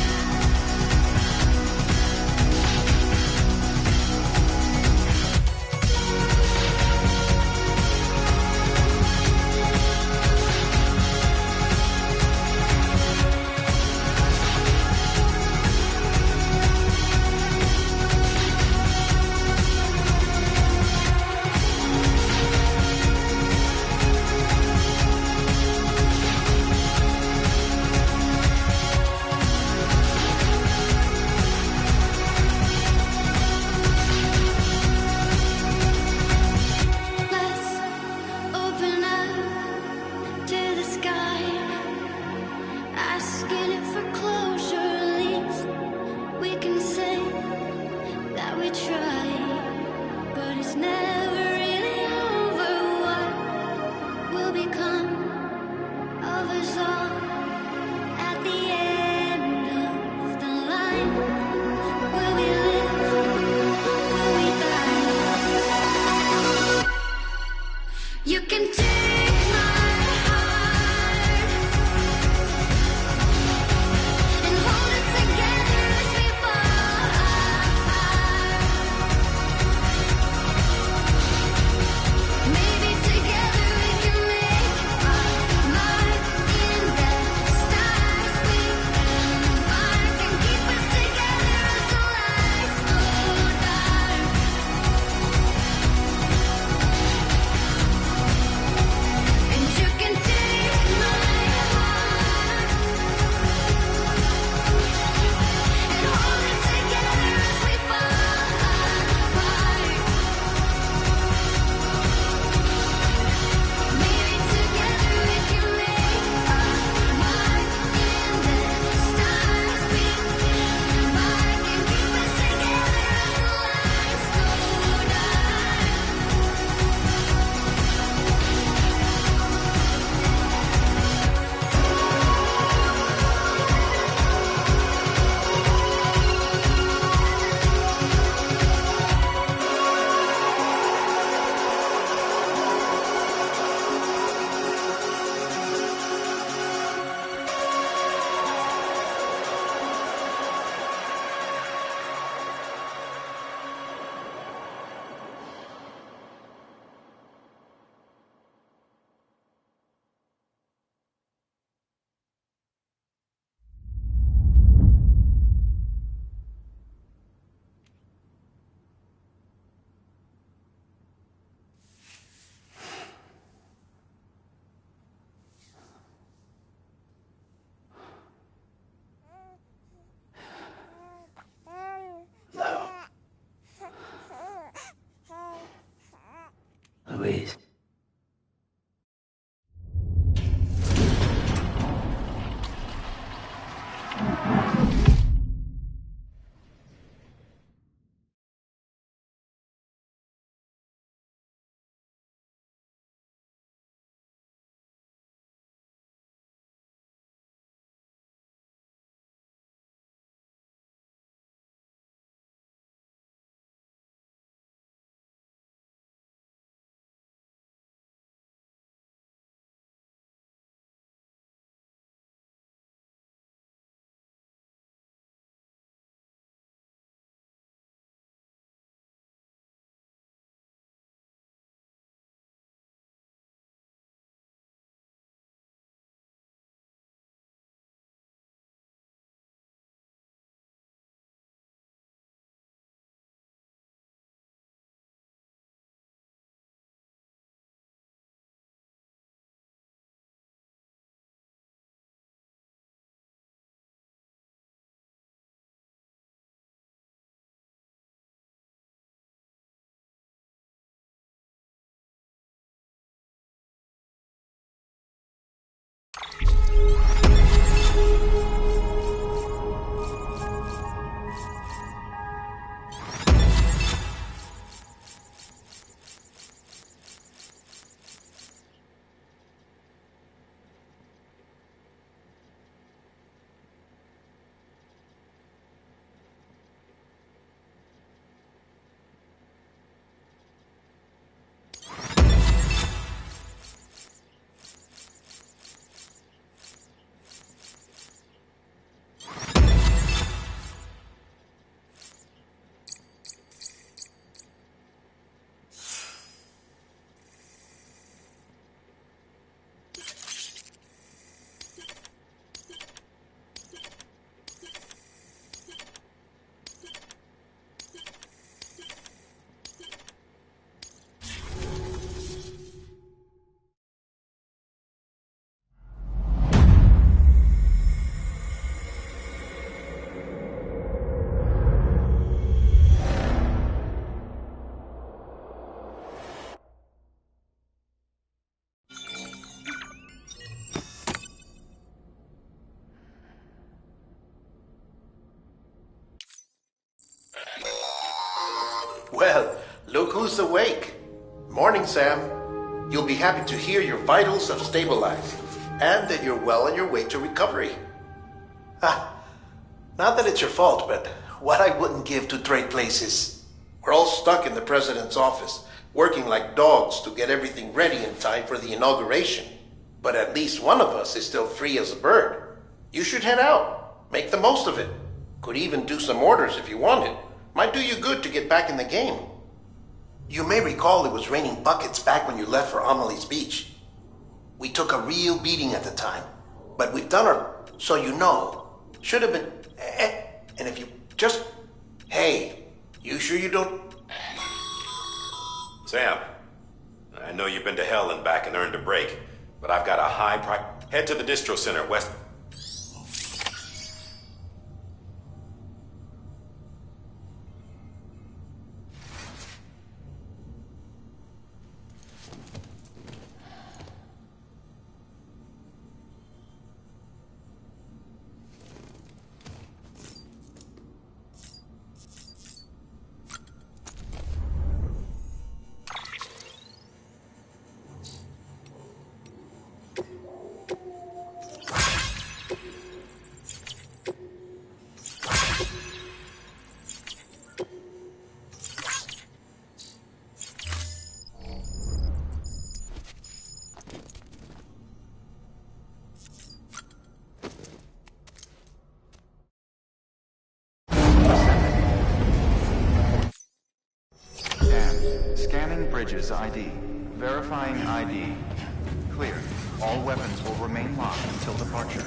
Well, look who's awake. Morning, Sam. You'll be happy to hear your vitals have stabilized, and that you're well on your way to recovery. Not that it's your fault, but what I wouldn't give to trade places. We're all stuck in the president's office, working like dogs to get everything ready in time for the inauguration. But at least one of us is still free as a bird. You should head out. Make the most of it. Could even do some orders if you wanted. Might do you good to get back in the game. You may recall it was raining buckets back when you left for Amelie's Beach. We took a real beating at the time, but we've done our, so you know. Should have been, and if you just, hey, you sure you don't? Sam, I know you've been to hell and back and earned a break, but I've got a high price. Head to the distro center west. Scanning Bridges ID. Verifying ID. Clear. All weapons will remain locked until departure.